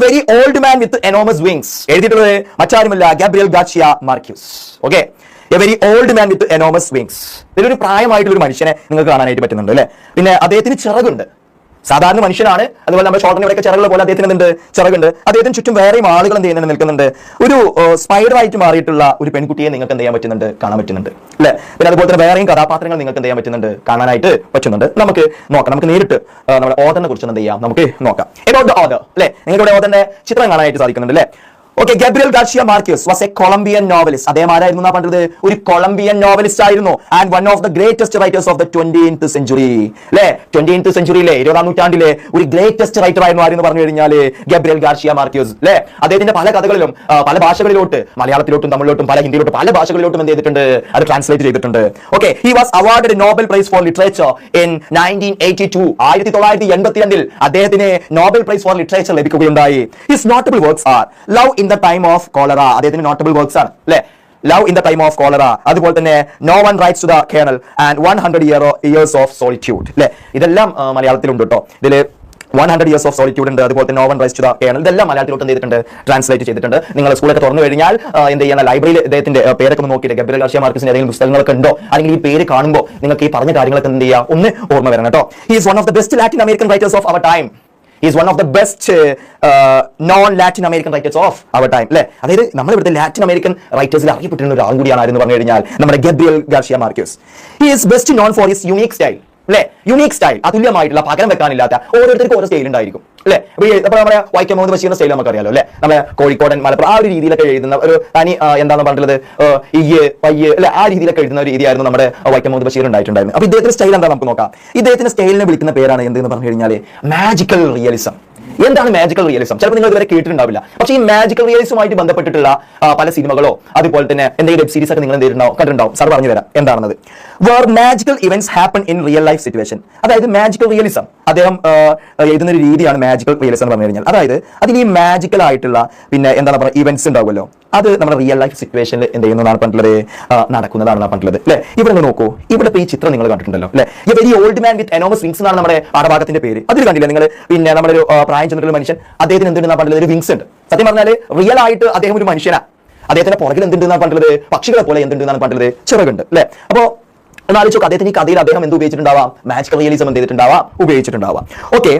Very old man with enormous wings. എഴുതിയിട്ടുള്ളത് മറ്റാരുമല്ല, Gabriel Garcia Marcuse. Okay, A very old man with enormous wings. ഇതിലൊരു പ്രായമായിട്ടുള്ള ഒരു മനുഷ്യനെ നിങ്ങൾക്ക് കാണാനായിട്ട് പറ്റുന്നുണ്ട് അല്ലെ. പിന്നെ അദ്ദേഹത്തിന് ചിറകുണ്ട്. സാധാരണ മനുഷ്യനാണ്, അതുപോലെ നമ്മുടെ ഷോർട്ടിനൊക്കെ ചിറകുള്ള പോലെ അദ്ദേഹത്തിന് എന്തുണ്ട്, ചിറകുണ്ട്. അദ്ദേഹത്തിന് ചുറ്റും വേറെയും ആളുകൾ എന്ത് ചെയ്യുന്നുണ്ട്, നിൽക്കുന്നുണ്ട്. ഒരു സ്പൈഡറായിട്ട് മാറിയിട്ടുള്ള ഒരു പെൺകുട്ടിയെ നിങ്ങൾക്ക് എന്ത് ചെയ്യാൻ പറ്റുന്നുണ്ട്, കാണാൻ പറ്റുന്നുണ്ട് അല്ലെ. പിന്നെ അതുപോലെ തന്നെ വേറെയും കഥാപാത്രങ്ങൾ നിങ്ങൾക്ക് എന്ത് ചെയ്യാൻ പറ്റുന്നുണ്ട്, കാണാനായിട്ട് പറ്റുന്നുണ്ട്. നമുക്ക് നോക്കാം, നമുക്ക് നേരിട്ട് നമ്മുടെ ഓഥറിനെ കുറിച്ച് എന്ത് ചെയ്യാം, നമുക്ക് നോക്കാം. എബൌട്ട് ദ ഓഥർ അല്ലെ, നിങ്ങൾക്ക് ഇവിടെ ഓഥറിന്റെ ചിത്രം കാണാനായിട്ട് സാധിക്കുന്നുണ്ട് അല്ലെ. Okay, Gabriel Garcia Marcuse was A Colombian novelist. അദ്ദേഹം ആരായിരുന്നു എന്നാ പറഞ്ഞത്, ഒരു കൊളംബിയൻ നോവലിസ്റ്റ് ആയിരുന്നു. And one of the greatest writers of the 20th century അല്ലെ. 20th centuryയിലെ 20ാം നൂറ്റാണ്ടിലെ ഒരു ഗ്രേറ്റസ്റ്റ് റൈറ്റർ ആയിരുന്നു ആരെന്ന് പറഞ്ഞു കഴിഞ്ഞാൽ ഗാബ്രിയൽ ഗാർസിയ മാർക്യൂസ് അല്ലെ. അദ്ദേഹത്തിന്റെ പല കഥകളിലും പല ഭാഷകളിലോട്ട്, മലയാളത്തിലോട്ടും തമിഴിലോട്ടും പല ഹിന്ദിയിലോട്ടും പല ഭാഷകളിലോട്ടും എന്ത് ചെയ്തിട്ടുണ്ട്, അത് ട്രാൻസ്ലേറ്റ് ചെയ്തിട്ടുണ്ട്. Okay, he was awarded Nobel prize for literature in 1982. 1982 അദ്ദേഹത്തിന് നോബൽ പ്രൈസ് ഫോർ ലിറ്ററേച്ചർ ലഭിക്കുകയുണ്ടായി. His notable works are love in the time of cholera. അദ്ദേഹത്തിന്റെ നോട്ടബിൾ വർക്ക്സ് ആണ് അല്ലെ. Love in the time of cholera, അതുപോലെ തന്നെ no one writes to the colonel and 100 years of solitude അല്ലെ. ഇതെല്ലാം മലയാളത്തിലുണ്ട് കേട്ടോ. ഇതില് 100 years ഓഫ് സോളിറ്റ്യൂഡ് ഉണ്ട്, അതുപോലെ തന്നെ no one writes to the colonel, ഇതെല്ലാം മലയാളത്തിലോട്ട് ചെയ്തിട്ടുണ്ട്, ട്രാൻസ്ലേറ്റ് ചെയ്തിട്ടുണ്ട്. നിങ്ങൾ സ്കൂളൊക്കെ തുറന്നു കഴിഞ്ഞാൽ എന്ത് ചെയ്യുന്ന ലൈബ്രറിയിൽ അദ്ദേഹത്തിന്റെ പേരൊക്കെ ഒന്ന് നോക്കിയിട്ട് ഗാബ്രിയൽ ഗാർസിയ മാർക്യൂസിന്റെ ഏതെങ്കിലും പുസ്തകങ്ങളൊക്കെ ഉണ്ടോ, അല്ലെങ്കിൽ ഈ പേര് കാണുമ്പോൾ നിങ്ങൾക്ക് ഈ പറഞ്ഞ കാര്യങ്ങളൊക്കെ എന്ത് ചെയ്യാം, ഒന്ന് ഓർമ്മ വരണം കേട്ടോ. He is one of the best Latin American writers of our time. He is one of the best non-Latin American writers of our time അല്ലെ. അതായത് നമ്മൾ ഇവിടുത്തെ ലാറ്റിൻ അമേരിക്കൻ റൈറ്റേഴ്സിൽ അറിയപ്പെട്ടിരുന്ന ഒരു ആൾ കൂടിയാണ് ആരെന്ന് പറഞ്ഞു കഴിഞ്ഞാൽ നമ്മുടെ Gabriel Garcia Marcuse. He is best known for his unique style അല്ലെ. യുണീക് സ്റ്റൈൽ, അതുല്യമായിട്ടുള്ള, പകരം വെക്കാനില്ലാത്ത, ഓരോരുത്തർക്കും ഓരോ സ്റ്റൈൽ ഉണ്ടായിരിക്കും അല്ലെ. അപ്പൊ നമ്മുടെ വൈക്കം മുഹമ്മദ് ബഷീറിന്റെ സ്റ്റൈൽ നമുക്കറിയാലോ അല്ലെ. നമ്മുടെ കോഴിക്കോടൻ, മലപ്പുറം ആ ഒരു രീതിയിലൊക്കെ എഴുതുന്ന ഒരു തനി എന്താണെന്ന് പറഞ്ഞിട്ടുള്ളത് പയ്യ് അല്ലെ, ആ രീതിയിലൊക്കെ എഴുതുന്ന ഒരു രീതിയായിരുന്നു നമ്മുടെ വൈക്കം മുഹമ്മദ് ബഷീർ ഉണ്ടായിട്ടുണ്ടായിരുന്നു. അപ്പൊ ഇദ്ദേഹത്തിന്റെ സ്റ്റൈൽ എന്താ നമുക്ക് നോക്കാം. ഇദ്ദേഹത്തിന്റെ സ്റ്റൈലിനെ വിളിക്കുന്ന പേരാണ് എന്തെന്ന് പറഞ്ഞു കഴിഞ്ഞാൽ മാജിക്കൽ റിയലിസം. എന്താണ് മാജിക്കൽ റിയലിസം? ചിലപ്പോൾ നിങ്ങൾ ഇതുവരെ കേട്ടിട്ടുണ്ടാവില്ല. പക്ഷേ ഈ മാജിക്കൽ റിയലിസവുമായിട്ട് ബന്ധപ്പെട്ടിട്ടുള്ള പല സിനിമകളോ അതുപോലെ തന്നെ എന്തെങ്കിലും വെബ് സീരീസ് ഒക്കെ നിങ്ങൾ കണ്ടിട്ടുണ്ടാവും. സാർ പറഞ്ഞു തരാം എന്താണെന്നത്. Where magical events happen in real life situation. അതായത് മാജിക്കൽ റിയലിസം അദ്ദേഹം എഴുതുന്ന ഒരു രീതിയാണ് മാജിക്കൽ റിയലിസം എന്ന് പറഞ്ഞു കഴിഞ്ഞാൽ. അതായത് അതിൽ ഈ മാജിക്കൽ ആയിട്ടുള്ള പിന്നെ എന്താണ് പറയുക ഇവന്റ്സ് ഉണ്ടാവുമല്ലോ, അത് നമ്മുടെ റിയൽ ലൈഫ് സിറ്റുവേഷനിൽ എന്ത് ചെയ്യുന്നതാണ് പറഞ്ഞിട്ടുള്ളത്, നടക്കുന്നതാണ് പറഞ്ഞിട്ടുള്ളത് അല്ലെ. ഇവിടെ നോക്കൂ, ഇവിടെ ഈ ചിത്രം നിങ്ങൾ കണ്ടിട്ടുണ്ടല്ലോ അല്ലെ. A very old man with enormous wings എന്നാണ് നമ്മുടെ പാഠഭാഗത്തിന്റെ പേര്. അതിൽ കണ്ടില്ല നിങ്ങൾ. പിന്നെ നമ്മുടെ ഒരു പ്രായം ചെന്നിട്ടുള്ള മനുഷ്യൻ, അദ്ദേഹത്തിന് എന്തുണ്ടെന്നാ പറഞ്ഞത്, ഒരു വിങ്സ് ഉണ്ട്. സത്യം പറഞ്ഞാൽ റിയൽ ആയിട്ട് അദ്ദേഹം ഒരു മനുഷ്യനാണ്. അദ്ദേഹത്തിന്റെ പുറകിൽ എന്തുണ്ടെന്നാണ് പറഞ്ഞത്, പക്ഷികളെ പോലെ എന്തുണ്ടെന്നാണ് പറഞ്ഞത്, ചിറകുണ്ട് അല്ലെ. അപ്പോ എന്നാലോചിച്ചോക്കെ അദ്ദേഹത്തിന് ഈ കഥയിൽ അദ്ദേഹം എന്ത് ഉപയോഗിച്ചിട്ടുണ്ടാവാം, മാജിക്കൽ റിയലിസം എന്ത് ചെയ്തിട്ടുണ്ടാവാം, ഉപയോഗിച്ചിട്ടുണ്ടാവാം. Okay,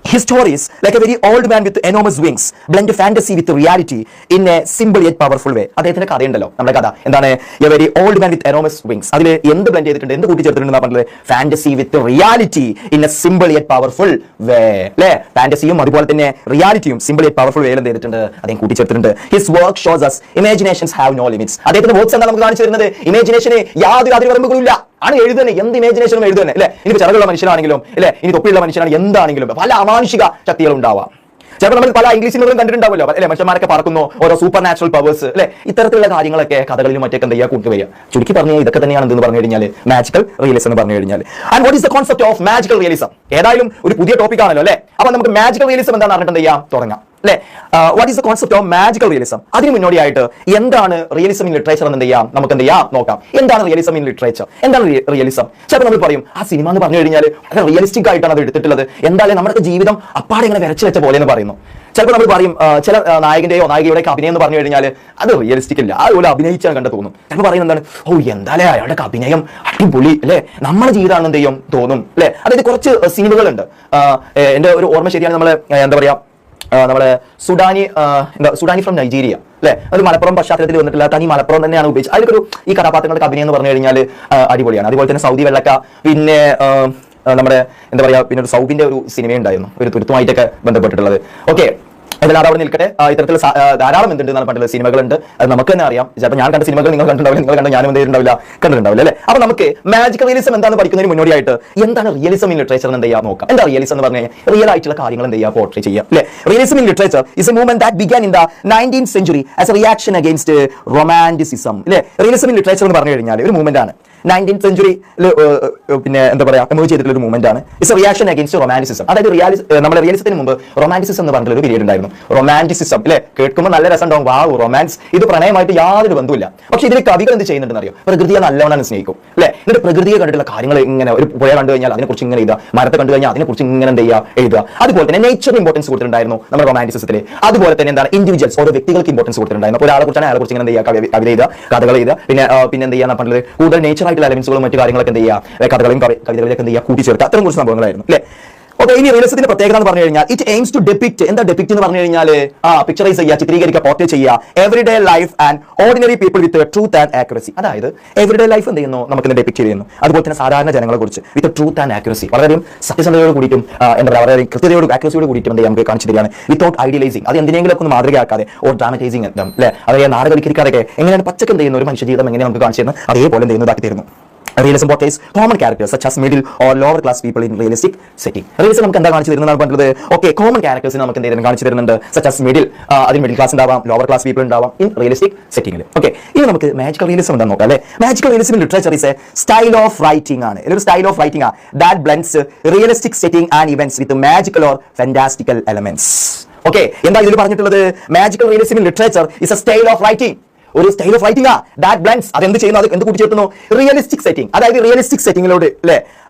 his stories like a very old man with enormous wings blend fantasy with reality in a simple yet powerful way. അദ്ദേഹത്തിന്റെ കഥയുണ്ടല്ലോ, നമ്മുടെ കഥ എന്താണ്, a very old man with enormous wings. അതിൽ എന്ത് ബ്ലെൻഡ് ചെയ്തിട്ടുണ്ട്, എന്ത് കൂട്ടിച്ചേർത്തിട്ടുണ്ട് പറഞ്ഞത്, fantasy with reality in A simple yet powerful വേ അല്ലെ. ഫാന്റസിയും അതുപോലെ തന്നെ റിയാലിറ്റിയും സിമ്പിൾ യെറ്റ് പവർഫുൾ വേയിൽ എന്ത് ചെയ്തിട്ടുണ്ട്, അദ്ദേഹം കൂട്ടിച്ചേർത്തിട്ടുണ്ട്. His work shows us imaginations have no limits. അദ്ദേഹത്തിന്റെ വർക്ക്സ് എന്താ നമുക്ക് കാണിച്ചു തരുന്നത്, ഇമാജിനേഷന് യാതൊരു അതിർവരമ്പുകളില്ല ആണ് എഴുതുന്നത്. എന്ത് ഇമാജിനേഷനും എഴുതുന്നത് അല്ലെ. ഇനി ചിറകുള്ള മനുഷ്യനാണെങ്കിലും അല്ലെ, ഇനി തൊപ്പിയുള്ള മനുഷ്യനാണ്, എന്താണെങ്കിലും പല അമാനുഷിക ശക്തികൾ ഉണ്ടാവാം. ചിലപ്പോൾ നമ്മൾ പല ഇംഗ്ലീഷ് സിനിമകളും കണ്ടിട്ടുണ്ടാവല്ലോ അല്ലെ, മനുഷ്യന്മാരൊക്കെ പറക്കുന്നു, ഓരോ സൂപ്പർ നാച്ചുറൽ പവേഴ്സ് അല്ലെ. ഇത്തരത്തിലുള്ള കാര്യങ്ങളൊക്കെ കഥകളിലും മറ്റൊക്കെ എന്ത് ചെയ്യുക, കൂട്ടുവരിക. ചുരുക്കി പറഞ്ഞാൽ ഇതൊക്കെ തന്നെയാണ് എന്ന് പറഞ്ഞു കഴിഞ്ഞാൽ മാജിക്കൽ റിയലിസം എന്ന് പറഞ്ഞു കഴിഞ്ഞാൽ. And what is the concept of magical realism? ഏതായാലും ഒരു പുതിയ ടോപ്പിക് ആണല്ലോ അല്ലെ. അപ്പൊ നമുക്ക് മാജിക്കൽ റിയലിസം എന്താണെന്ന് പറഞ്ഞിട്ട് എന്ത് ചെയ്യാം, തുടങ്ങാം അല്ലെ. What is the concept of magical realism? അതിന് മുന്നോടിയായിട്ട് എന്താണ് റിയലിസം ഇൻ ലിറ്ററേച്ചർ എന്ന് എന്ത് ചെയ്യാം, നമുക്ക് എന്ത് ചെയ്യാം, നോക്കാം. എന്താണ് റിയലിസം ഇൻ ലിറ്ററേച്ചർ? എന്താണ് റിയലിസം? ചിലപ്പോൾ നമ്മൾ പറയും ആ സിനിമ എന്ന് പറഞ്ഞു കഴിഞ്ഞാൽ അത് റിയലിസ്റ്റിക് ആയിട്ടാണ് അത് എടുത്തിട്ടുള്ളത്, എന്തായാലും നമ്മുടെ ജീവിതം അപ്പാടെ ഇങ്ങനെ വരച്ചു വെച്ച പോലെ എന്ന് പറയുന്നു. ചിലപ്പോൾ നമ്മൾ പറയും ചില നായകന്റെയോ നായികയുടെയോ അഭിനയം എന്ന് പറഞ്ഞു കഴിഞ്ഞാൽ അത് റിയലിസ്റ്റിക് അല്ല, അതുപോലെ അഭിനയിച്ചാൽ കണ്ട തോന്നും. ചിലപ്പോൾ പറയുന്നത് എന്താണ്, ഓ എന്തായാലും അയാളുടെ അഭിനയം അടിപൊളി അല്ലെ, നമ്മുടെ ജീവിതമാണെന്ന് എന്ത് ചെയ്യും തോന്നും അല്ലെ. അതായത് കുറച്ച് സിനിമകളുണ്ട്, എന്റെ ഒരു ഓർമ്മ ശരിയാണ്, നമ്മള് എന്താ പറയാ, നമ്മളെ സുഡാനി ഫ്രം നൈജീരിയ അല്ലെ, അത് മലപ്പുറം പശ്ചാത്തലത്തിൽ വന്നിട്ടില്ല, തനി മലപ്പുറം തന്നെയാണ് ഉപയോഗിച്ചത്. അതിലൊരു ഈ കഥാപാത്രങ്ങളുടെ അഭിനയം എന്ന് പറഞ്ഞു കഴിഞ്ഞാൽ അടിപൊളിയാണ്. അതുപോലെ തന്നെ സൗദി വെള്ളക്ക, പിന്നെ നമ്മുടെ എന്താ പറയാ, പിന്നെ ഒരു സൗബിന്റെ ഒരു സിനിമ ഉണ്ടായിരുന്നു, ഒരു തുരുത്തുമായിട്ടൊക്കെ ബന്ധപ്പെട്ടിട്ടുള്ളത്. ഓക്കെ, അതെല്ലാം അവിടെ നിൽക്കട്ടെ. ഇത്തരത്തിൽ ധാരാളം എന്തുണ്ടെന്നാണ് പറഞ്ഞിട്ടുള്ള സിനിമകളുണ്ട്, അത് നമുക്ക് തന്നെ അറിയാം. ചിലപ്പോൾ ഞാൻ കണ്ട സിനിമകൾ നിങ്ങൾ കണ്ടിട്ടുണ്ടാവില്ല, നിങ്ങൾ കണ്ട ഞാനും എന്തുണ്ടാവില്ല, കണ്ടിട്ടുണ്ടാവില്ല അല്ലെ. അപ്പൊ നമുക്ക് മാജിക്കൽ റിയലിസം എന്താണെന്ന് പഠിക്കുന്നതിന് മുന്നോടിയായിട്ട് എന്താണ് റിയലിസം ഇൻ ലിറ്ററേച്ചർ എന്ത് ചെയ്യാൻ നോക്കാം. എന്താ റിയലിസം എന്ന് പറഞ്ഞാൽ റിയൽ ആയിട്ടുള്ള കാര്യങ്ങൾ എന്ത് ചെയ്യുക, പോർട്രേ ചെയ്യാം അല്ലെ. Realism in literature is A movement that began in the 19th century as A reaction against romanticism അല്ലെ. റിയലിസം ഇൻ ലിറ്ററേച്ചർ എന്ന് പറഞ്ഞു കഴിഞ്ഞാൽ ഒരു മൂവ്മെന്റ് ആണ് 19th സെഞ്ചുറി പിന്നെ എന്താ പറയാ എമേർജ് ചെയ്തിട്ടുള്ള ഒരു മൂവ്മെന്റ് ആണ്. It's A reaction against romanticism. അതായത് നമ്മുടെ റിയലിസത്തിന് മുമ്പ് റൊമാൻറ്റിസിസം എന്ന് പറഞ്ഞിട്ടുള്ള ഒരു പീരീഡ് ഉണ്ടായിരുന്നു. റൊമാൻറ്റിസിസം അല്ലെ, കേൾക്കുമ്പോൾ നല്ല രസം ഉണ്ടാവും, വാവ് റൊമാൻസ്, ഇത് പ്രണയമായിട്ട് യാതൊരു ബന്ധമില്ല. പക്ഷെ ഇതിൽ കവികൾ എന്ത് ചെയ്യുന്നുണ്ടെന്ന് അറിയോ? പ്രകൃതിയെ നല്ലവണ്ണം സ്നേഹിക്കും അല്ലെ. എന്നിട്ട് പ്രകൃതിയെ കണ്ടിട്ടുള്ള കാര്യങ്ങൾ ഇങ്ങനെ ഒരു പുഴ കണ്ടു കഴിഞ്ഞാൽ അതിനെക്കുറിച്ച് ഇങ്ങനെ എഴുതുക, മരത്തെ കണ്ടു കഴിഞ്ഞാൽ അതിനെക്കുറിച്ച് ഇങ്ങനെ എന്ത് ചെയ്യുക, എഴുതുക. അതുപോലെ തന്നെ നേച്ചറിന് ഇമ്പോർട്ടൻസ് കൊടുത്തിട്ടുണ്ടായിരുന്നു നമ്മുടെ റൊമാൻറ്റിസിസത്തിൽ. അതുപോലെ തന്നെ എന്താണ് ഇൻഡിവിജ്വൽസ്, ഓരോ വ്യക്തികൾക്ക് ഇമ്പോർട്ടൻസ് കൊടുത്തിട്ടുണ്ടായിരുന്നു. ഒരാളെ കുറിച്ചാണ് അയാളെ കുറിച്ച് ഇങ്ങനെ എന്ത് ചെയ്യുക, കവിത എഴുതുക, കഥകൾ എഴുതുക. പിന്നെ എന്ത് ചെയ്യാൻ പറഞ്ഞത് കൂടുതൽ നേച്ചർ ആയിട്ടുള്ള എലമെന്റ്സുകളും മറ്റു കാര്യങ്ങളൊക്കെ എന്ത് ചെയ്യുക, കഥകളും കവിതകളിലൊക്കെ എന്ത് ചെയ്യുക, കൂട്ടിച്ചേർത്ത് അത്തരം കുറച്ച് സംഭവങ്ങളായിരുന്നു അല്ലെ. ഓക്കെ, ഇനി റിയലിസത്തിന്റെ പ്രത്യേകത എന്ന് പറഞ്ഞു കഴിഞ്ഞാൽ ഇറ്റ് എയിംസ് ടു ഡെപിക്ട്. എന്താ ഡെപിക്ട് എന്ന് പറഞ്ഞു കഴിഞ്ഞാൽ പിക്ചറൈസ് ചെയ്യുക, ചിത്രീകരിക്കുക, പോർട്രേറ്റ് ചെയ്യുക everyday life and ordinary people with truth and accuracy. അതായത് എവറിഡേ ലൈഫ് എന്ത് ചെയ്യുന്നു, നമുക്ക് ഡെപിക്ട് ചെയ്യുന്നു. അതുപോലെ തന്നെ സാധാരണ ജനങ്ങളെ കുറിച്ച് വിത്ത് ട്രൂത്ത് ആൻഡ് ആക്യുറസി, വളരെയധികം സത്യസന്ധതയോട് കൂടിയിട്ടും എന്താ പറയുക, വളരെ കൃത്യതയോട് ആക്യുറസിയോട് കൂടിയിട്ടും എന്ത് നമുക്ക് കാണിച്ചു തരികയാണ്. വിത്തൗട്ട് ഐഡിയലൈസിങ്, അത് എന്തിനെങ്കിലും ഒന്ന് മാതൃകയാക്കാതെ ഓർ ഡ്രാമറ്റൈസിങ് അല്ലെ, അതായത് നാടകവൽക്കരിക്കാതെ എങ്ങനെയാണ് പച്ചക്ക് എന്ത് ചെയ്യുന്ന ഒരു മനുഷ്യ ജീവിതം എങ്ങനെ നമുക്ക് കാണിച്ചു തരുന്നത്, അതേപോലെ എന്ത് ചെയ്യുന്നതാക്കി തരുന്നു. Realism portrays common characters such as middle or lower class people in realistic setting. Realism നമുക്ക് എന്താ കാണിച്ചു തരുന്നതാണ് പറഞ്ഞത്? ഓക്കെ, കോമൺ ക്യാരക്ടേഴ്സിന് നമുക്ക് എന്തെങ്കിലും കാണിച്ചു തരുന്നുണ്ട്. സച്ച് ആസ് മിഡിൽ, അതിൽ മിഡിൽ ക്ലാസ് ഉണ്ടാവാം, ലോവർ ക്ലാസ് പീപ്പിൾ ഉണ്ടാവാം ഇൻ റിയലിസ്റ്റിക് സെറ്റിംഗിൽ. ഓക്കെ, ഇനി നമുക്ക് മാജിക്കൽ റിയലിസം എന്താ നോക്കാം അല്ലെ. Magical realism literature is a style of writing ആണ്. ഒരു സ്റ്റൈൽ ഓഫ് റൈറ്റിംഗ് ആണ് that blends realistic setting and events with magical or fantastical elements. Okay, എന്താ ഇതിൽ പറഞ്ഞിട്ടുള്ളത്? Magical realism in literature is a style of writing, ഒരു style of writing that blends, അത് എന്ത് ചെയ്യുന്നു, അത് എന്ത് കൂട്ടിച്ചേർത്തുന്നു? റിയലിസ്റ്റിക് സെറ്റിംഗ്, അതായത് റിയലിസ്റ്റിക് സെറ്റിംഗിലോട് അല്ലെ,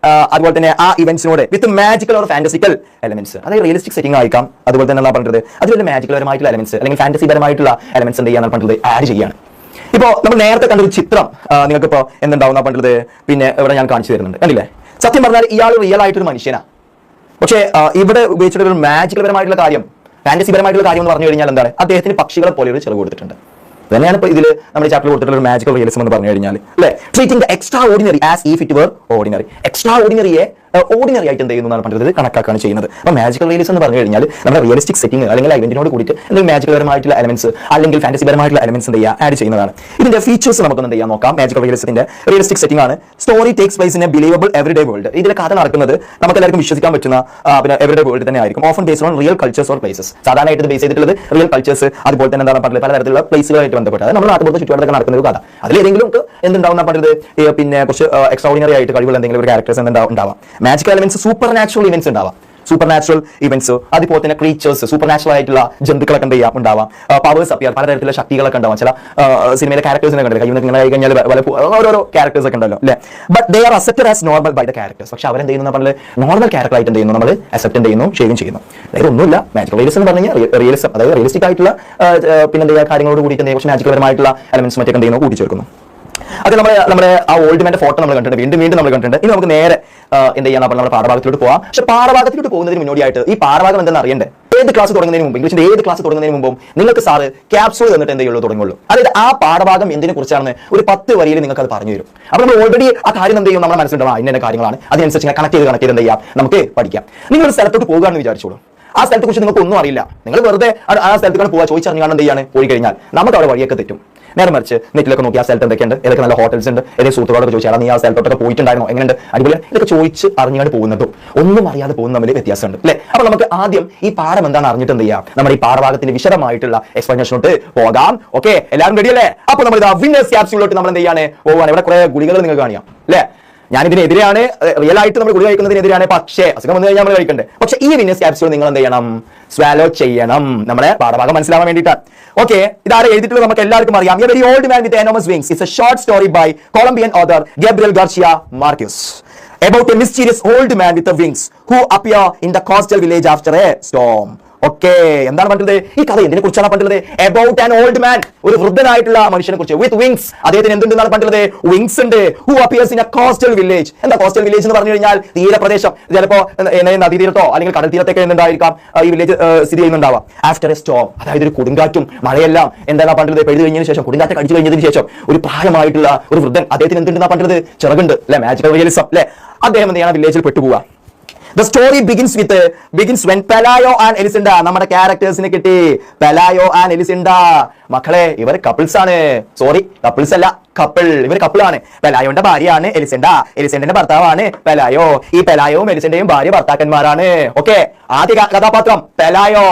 അതുപോലെ തന്നെ ആ ഇവന്റ്സിനോട് വിത്ത് മാജിക്കൽ ഓർ ഫാന്റസിക്കൽ എലമെന്റ്സ്. അതായത് റിയലിസ്റ്റിക് സെറ്റിംഗ് ആയിരിക്കാം, അതുപോലെ തന്നെ പറഞ്ഞത് അതിലുള്ള മാജിക്കൽ പരമായിട്ടുള്ള എലമെന്റ്സ് അല്ലെങ്കിൽ ഫാന്റസി പരമായിട്ടുള്ള എലമെന്റ്സ് എന്ത് ചെയ്യാൻ പറഞ്ഞത് ആഡ് ചെയ്യാണ്. ഇപ്പോൾ നമ്മൾ നേരത്തെ കണ്ടൊരു ചിത്രം നിങ്ങൾക്ക് ഇപ്പോൾ എന്തുണ്ടാവുന്ന പറഞ്ഞത് പിന്നെ ഇവിടെ ഞാൻ കാണിച്ചു തരുന്നുണ്ട്, കണ്ടില്ലേ? സത്യം പറഞ്ഞാൽ ഇയാൾ റിയൽ ആയിട്ടൊരു മനുഷ്യനാണ്. പക്ഷേ ഇവിടെ ഉപയോഗിച്ചിട്ടുള്ള ഒരു മാജിക്കൽ പരമായിട്ടുള്ള കാര്യം, ഫാന്റസി പരമായിട്ടുള്ള കാര്യം എന്ന് പറഞ്ഞു കഴിഞ്ഞാൽ എന്താണ്? അദ്ദേഹത്തിന് പക്ഷികളെ പോലെ ഒരു ചിറക് കൊടുത്തിട്ടുണ്ട്. തന്നെയാണ് ഇപ്പോൾ ഇതിൽ നമ്മുടെ ചാപ്റ്റർ കൊടുത്തിട്ടുള്ള ഒരു മാജിക്കൽ റിയലിസം എന്ന് പറഞ്ഞു കഴിഞ്ഞാൽ അല്ലെ. Treating the extraordinary as if it were ordinary. എക്സ്ട്രാ ഓർഡിനറിയെ ഓർഡിനറി ആയിട്ട് എന്ത് ചെയ്യുന്നു എന്നാണ് പറഞ്ഞത്, കണക്കാക്കാണ് ചെയ്യുന്നത്. അപ്പോൾ മാജിക്കൽ റിയലിസം എന്ന് പറഞ്ഞു കഴിഞ്ഞാൽ നമ്മുടെ റിയലിസ്റ്റിക് സെറ്റിംഗ് അല്ലെങ്കിൽ ഇവന്റിനോട് കൂടിയിട്ട് എന്തെങ്കിലും മാജിക്കൽ പരമായിട്ടുള്ള എലമെന്റ്സ് അല്ലെങ്കിൽ ഫാന്റസി പരമായിട്ടുള്ള എലമെന്റ്സ് എന്ത് ചെയ്യുക, ആഡ് ചെയ്യുന്നതാണ്. ഇതിന്റെ ഫീച്ചേഴ്സ് നമുക്ക് എന്ത് ചെയ്യാൻ നോക്കാം. മാജിക്കൽ റിയലിസത്തിന്റെ റിയലിസ്റ്റിക് സെറ്റിംഗ് ആണ്. Story takes place in A believable everyday world. ഇതിലെ കഥ നടക്കുന്നത് നമുക്ക് എല്ലാവർക്കും വിശ്വസിക്കാൻ പറ്റുന്ന പിന്നെ എവറിഡേ വേൾഡ് തന്നെ ആയിരിക്കും. Often based on real cultures or places. സാധാരണയായിട്ട് ഇത് ബേസ് ചെയ്തിട്ടുള്ളത് റിയൽ കൾച്ചേഴ്സ്, അതുപോലെ തന്നെ എന്താണ് പറഞ്ഞത് പലതരത്തിലുള്ള പ്ലേസുകളായിട്ട് ബന്ധപ്പെട്ട് നമ്മുടെ നാട്ടുപുറത്ത് ചുറ്റുപാടൊക്കെ നടക്കുന്ന ഒരു കഥ. അതിലേതെങ്കിലും എന്തുണ്ടാവുന്ന പറഞ്ഞത് പിന്നെ കുറച്ച് എക്സ്ട്രാ ഓർഡിനറി ആയിട്ട് കഴിവുള്ള എന്തെങ്കിലും ഒരു ക്യാരക്ടേഴ്സ് ഉണ്ടാവാം. Magical elements super natural events ഉണ്ടാവാം. സൂപ്പർ നാച്ചുറൽ ഇവന്റ്സ്, അതുപോലെ തന്നെ ക്രീച്ചേഴ്സ്, സൂപ്പർ നാച്ചുറൽ ആയിട്ടുള്ള ജന്തുക്കളൊക്കെ എന്ത് ചെയ്യാം ഉണ്ടാവാം. പവേഴ്സ് അപ്പിയർ, പലതരത്തിലുള്ള ശക്തികളൊക്കെ ഉണ്ടാവാം. ചില സിനിമയിലെ ക്യാരക്ടേഴ്സിനെ കണ്ടില്ല, ഇങ്ങനെ ആയി കഴിഞ്ഞാൽ ഓരോരോ ക്യാരക്ടേഴ്സ് ഒക്കെ ഉണ്ടല്ലോ അല്ലെ. But they are accepted as normal by the characters. പക്ഷെ അവരെന്ത് ചെയ്യുന്നു പറഞ്ഞാൽ നോർമൽ ക്യാരക്ടർ ആയിട്ട് എന്ത് ചെയ്യുന്നു, നമ്മൾ അക്സെപ്റ്റ് ചെയ്യുന്നു, ഷെയറിംഗ് ചെയ്യുന്നു. അതായത് ഒന്നുമില്ല, മാജിക്കൽ റിയലിസം എന്ന് പറഞ്ഞാൽ റിയലിസം, അതായത് റിയലിസ്റ്റിക് ആയിട്ടുള്ള പിന്നെ എന്താ കാര്യങ്ങളോട് കൂടിയിട്ട് കുറച്ച് മാജിക്കൽ പരമായിട്ടുള്ള എലമെന്റ്സ് മറ്റൊക്കെ എന്ത് ചെയ്യുന്നു, കൂട്ടിച്ചേർക്കുന്നു. അത് നമ്മുടെ ആ ഓൾഡ് മാന്റെ ഫോട്ടോ നമ്മൾ കണ്ടിട്ടുണ്ട്, വീണ്ടും നമ്മൾ കണ്ടിട്ടുണ്ട്. ഇനി നമുക്ക് നേരെ എന്ത് ചെയ്യാൻ നമ്മുടെ പാഠഭാഗത്തിലോട്ട് പോവാം. പക്ഷെ പാഠഭാഗത്തിലോട്ട് പോകുന്നതിന് മുന്നോടിയായിട്ട് ഈ പാഠഭാഗം എന്താണെന്ന് അറിയണ്ടേ? ഏത് ക്ലാസ് തുടങ്ങുന്നതിന് മുമ്പ്, ഇംഗ്ലീഷിന്റെ ഏത് ക്ലാസ് തുടങ്ങുന്നതിന് മുമ്പും നിങ്ങൾക്ക് സാറ് ക്യാപ്സൂൾ തന്നിട്ട് എന്ത് ചെയ്യുള്ളൂ, തുടങ്ങുള്ളൂ. അതായത് ആ പാഠഭാഗം എന്തിനെ കുറിച്ചാണെന്ന് ഒരു 10 വരിയിൽ നിങ്ങൾക്ക് അത് പറഞ്ഞു തരും. അപ്പോൾ നമ്മൾ ഓൾറെഡി ആ കാര്യം എന്ത് ചെയ്യും, നമ്മുടെ മനസ്സിലുണ്ടാവും ഇന്ന കാര്യങ്ങളാണ്, അതിനനുസരിച്ച് കണക്ട് ചെയ്ത് എന്ത് ചെയ്യാം, നമുക്ക് പഠിക്കാം. നിങ്ങൾ ഒരു സ്ഥലത്തോട്ട് പോകുകയാണെന്ന് വിചാരിച്ചോളൂ. ആ സ്ഥലത്തെ കുറിച്ച് നിങ്ങൾക്ക് ഒന്നും അറിയില്ല, നിങ്ങൾ വെറുതെ ആ സ്ഥലത്തേക്കാണ് പോവുക, ചോദിച്ചറിഞ്ഞാൽ എന്ത് ചെയ്യാണ്, പോയി കഴിഞ്ഞാൽ നമുക്ക് അവിടെ വഴിയൊക്കെ തെറ്റും. നേരെ മറിച്ച് നെറ്റിലൊക്കെ നോക്കി ആ സ്ഥലത്ത് എന്തൊക്കെയുണ്ട്, ഏതൊക്കെ നല്ല ഹോട്ടൽസ് ഉണ്ട്, ഏതൊക്കെ സുഹൃത്തുക്കളോട് ചോദിച്ചാൽ നീ ആ സ്ഥലത്തോട്ടൊക്കെ പോയിട്ടുണ്ടായിരുന്നോ, എങ്ങനെയുണ്ട്, അടിപൊളി, ഇതൊക്കെ ചോദിച്ച് അറിഞ്ഞാണ് പോകുന്നതും ഒന്നും അറിയാതെ പോകുന്ന തമ്മിൽ വ്യത്യാസമുണ്ട് അല്ലേ. അപ്പൊ നമുക്ക് ആദ്യം ഈ പാഠം എന്താണ് അറിഞ്ഞിട്ട് എന്ത് ചെയ്യാം, നമ്മുടെ ഈ പാഠഭാഗത്തിന്റെ വിശദമായിട്ടുള്ള എക്സ്പ്ലനേഷനോട്ട് പോകാം. ഓക്കെ, എല്ലാവരും റെഡി അല്ലേ? അപ്പൊ നമ്മൾ ഇത് വിന്നേഴ്സ് ക്യാപ്സ്യൂളിലോട്ട് നമ്മൾ എന്ത് ചെയ്യാണ്, പോകാൻ. ഇവിടെ കുറെ ഗുളികകൾ നിങ്ങൾക്ക് കാണിക്കാം അല്ലേ. ഞാനിതിനെതിരെയാണ്, റിയൽ ആയിട്ട് നമ്മൾ ഗുളിക കഴിക്കുന്നതിനെതിരെയാണ്. പക്ഷേ അസുഖം വന്നു കഴിഞ്ഞാൽ നമ്മൾ കഴിക്കണ്ടേ. പക്ഷേ ഈ വിന്നേഴ്സ് ക്യാപ്സ്യൂൾ നിങ്ങൾ എന്ത് ചെയ്യണം, സ്വാലോ ചെയ്യണം, നമ്മുടെ പാഠഭാഗം മനസ്സിലാവാൻ വേണ്ടിയിട്ടാണ്. ഓക്കെ, ഇതാരെ എഴുതിയിട്ടുള്ളത് നമുക്ക് എല്ലാവർക്കും അറിയാം. A very old man with enormous wings is a short story by Colombian author Gabriel Garcia Marquez about a mysterious old man with wings who appear in the coastal village after a storm. Okay, എന്താണ് പറഞ്ഞത് ഈ കഥ, എന്തിനെ കുറിച്ചാണ് പറഞ്ഞത്? About an old man, ഒരു വൃദ്ധനായിട്ടുള്ള മനുഷ്യനെ കുറിച്ച്. വിത്ത് വിങ്സ്, അദ്ദേഹത്തിന് എന്തുണ്ടെന്നാണ് പറഞ്ഞത്? വിങ്സ് ഉണ്ട്. Who appears in A coastal village. എന്താ കോസ്റ്റൽ വില്ലേജ് എന്ന് പറഞ്ഞു കഴിഞ്ഞാൽ തീരപ്രദേശം, ചിലപ്പോ നദീതീരത്തോ അല്ലെങ്കിൽ കടൽ തീരത്തൊക്കെ എന്തുണ്ടായിരിക്കാം ഈ വില്ലേജ് സ്ഥിതി ചെയ്യുന്നുണ്ടാവാം. ആഫ്റ്റർ എ സ്റ്റോം, അതായത് ഒരു കൊടുങ്കാറ്റും മഴയെല്ലാം എന്താണ് പറഞ്ഞത്, പെയ്തു കഴിഞ്ഞതിന് ശേഷം, കൊടുങ്കാറ്റ് അടിച്ചു കഴിഞ്ഞതിന് ശേഷം ഒരു പ്രായമായിട്ടുള്ള ഒരു വൃദ്ധൻ, അദ്ദേഹത്തിന് എന്തുണ്ടെന്നാ പറഞ്ഞത്? ചിറകുണ്ട് അല്ലെ, മാജിക്കൽ റിയലിസം അല്ലെ. അദ്ദേഹം എന്ത് ചെയ്യണം, വില്ലേജിൽ പെട്ടുപോവുക. The story begins when Pelayo and Elisenda, നമ്മുടെ ക്യാരക്ടേഴ്സിനെ കിട്ടി. Pelayo and Elisenda, മക്കളെ ഇവർ കപ്പിൾസ് ആണ്. സോറി, കപ്പിൾസ് അല്ല, കപ്പിൾ. ഇവർ കപ്പിളാണ്. പെലായോന്റെ ഭാര്യയാണ് എലിസെൻഡ, എലിസെൻഡന്റെ ഭർത്താവാണ് പെലായോ. ഈ പെലായോവും എലിസെൻഡയും ഭാര്യ ഭർത്താക്കന്മാരാണ്. ഓക്കെ, ആദ്യ കഥാപാത്രം പെലായോ,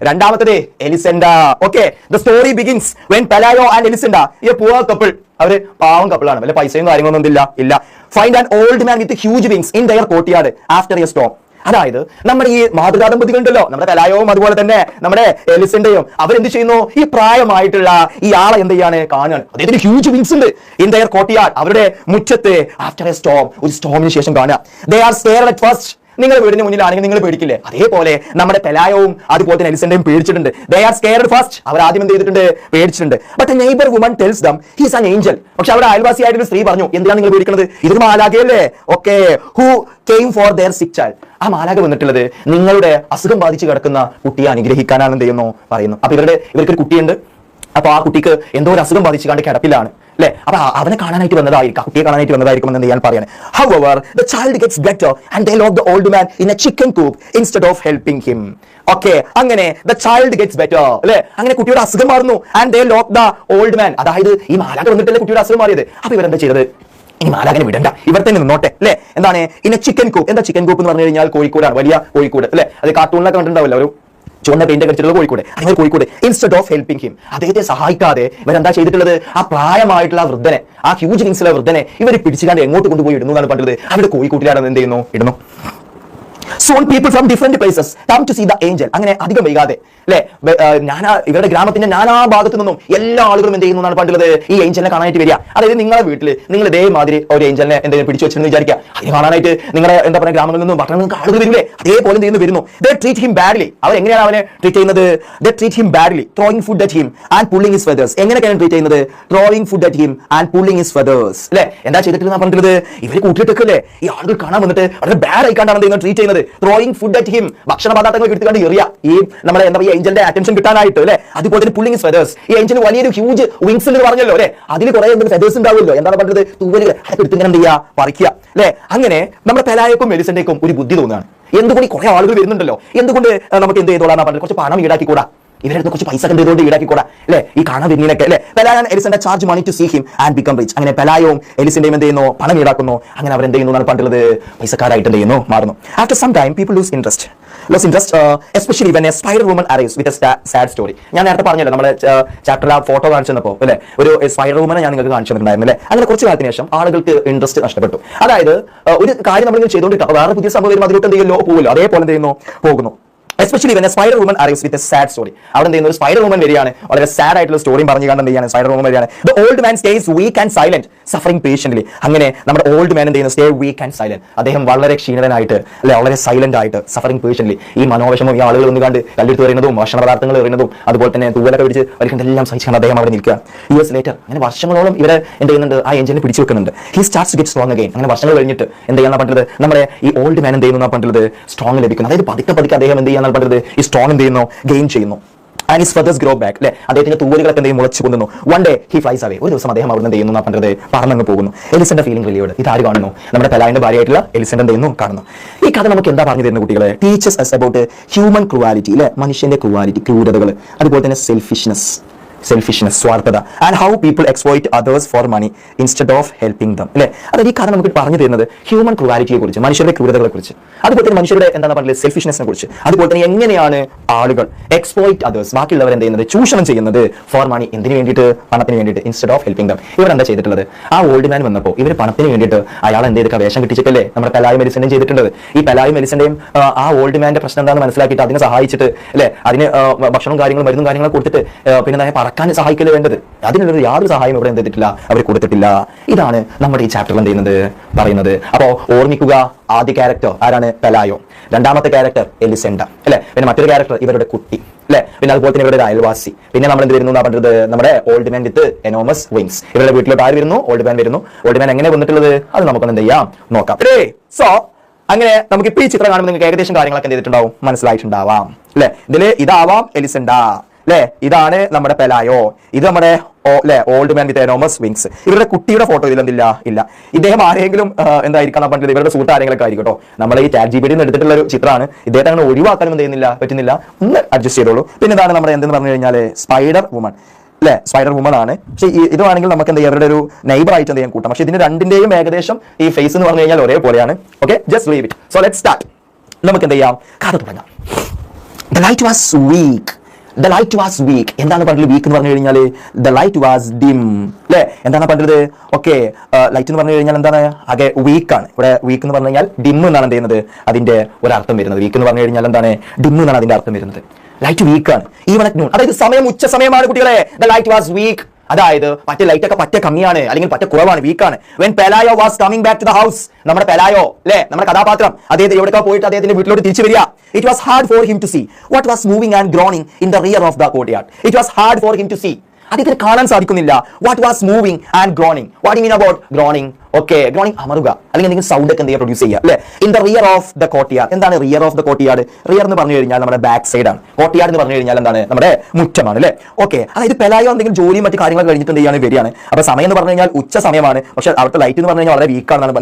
രണ്ടാമത്തത് Elisenda. Okay, the story begins when Pelayo and Elisenda ഈ പൂവർ കപ്പിൾ. അവര് പാവം കപ്പിളാണ്, വല്ല പൈസയും കാര്യങ്ങളൊന്നും ഇല്ല. Find an old man with huge wings in their courtyard after a Storm. അതായത് നമ്മുടെ ഈ മാതൃകാ ദമ്പതികൾ ഉണ്ടല്ലോ, നമ്മുടെ പെലായോവും അതുപോലെ തന്നെ നമ്മുടെ എലിസെൻഡയും, അവരെന്ത് ചെയ്യുന്നു, ഈ പ്രായമായിട്ടുള്ള ഈ ആളെ എന്ത് ചെയ്യാണ്, കാണുകയാണ്. അദ്ദേഹത്തിന് ഹ്യൂജ് വിങ്സ് ഉണ്ട് ഇൻ ദയർ കോർട്ട്യാർഡ്, അവരുടെ മുറ്റത്ത് ആഫ്റ്റർ എ സ്റ്റോം, ഒരു സ്റ്റോമിന് ശേഷം കാണുക. ദേ ആർ സ്കെയർഡ് അറ്റ് ഫസ്റ്റ്. നിങ്ങൾ വീടിന് മുന്നിലാണെങ്കിൽ നിങ്ങൾ പേടിക്കില്ലേ? അതേപോലെ നമ്മുടെ പെലായോവും അതുപോലെ തന്നെ എലിസെൻഡയും പേടിച്ചിട്ടുണ്ട്. They are scared first. അവർ ആദ്യം എന്ത് ചെയ്തിട്ടുണ്ട്, പേടിച്ചിട്ടുണ്ട്. But a neighbour woman tells them he is an angel. പക്ഷെ അവിടെ അയൽവാസിയായിട്ട് ഒരു സ്ത്രീ പറഞ്ഞു, എന്തിനാണ് നിങ്ങൾ പേടിക്കുന്നത്, ഇതൊരു മാലാഖയല്ലേ. Okay, who came for their sick child. ആ മാലാഖ വന്നിട്ടുള്ളത് നിങ്ങളുടെ അസുഖം ബാധിച്ച് കിടക്കുന്ന കുട്ടിയെ അനുഗ്രഹിക്കാനാണ് എന്ത് ചെയ്യുന്നു പറയുന്നു. അപ്പൊ ഇവർക്കൊരു കുട്ടിയുണ്ട്. അപ്പൊ ആ കുട്ടിക്ക് എന്തോ ഒരു അസുഖം ബാധിച്ചുകൊണ്ട് കിടപ്പിലാണ് അല്ലെ. അപ്പൊ അവനെ കാണാനായിട്ട് വന്നതായിരിക്കും, കുട്ടിയെ കാണാനായിട്ട് വന്നതായിരിക്കും എന്ന് ഞാൻ പറയാണ്. However, the child gets better and they lock the old man in a chicken coop instead of helping him. Okay, അങ്ങനെ the child gets better അല്ലെ, അങ്ങനെ കുട്ടിയുടെ അസുഖം മാറുന്നു. and they lock the old man, അതായത് ഈ മാലാഖ വന്നിട്ടല്ലേ കുട്ടിയുടെ അസുഖം മാറിയത്. അപ്പൊ ഇവരെന്താ ചെയ്തത്, ഇനി മാലാഖനെ വിടണ്ട, ഇവർ തന്നെ നിന്നോട്ടെ അല്ലെ. എന്താണ് ഇന്ന ചിക്കൻ കൂപ്പ്. എന്താ ചിക്കൻ കൂപ്പ് എന്ന് പറഞ്ഞു കഴിഞ്ഞാൽ കോഴിക്കോടാണ്, വലിയ കോഴിക്കോട് അല്ലെ. അത് കാർട്ടൂണിലൊക്കെ കണ്ടിട്ടുണ്ടാവില്ല, ഒരു ചുവന്ന പെയിന്റ് കഴിച്ചിട്ടുള്ള കോഴിക്കോട്. അങ്ങനെ Kozhikode instead of helping him, അദ്ദേഹത്തെ സഹായിക്കാതെ ഇവരെന്താ ചെയ്തിട്ടുള്ളത്, ആ പ്രായമായിട്ടുള്ള വൃദ്ധനെ, ആ ഹ്യൂജ് വിങ്സിലെ വൃദ്ധനെ ഇവർ പിടിച്ചുകൊണ്ട് എങ്ങോട്ട് കൊണ്ടുപോയി ഇടുന്നു എന്നാണ് പറഞ്ഞത്. അവിടെ കോഴിക്കോട്ടിലാണ് എന്ത് ചെയ്യുന്നു, ഇടുന്നു. Soon people from different places come to see the angel. അങ്ങനെ അധികം വൈകാതെ അല്ലെ, ഇവരുടെ ഗ്രാമത്തിന്റെ നാനാ ഭാഗത്തു നിന്നും എല്ലാ ആളുകളും എന്ത് ചെയ്യുന്നു എന്നാണ് പറഞ്ഞത്, ഈ ഏഞ്ചലിനെ കാണാനായിട്ട് വരിക. അതായത് നിങ്ങളുടെ വീട്ടിൽ നിങ്ങൾ ഇതേമാതിരി ഒരു ഏഞ്ചലിനെ എന്തെങ്കിലും പിടിച്ചു വെച്ചിരുന്നു വിചാരിക്കുക, അതിനെ കാണാനായിട്ട് നിങ്ങളുടെ എന്താ പറയുക ഗ്രാമങ്ങളിൽ നിന്നും പട്ടണങ്ങളിൽ നിന്നും ആളുകൾ വരില്ലേ, അതേപോലെ എന്ത് ചെയ്യുന്നു വരുന്നു. They treat him badly. അവർ എങ്ങനെയാണ് അവനെ ട്രീറ്റ് ചെയ്യുന്നത്, they treat him badly, throwing food at him and pulling his feathers. എങ്ങനെയൊക്കെയാണ് ട്രീറ്റ് ചെയ്യുന്നത്, throwing food at him and pulling his feathers അല്ലെ. എന്താ ചെയ്തിട്ട് പറഞ്ഞത്, ഇവർ കൂട്ടിയിട്ടൊക്കെ ഈ ആളുകൾ കാണാൻ വന്നിട്ട് വളരെ ബാഡ് ആയിക്കാണ്ടാണ് എന്തെങ്കിലും ട്രീറ്റ് ചെയ്യുന്നത്. ത്രോയിങ് ഫുഡ് അറ്റ് ഹിം, ഭക്ഷണ പദാർത്ഥങ്ങൾ എടുത്തുകൊണ്ട് എറിയ, ഈ നമ്മുടെ എന്താ പറയുക ഏഞ്ചലിന്റെ അറ്റൻഷൻ കിട്ടാനായിട്ട് അല്ലെ. അതുപോലെ തന്നെ പുള്ളിങ് ഫെദേഴ്സ്, ഈ ഏഞ്ചൽ വലിയൊരു ഹ്യൂജ് വിങ്സ് എന്ന് പറഞ്ഞല്ലോ അല്ലെ, അതിൽ കുറെ ഫെദേഴ്സ് ഉണ്ടാവുമല്ലോ, എന്താണ് പറഞ്ഞത്, തൂവലുകൾ, അതൊക്കെ എടുത്ത് ഇങ്ങനെ എന്ത് ചെയ്യുക, പറിക്കുക അല്ലെ. അങ്ങനെ നമ്മുടെ പെലായക്കും എലിസെൻഡയ്ക്കും ഒരു ബുദ്ധി തോന്നുകയാണ്, എന്തുകൊണ്ട് കുറെ ആളുകൾ വരുന്നുണ്ടല്ലോ, എന്തുകൊണ്ട് നമുക്ക് എന്ത് ചെയ്തോളാം പറഞ്ഞത്, കുറച്ച് പണം ഈടാക്കിക്കൂടാ, ഇവരുടെ കുറച്ച് പൈസ കണ്ടതുകൊണ്ട് ഈടാക്കിക്കൂടാ അല്ലെ, ഈ കാണാൻ വരുന്നതിനൊക്കെ അല്ലെ. Pelayo Elisenda charge money to see him and become rich. അങ്ങനെ പെലായോയും എലിസെൻഡയും എന്ത് ചെയ്യുന്നു, പണം ഈടാക്കുന്നു. അങ്ങനെ അവർ എന്ത് ചെയ്യുന്നു എന്നാണ് പറഞ്ഞിട്ടുള്ളത്, പൈസക്കാരായിട്ട് എന്ത് ചെയ്യുന്നു, മാറുന്നു. After some time people lose interest, especially when a spider woman arrives with a sad story. ഞാൻ നേരത്തെ പറഞ്ഞല്ലോ നമ്മുടെ ചാപ്റ്ററിൽ ആ ഫോട്ടോ കാണിച്ചു തന്നപ്പോൾ അല്ലെ, ഒരു സ്പൈഡർ വുമനെ ഞാൻ നിങ്ങൾക്ക് കാണിച്ചു തന്നിട്ടുണ്ടായിരുന്നു അല്ലെ. അങ്ങനെ കുറച്ച് കാലത്തിന് ശേഷം ആളുകൾക്ക് ഇൻട്രസ്റ്റ് നഷ്ടപ്പെട്ടു. അതായത് ഒരു കാര്യം നമ്മൾ ചെയ്തുകൊണ്ടിരിക്കും, വേറെ പുതിയ സംഭവം വരുമ്പോൾ അതിലോട്ട് എന്ത് ചെയ്യുമല്ലോ, പോകുമല്ലോ, അതേപോലെ എന്ത് ചെയ്യുന്നു, പോകുന്നു. Especially when a spider woman arrives with a sad story. അവിടെ എന്ത് ചെയ്യുന്നു, ഒരു സ്പൈഡർ വുമൻ വരികയാണ്, വളരെ സാഡ് ആയിട്ടുള്ള സ്റ്റോറിയും പറഞ്ഞു കണ്ട് എന്ത് ചെയ്യാണ്, സ്പൈഡർ വുമൻ വരികയാണ്. The old man stays weak and silent suffering patiently. അങ്ങനെ നമ്മുടെ ഓൾഡ് മാൻ എന്ത് ചെയ്യുന്നു, സ്റ്റേ വീക്ക് ആൻഡ് സൈലന്റ്, അദ്ദേഹം വളരെ ക്ഷീണിതനായിട്ട് അല്ലെ, വളരെ സൈലന്റ് ആയിട്ട്, സഫറിംഗ് പേഷ്യന്റ്ലി. ഈ മനോവിഷമം ഈ ആളുകൾ ഒന്ന് കണ്ട് കല്ലെടുത്ത് വരുന്നതും ഭക്ഷണ പദാർത്ഥങ്ങൾ എറിയുന്നതും അതുപോലെ തന്നെ തൂവലൊക്കെ പിടിച്ച് വലിക്കുന്നതെല്ലാം സഹിച്ചാണ് അദ്ദേഹം അവിടെ നിൽക്കുക. ഇയേഴ്സ് ലേറ്റർ, അങ്ങനെ വർഷങ്ങളോളം ഇവരെ എന്ത് ചെയ്യുന്നുണ്ട്, ആ ഏഞ്ചലിനെ പിടിച്ചു വെക്കുന്നുണ്ട്. He starts to get strong again. അങ്ങനെ വർഷങ്ങൾ കഴിഞ്ഞിട്ട് എന്ത് ചെയ്യാൻ പറഞ്ഞത്, നമ്മുടെ ഈ ഓൾഡ് മാൻ എന്ത് ചെയ്യുന്നു പറഞ്ഞത്, സ്ട്രോങ് ലഭിക്കുന്നു. അതായത് പതുക്കെ അദ്ദേഹം എന്ത് ചെയ്യാൻ പറഞ്ഞത്, ഈ സ്ട്രോങ് എന്ത് ചെയ്യുന്നു, ഗെയിൻ ചെയ്യുന്നു. And his feathers grow back അല്ലെ, അദ്ദേഹത്തിന്റെ തൂവലുകളൊക്കെ എന്തെങ്കിലും മുളച്ചു കൊണ്ടുന്നു. One day he flies away, ഒരു ദിവസം അദ്ദേഹം അവിടെ എന്ത് ചെയ്യുന്നു പറഞ്ഞത്, പറന്നങ്ങ് പോകുന്നു. Elisenda feeling relieved. ഇത് ആര് കാണുന്നു, നമ്മുടെ പെലായോന്റെ ഭാര്യയായിട്ടുള്ള എലിസെൻഡ എന്ത് ചെയ്യുന്നു, കാണുന്നു. ഈ കഥ നമുക്ക് എന്താ പറഞ്ഞു തരുന്ന കുട്ടികളെ, teachers us about human cruelty അല്ലെ, മനുഷ്യന്റെ ക്രൂവാലിറ്റി, ക്രൂരതകൾ, അതുപോലെ തന്നെ സെൽഫിഷ്നെസ്, സ്വാർത്ഥത, and how people exploit others for money instead of helping them അല്ലെ. അതായത് ഈ കഥ നമുക്ക് പറഞ്ഞു തരുന്നത് ഹ്യൂമൻ ക്രൂവാലിറ്റിയെ കുറിച്ച്, മനുഷ്യരുടെ ക്രൂരതകളെ കുറിച്ച്, അതുപോലെ തന്നെ മനുഷ്യരുടെ എന്താണ് പറയുന്നത്, സെൽഫിഷ്നെസിനെ കുറിച്ച്, അതുപോലെ തന്നെ എങ്ങനെയാണ് ആളുകൾ എക്സ്പ്ലോയിറ്റ് അതേഴ്സ്, ബാക്കിയുള്ളവർ എന്ത് ചെയ്യുന്നത്, ചൂഷണം ചെയ്യുന്നത്, ഫോർ മണി, എന്തിനു വേണ്ടിയിട്ട്, പണത്തിന് വേണ്ടിയിട്ട്, ഇൻസ്റ്റെഡ് ഓഫ് ഹെൽപ്പിംഗ് ദം. ഇവർ എന്താ ചെയ്തിട്ടുള്ളത്, ആ ഓൾഡ് മാൻ വന്നപ്പോൾ ഇവർ പണത്തിന് വേണ്ടിയിട്ട് അയാൾ എന്ത് ചെയ്തൊക്കെ വേഷം കിട്ടിച്ചല്ലേ നമ്മുടെ പെലായും എലിസെൻഡയും ചെയ്തിട്ടുള്ളത്. ഈ പെലായും എലിസെൻഡയും ആ ഓൾഡ് മാന്റെ പ്രശ്നം എന്താണെന്ന് മനസ്സിലാക്കിയിട്ട് അതിനെ സഹായിച്ചിട്ട് അല്ലെ, അതിന് ഭക്ഷണവും കാര്യങ്ങളും മരുന്നും കാര്യങ്ങളും കൊടുത്തിട്ട് പിന്നെ പറക്കാൻ സഹായിക്കല് വേണ്ടത്, അതിനുള്ള യാതൊരു സഹായം ഇവിടെ എന്ത് ചെയ്തിട്ടില്ല, അവർ കൊടുത്തിട്ടില്ല. ഇതാണ് നമ്മുടെ ഈ ചാപ്റ്ററിൽ എന്ത് ചെയ്യുന്നത്, പറയുന്നത്. അപ്പോ ഓർമ്മിക്കുക, ആദ്യ ക്യാരക്ടർ ആരാണ്, പെലായോ. രണ്ടാമത്തെ ക്യാരക്ടർ എലിസെൻഡ അല്ലെ. പിന്നെ മറ്റൊരു ക്യാരക്ടർ ഇവരുടെ കുട്ടി അല്ലെ. പിന്നെ അതുപോലെ തന്നെ ഇവരുടെ അയൽവാസി. പിന്നെ നമ്മൾ എന്ത് വരുന്നു പറഞ്ഞത്, നമ്മുടെ old man with enormous wings. ഇവരുടെ വീട്ടിലോട്ട് ആര് വരുന്നു, ഓൾഡ് മാൻ വരുന്നു. ഓൾഡ് മാൻ എങ്ങനെ വന്നിട്ടുള്ളത്, അത് നമുക്കൊന്ന് എന്ത് ചെയ്യാം, നോക്കാം. സോ അങ്ങനെ നമുക്ക് ഇപ്പൊ ഈ ചിത്രം കാണുമ്പോൾ നിങ്ങൾക്ക് ഏകദേശം കാര്യങ്ങളൊക്കെ എന്ത് ചെയ്തിട്ടുണ്ടാവും, മനസ്സിലായിട്ടുണ്ടാവാം അല്ലെ. ഇതില് ഇതാവാം എലിസെൻഡ അല്ലെ, ഇതാണ് നമ്മുടെ പെലായോ, ഇത് നമ്മുടെ old man with enormous wings. ഇവരുടെ കുട്ടിയുടെ ഫോട്ടോ ഇതിലെന്തില്ല, ഇല്ല. ഇദ്ദേഹം ആരെങ്കിലും എന്തായിരിക്കണം പറഞ്ഞത്, ഇവരുടെ സുഹൃത്ത് ആരെങ്കിലും ആയിരിക്കും കേട്ടോ. നമ്മൾ ഈ ചാറ്റ് ജിപിടിയിൽ നിന്ന് എടുത്തിട്ടുള്ള ഒരു ചിത്രമാണ്. ഇദ്ദേഹത്തെ അങ്ങനെ ഒഴിവാക്കാനും ചെയ്യുന്നില്ല, പറ്റുന്നില്ല, ഒന്ന് അഡ്ജസ്റ്റ് ചെയ്തോളൂ. പിന്നെ ഇതാണ് നമ്മുടെ എന്തെന്ന് പറഞ്ഞു കഴിഞ്ഞാൽ സ്പൈഡർ വുമൺ. അല്ലെ സ്പൈഡർ വുമൺ ആണ്. പക്ഷേ ഇതാണെങ്കിൽ നമുക്ക് എന്താ അവരുടെ ഒരു നൈബർ ആയിട്ട് എന്ത് ചെയ്യാൻ കൂട്ടാം. പക്ഷേ ഇതിന് രണ്ടിന്റെയും ഏകദേശം ഈ ഫേസ് എന്ന് പറഞ്ഞു കഴിഞ്ഞാൽ ഒരേപോലെയാണ്. Okay, just leave it. So let's start. നമുക്ക് എന്ത് ചെയ്യാം, കഥ തുടങ്ങാം. The light was weak. The light was weak. എന്താണ് പറഞ്ഞത് വീക്ക് എന്ന് പറഞ്ഞു കഴിഞ്ഞാൽ? The light was dim. അല്ലേ, എന്താണ് പറഞ്ഞത്? ഓക്കെ, ലൈറ്റ് എന്ന് പറഞ്ഞു കഴിഞ്ഞാൽ എന്താണ്? ആകെ വീക്ക് ആണ്. ഇവിടെ വീക്ക് എന്ന് പറഞ്ഞു കഴിഞ്ഞാൽ ഡിം എന്നാണ് എന്ത് ചെയ്യുന്നത് അതിന്റെ ഒരർത്ഥം വരുന്നത്. വീക്ക് എന്ന് പറഞ്ഞു കഴിഞ്ഞാൽ എന്താണ്? ഡിം എന്നാണ് അതിന്റെ അർത്ഥം വരുന്നത്. ലൈറ്റ് വീക്ക് ആണ്. ഈവൻ അറ്റ് നൂൺ, അതായത് സമയം ഉച്ച സമയമാണ് കുട്ടികളെ. The light was weak. അതായത് മറ്റേ ലൈറ്റ് ഒക്കെ പറ്റ കമ്മിയാണ്, അല്ലെങ്കിൽ പറ്റ കുറവാണ്, വീക്കാണ്. When Pelayo was coming back to the house, നമ്മുടെ പെലായോ അല്ലെ, നമ്മുടെ കഥാപാത്രം അദ്ദേഹത്തെ എവിടെയൊക്കെ പോയിട്ട് അദ്ദേഹത്തിന്റെ വീട്ടിലോട്ട് തിരിച്ചു വരിക. It was hard for him to see what was moving and groaning in the rear of the courtyard. It was hard for him to see, അദ്ദേഹത്തിന് കാണാൻ സാധിക്കുന്നില്ല. What was moving and groaning. What you mean about groaning? Okay, groaning അമറുക, അല്ലെങ്കിൽ എന്തെങ്കിലും sound ഒക്കെ എന്തെങ്കിലും produce ചെയ്യുക അല്ലെ. In the rear of the courtyard. എന്താണ് rear of the courtyard? Rear എന്ന് പറഞ്ഞു കഴിഞ്ഞാൽ നമ്മുടെ ബാക്ക് സൈഡ് ആണ്. കോർട്ട്യാർഡ് എന്ന് പറഞ്ഞു കഴിഞ്ഞാൽ എന്താണ്? നമ്മുടെ മുറ്റമാണ് അല്ലെ. ഓക്കെ, അതായത് പെലായോ എന്തെങ്കിലും ജോലിയും മറ്റു കാര്യങ്ങളൊക്കെ കഴിഞ്ഞിട്ട് എന്ത് ചെയ്യാണ് വരികയാണ്. അപ്പൊ സമയം എന്ന് പറഞ്ഞു കഴിഞ്ഞാൽ ഉച്ച സമയമാണ്. പക്ഷേ അവിടുത്തെ ലൈറ്റ് എന്ന് പറഞ്ഞു കഴിഞ്ഞാൽ വളരെ വീക്കാണെന്നാണ്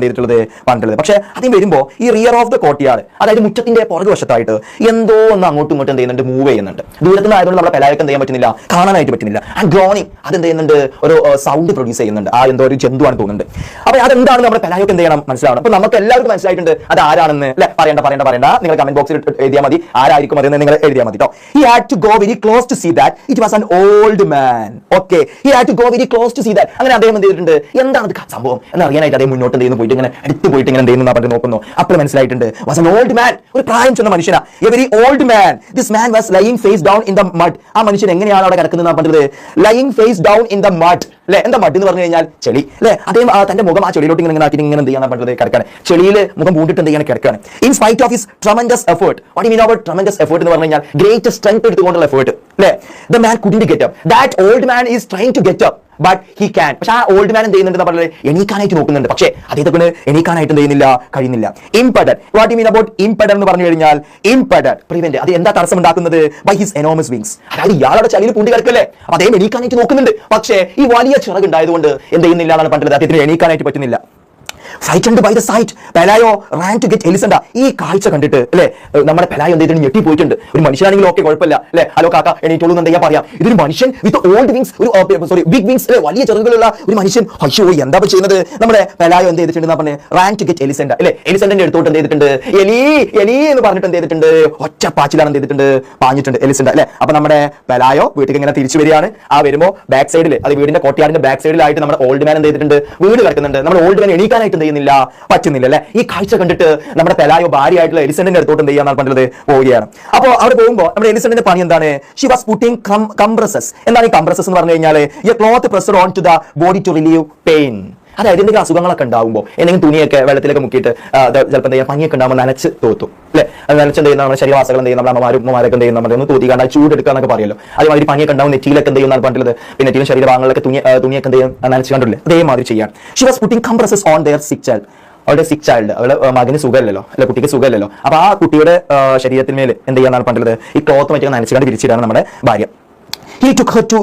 പണ്ടുള്ളത്. പക്ഷേ അതിന് വരുമ്പോൾ ഈ റിയർ ഓഫ് ദ കോർട്ട്യാർഡ്, അതായത് മുറ്റത്തിന്റെ പുറകുവശത്തായിട്ട് എന്തോ ഒന്ന് അങ്ങോട്ടും ഇങ്ങോട്ടും എന്ത് ചെയ്യുന്നുണ്ട്, മൂവ് ചെയ്യുന്നുണ്ട്. ദൂരത്ത് നിന്ന് ആയതുകൊണ്ട് നമ്മുടെ പെലായൊക്കെ എന്ത് ചെയ്യാൻ പറ്റുന്നില്ല, കാണാനായിട്ട് പറ്റുന്നില്ല. ആൻഡ് ഗ്രോണിംഗ്, അത് എന്ത് ചെയ്യുന്നുണ്ട്, ഒരു സൗണ്ട് പ്രൊഡ്യൂസ് ചെയ്യുന്നുണ്ട്. ആ എന്തോ ഒരു ജന്തുവാണ് തോന്നുന്നുണ്ട്. അപ്പൊ അതെന്താണ് നമ്മുടെ പെലായൊക്കെ എന്ത് ചെയ്യണം, മനസ്സിലാവണം. അപ്പൊ നമുക്ക് എല്ലാവർക്കും മനസ്സിലായിട്ടുണ്ട് അത് ആരാണെന്ന് അല്ലെ. പറയണ്ട, നിങ്ങൾ കമന്റ് ബോക്സിൽ എഴുതിയാൽ മതി ആരായിരിക്കും അതെന്ന് നിങ്ങൾ എഴുതിയാൽ മതി കേട്ടോ. He had to go very close to see that it was an old man. Okay, he had to go very close to see that. അങ്ങനെ അദ്ദേഹം എന്ത് ചെയ്തിട്ടുണ്ട്, എന്താണ് സംഭവം എന്ന് അറിയാനായിട്ട് അദ്ദേഹം മുന്നോട്ട് എന്ത് പോയിട്ട് ഇങ്ങനെ അടുത്ത് പോയിട്ട് ഇങ്ങനെ എന്ത് ചെയ്യുന്നു പറഞ്ഞ് നോക്കുന്നു. അപ്പോൾ മനസ്സിലായിട്ടുണ്ട് was an old man, ഒരു പ്രായം ചെന്ന മനുഷ്യനാ. A very old man. This man was lying face down in the mud. ആ മനുഷ്യൻ എങ്ങനെയാണ് അവിടെ കിടക്കുന്നത് പറഞ്ഞത്? Lying face down in the mud. അല്ലെ, എന്താ മഡ് എന്ന് പറഞ്ഞു കഴിഞ്ഞാൽ ചെളി അല്ലെ. അദ്ദേഹം തന്റെ മുഖം ആ ചെളിയിലോട്ട് ഇങ്ങനെ ആക്കി ഇങ്ങനെ എന്ത് ചെയ്യാൻ പറ്റുന്നത്, കിടക്കാണ്. ചെളിയിൽ മുഖം പൂണ്ടിട്ട് എന്ത് ചെയ്യാൻ കിടക്കാണ്. In spite of his tremendous effort. What you mean about tremendous effort എന്ന് പറഞ്ഞു കഴിഞ്ഞാൽ ഗ്രേറ്റ് സ്ട്രെങ്ത് എടുത്തുകൊണ്ടുള്ള എഫേർട്ട് അല്ലെ. The man couldn't get up. That old man is trying to get up but he can. പക്ഷെ ആ old man എന്ത് ചെയ്യുന്നുണ്ട് പറഞ്ഞത്, എണീക്കാനായിട്ട് നോക്കുന്നുണ്ട്. പക്ഷേ അദ്ദേഹത്തിന് എണീക്കാനായിട്ട് എന്ത് ചെയ്യുന്നില്ല, കഴിയുന്നില്ല. Impeded. What you mean about impeded എന്ന് പറഞ്ഞു കഴിഞ്ഞാൽ ഇംപെഡഡ് പ്രിവെന്റ്, അത് എന്താ തടസ്സം ഉണ്ടാക്കുന്നത്? By his enormous wings. അതായത് ഇയാളുടെ ചളിയിൽ പൂണ്ടി കിടക്കല്ലേ, അപ്പൊ അദ്ദേഹം എണീക്കാനായിട്ട് നോക്കുന്നുണ്ട്. പക്ഷേ ഈ വലിയ ചിറക് ഉണ്ടായതുകൊണ്ട് എന്ത് ചെയ്യുന്നില്ല എന്നാണ് പറഞ്ഞത്, അദ്ദേഹത്തിന് എണീക്കാനായിട്ട് പറ്റുന്നില്ല. Frightened by the sight, പെലായോ ran to get എലിസണ്ട. ഈ കാഴ്ച കണ്ടിട്ട് അല്ലെ നമ്മുടെ പെലായോ എന്ത് ചെയ്തിട്ട് ഞെട്ടി പോയിട്ടുണ്ട്. ഒരു മനുഷ്യനാണെങ്കിൽ ഓക്കെ കുഴപ്പമില്ല അല്ലെ, ഹലോ കാക്ക എണീറ്റോളൂ എന്നുണ്ടെങ്കിൽ പറയാം. ഇതൊരു മനുഷ്യൻ വിത്ത് ഓൾഡ് വിങ്സ്, ഒരു ബിഗ് വിങ്സ് അല്ലെ, വലിയ ചെറുകളുള്ള ഒരു മനുഷ്യൻ. അയ്യോ എന്താ ചെയ്യുന്നത്? നമ്മുടെ പെലായോ എന്ത് ചെയ്തിട്ടുണ്ട് പറഞ്ഞ റാൻ ടു ഗെറ്റ് എലിസണ്ട അല്ലെ. എലിസന്റെ അടുത്തോട്ട് എന്ത് ചെയ്തിട്ടുണ്ട്, എലി എലി എന്ന് പറഞ്ഞിട്ട് എന്ത് ചെയ്തിട്ടുണ്ട്, ഒറ്റ പാച്ചിലാണ് എന്ത് ചെയ്തിട്ടുണ്ട്, പാഞ്ഞിട്ടുണ്ട് എലിസണ്ട അല്ലെ. അപ്പൊ നമ്മുടെ പെലായോ വീട്ടിൽ ഇങ്ങനെ തിരിച്ചു വരികയാണ്. ആ വരുമ്പോൾ ബാക്ക് സൈഡിൽ, അത് വീടിന്റെ കോട്ടയാടിന്റെ ബാക്ക് സൈഡിലായിട്ട് നമ്മുടെ ഓൾഡ് മാൻ എന്ത് ചെയ്തിട്ടുണ്ട്, വീട് കിടക്കുന്നുണ്ട്. നമ്മുടെ ഓൾഡ് മാൻ എണീക്കാനായിട്ട് ചെയ്യുന്നില്ല, പറ്റുന്നില്ല അല്ലെ. ഈ കാഴ്ച കണ്ടിട്ട് നമ്മുടെ പെലായോ ഭാര്യയായിട്ടുള്ള എലിസണ്ടിന്റെ അടുത്തോട്ട് എന്ത് ചെയ്യാൻ പറഞ്ഞത് പോവുകയാണ്. അപ്പോൾ അവിടെ പോകുമ്പോൾ നമ്മുടെ എലിസണ്ടിന്റെ പണി എന്താണ്? She was putting compresses. എന്താണ് ഈ കംപ്രസസ് എന്ന് പറഞ്ഞു കഴിഞ്ഞാൽ? A cloth pressed on to the body to relieve pain. അതായത് എന്തെങ്കിലും അസുഖങ്ങളൊക്കെ ഉണ്ടാകുമ്പോൾ എന്തെങ്കിലും തുണിയൊക്കെ വെള്ളത്തിലേക്ക് മുക്കിയിട്ട് ചിലപ്പോൾ എന്താ പനിയൊക്കെ ഉണ്ടാകുമ്പോൾ നനച്ച് തോത്തും അല്ലെ. അത് നനച്ച് എന്ത് ചെയ്യുന്ന നമ്മുടെ ശരീരവാസകൾ എന്ത് ചെയ്യുന്ന നമ്മുടെ അമ്മമാരും ഉമ്മമാരൊക്കെ എന്ത് ചെയ്യുന്ന നമ്മുടെ ഒന്ന് തോത്തി കണ്ടാൽ ചൂടെടുക്കുക എന്നൊക്കെ പറയുമല്ലോ. അതേമാതിരി പനിയൊക്കെ ഉണ്ടാവും, നെറ്റിയിലൊക്കെ എന്ത് ചെയ്യുന്ന പറഞ്ഞിട്ടുള്ളത്, പിന്നെ നെറ്റിയിലും ശരീരഭാഗങ്ങളിലൊക്കെ തുണിയൊക്കെ എന്ത് ചെയ്യും നനച്ച് കണ്ടില്ലേ, അതേമാതിരി ചെയ്യാൻ. Xi was putting compresses on their sick child. അവരുടെ സിക്ക് ചൈൽഡ്, അവരുടെ മകന് സുഖമല്ലല്ലോ അല്ലെ, കുട്ടിക്ക് സുഖമല്ലല്ലോ. അപ്പൊ ആ കുട്ടിയുടെ ശരീരത്തിന്മേൽ എന്ത് ചെയ്യാന്നാണ് പറഞ്ഞത്, ഈ ക്ലോത്ത് മറ്റൊക്കെ നനച്ചുകൊണ്ട് വിരിച്ചിടാണ് നമ്മുടെ ഭാര്യ. He took her to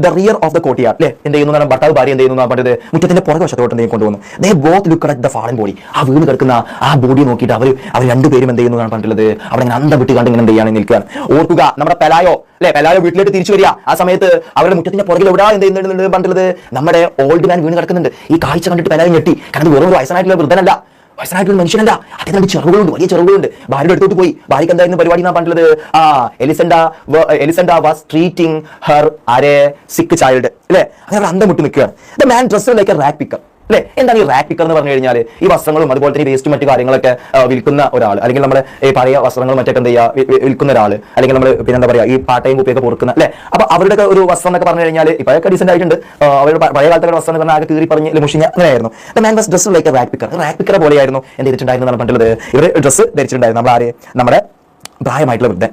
the rear of the courtyard. അല്ലെ, എന്ത് ചെയ്യുന്നു ഭർത്താവ് ഭാര്യ എന്ത് ചെയ്യുന്നു പറഞ്ഞത്, മുറ്റത്തിന്റെ പുറകുവശത്തോട്ട് എന്തെങ്കിലും കൊണ്ടുവന്നു. They both looked at the fallen body. ആ വീണ് കിടക്കുന്ന ആ ബോഡി നോക്കിയിട്ട് അവർ രണ്ടുപേരും എന്ത് ചെയ്യുന്നു പറഞ്ഞിട്ടുള്ളത്, അവിടെ അന്തം വിട്ട് കണ്ട് ഇങ്ങനെ എന്ത് ചെയ്യാണ് നിൽക്കുകയാണ്. ഓർക്കുക നമ്മുടെ പെലായോ അല്ലെ, പെലായോ വീട്ടിലേക്ക് തിരിച്ചു വരിക. ആ സമയത്ത് അവരുടെ മുറ്റത്തിന്റെ പുറകിൽ എവിടെ എന്ത് ചെയ്യുന്നുണ്ട് പറഞ്ഞിട്ടുള്ളത്, നമ്മുടെ ഓൾഡ് മാൻ വീണ് കിടക്കുന്നുണ്ട്. ഈ കാഴ്ച കണ്ടിട്ട് പെലായോ ഞെട്ടി. കാരണം വെറും വയസ്സനായിട്ടുള്ള വൃദ്ധനല്ല, വയസ്സനായിട്ടുള്ള മനുഷ്യനല്ല, അദ്ദേഹത്തിന് ചെറുകളുണ്ട്, വലിയ ചെറുകളുണ്ട്. ഭാര്യയുടെ അടുത്തോട്ട് പോയി. ഭാര്യക്ക് എന്തായിരുന്നു പരിപാടി എന്നാ പറഞ്ഞിട്ടുള്ളത്, എലിസണ്ട വാസ് ട്രീറ്റിംഗ് ഹെർ സിക്ക് ചൈൽഡ് അല്ലെ. അങ്ങനെ അവർ അന്തം വിട്ട് നിൽക്കുകയാണ്. The man dressed like a rag picker അല്ലെ. എന്താണ് ഈ റാക്ക് പിക്കർ എന്ന് പറഞ്ഞു കഴിഞ്ഞാൽ? ഈ വസ്ത്രങ്ങളും അതുപോലെ തന്നെ വേസ്റ്റ് മറ്റു കാര്യങ്ങളൊക്കെ വിൽക്കുന്ന ഒരാൾ, അല്ലെങ്കിൽ നമ്മുടെ ഈ പഴയ വസ്ത്രങ്ങളും മറ്റൊക്കെ എന്ത് ചെയ്യുക വിൽക്കുന്ന ഒരാൾ, അല്ലെങ്കിൽ നമ്മൾ പിന്നെ എന്താ പറയുക ഈ പാട്ടയും കുപ്പിയൊക്കെ പൊറുക്കുന്ന അല്ലെ. അപ്പൊ അവരുടെ ഒരു വസ്ത്രം എന്നൊക്കെ പറഞ്ഞു കഴിഞ്ഞാൽ ഇപ്പോഴൊക്കെ ഡീസെന്റ് ആയിട്ടുണ്ട്. അവരുടെ പഴയ കാലത്തെ വസ്ത്രം എന്ന് പറഞ്ഞാൽ ആകെ കീറി പറഞ്ഞ് മുഷിഞ്ഞ അങ്ങനെയായിരുന്നു. The man was dressed like a rag picker. Rag പിക്കറെ പോലെയായിരുന്നു എന്ത് ചെയ്തിട്ടുണ്ടായിരുന്നു എന്നാണ് പറഞ്ഞത്, ഇവർ ഡ്രസ്സ് ധരിച്ചിട്ടുണ്ടായിരുന്നു. നമ്മുടെ പ്രായമായിട്ടുള്ള വൃദ്ധൻ.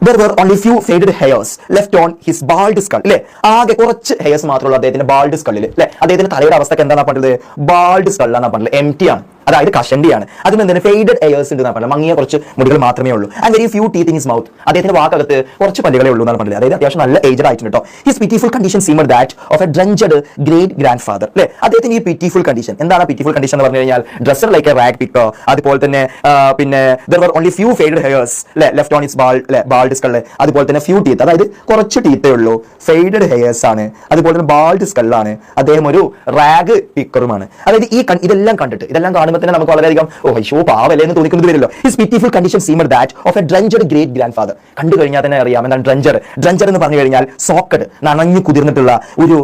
There were only few faded hairs left on his bald skull. അല്ലെ, ആകെ കുറച്ച് ഹെയർസ് മാത്രമുള്ള അദ്ദേഹത്തിന്റെ ബാൾഡ് സ്കള്ളിൽ അല്ലെ. അദ്ദേഹത്തിന്റെ തലയുടെ അവസ്ഥക്ക് എന്താണെന്ന് പറഞ്ഞത്, ബാൾഡ് സ്കള്ളാണ് പറഞ്ഞത്, എം ടി ആണ്, അതായത് കഷണ്ടിയാണ്. അതിന് എന്താണ് ഫെയ്ഡഡ് ഹെയർസ് ഉണ്ട് പറഞ്ഞത്, മങ്ങിയ കുറച്ച് മുടികൾ മാത്രമേ ഉള്ളൂ. And very few teeth in his mouth. അദ്ദേഹത്തിന്റെ വാക്കകത്ത് കുറച്ച് പല്ലുകളേ ഉള്ളൂ എന്നാണ് പറഞ്ഞത്. അതായത് അത്യാവശ്യം നല്ല ഏജ്ഡ് ആയിട്ടുണ്ട് കേട്ടോ. His pitiful condition seemed that of a drenched great grandfather അല്ലെ. അദ്ദേഹത്തിന് ഈ പിറ്റിഫുൾ കണ്ടീഷൻ എന്താണ്? പിറ്റിഫുൾ കണ്ടീഷൻ എന്ന് പറഞ്ഞു കഴിഞ്ഞാൽ dresser like A rag picker, അതുപോലെ തന്നെ പിന്നെ there were only few faded hairs left on his bald bald skull, അതുപോലെ തന്നെ ഫ്യൂ ടീത്ത്, അതായത് കുറച്ച് ടീത്തേ ഉള്ളൂ, ഫെയ്ഡഡ് ഹെയർസ് ആണ്, അതുപോലെ തന്നെ ബാൾഡ് സ്കള്ളാണ്, അദ്ദേഹം ഒരു റാഗ് പിക്കറുമാണ്. അതായത് ഇതെല്ലാം കണ്ടിട്ട് ഇതെല്ലാം കാണുമ്പോൾ തന്നെ നമുക്ക് വളരെയധികം പാവല്ലേ എന്ന് തോന്നിക്കുന്നത് വരില്ലോ. His pitiful condition seemed that of a drenched great grandfather. കണ്ടു കഴിഞ്ഞാൽ തന്നെ അറിയാം എന്താണ് ഡ്രഞ്ചർ എന്ന് പറഞ്ഞു കഴിഞ്ഞാൽ സോക്കഡ്, നനഞ്ഞു കുതിർന്നിട്ടുള്ള ഒരു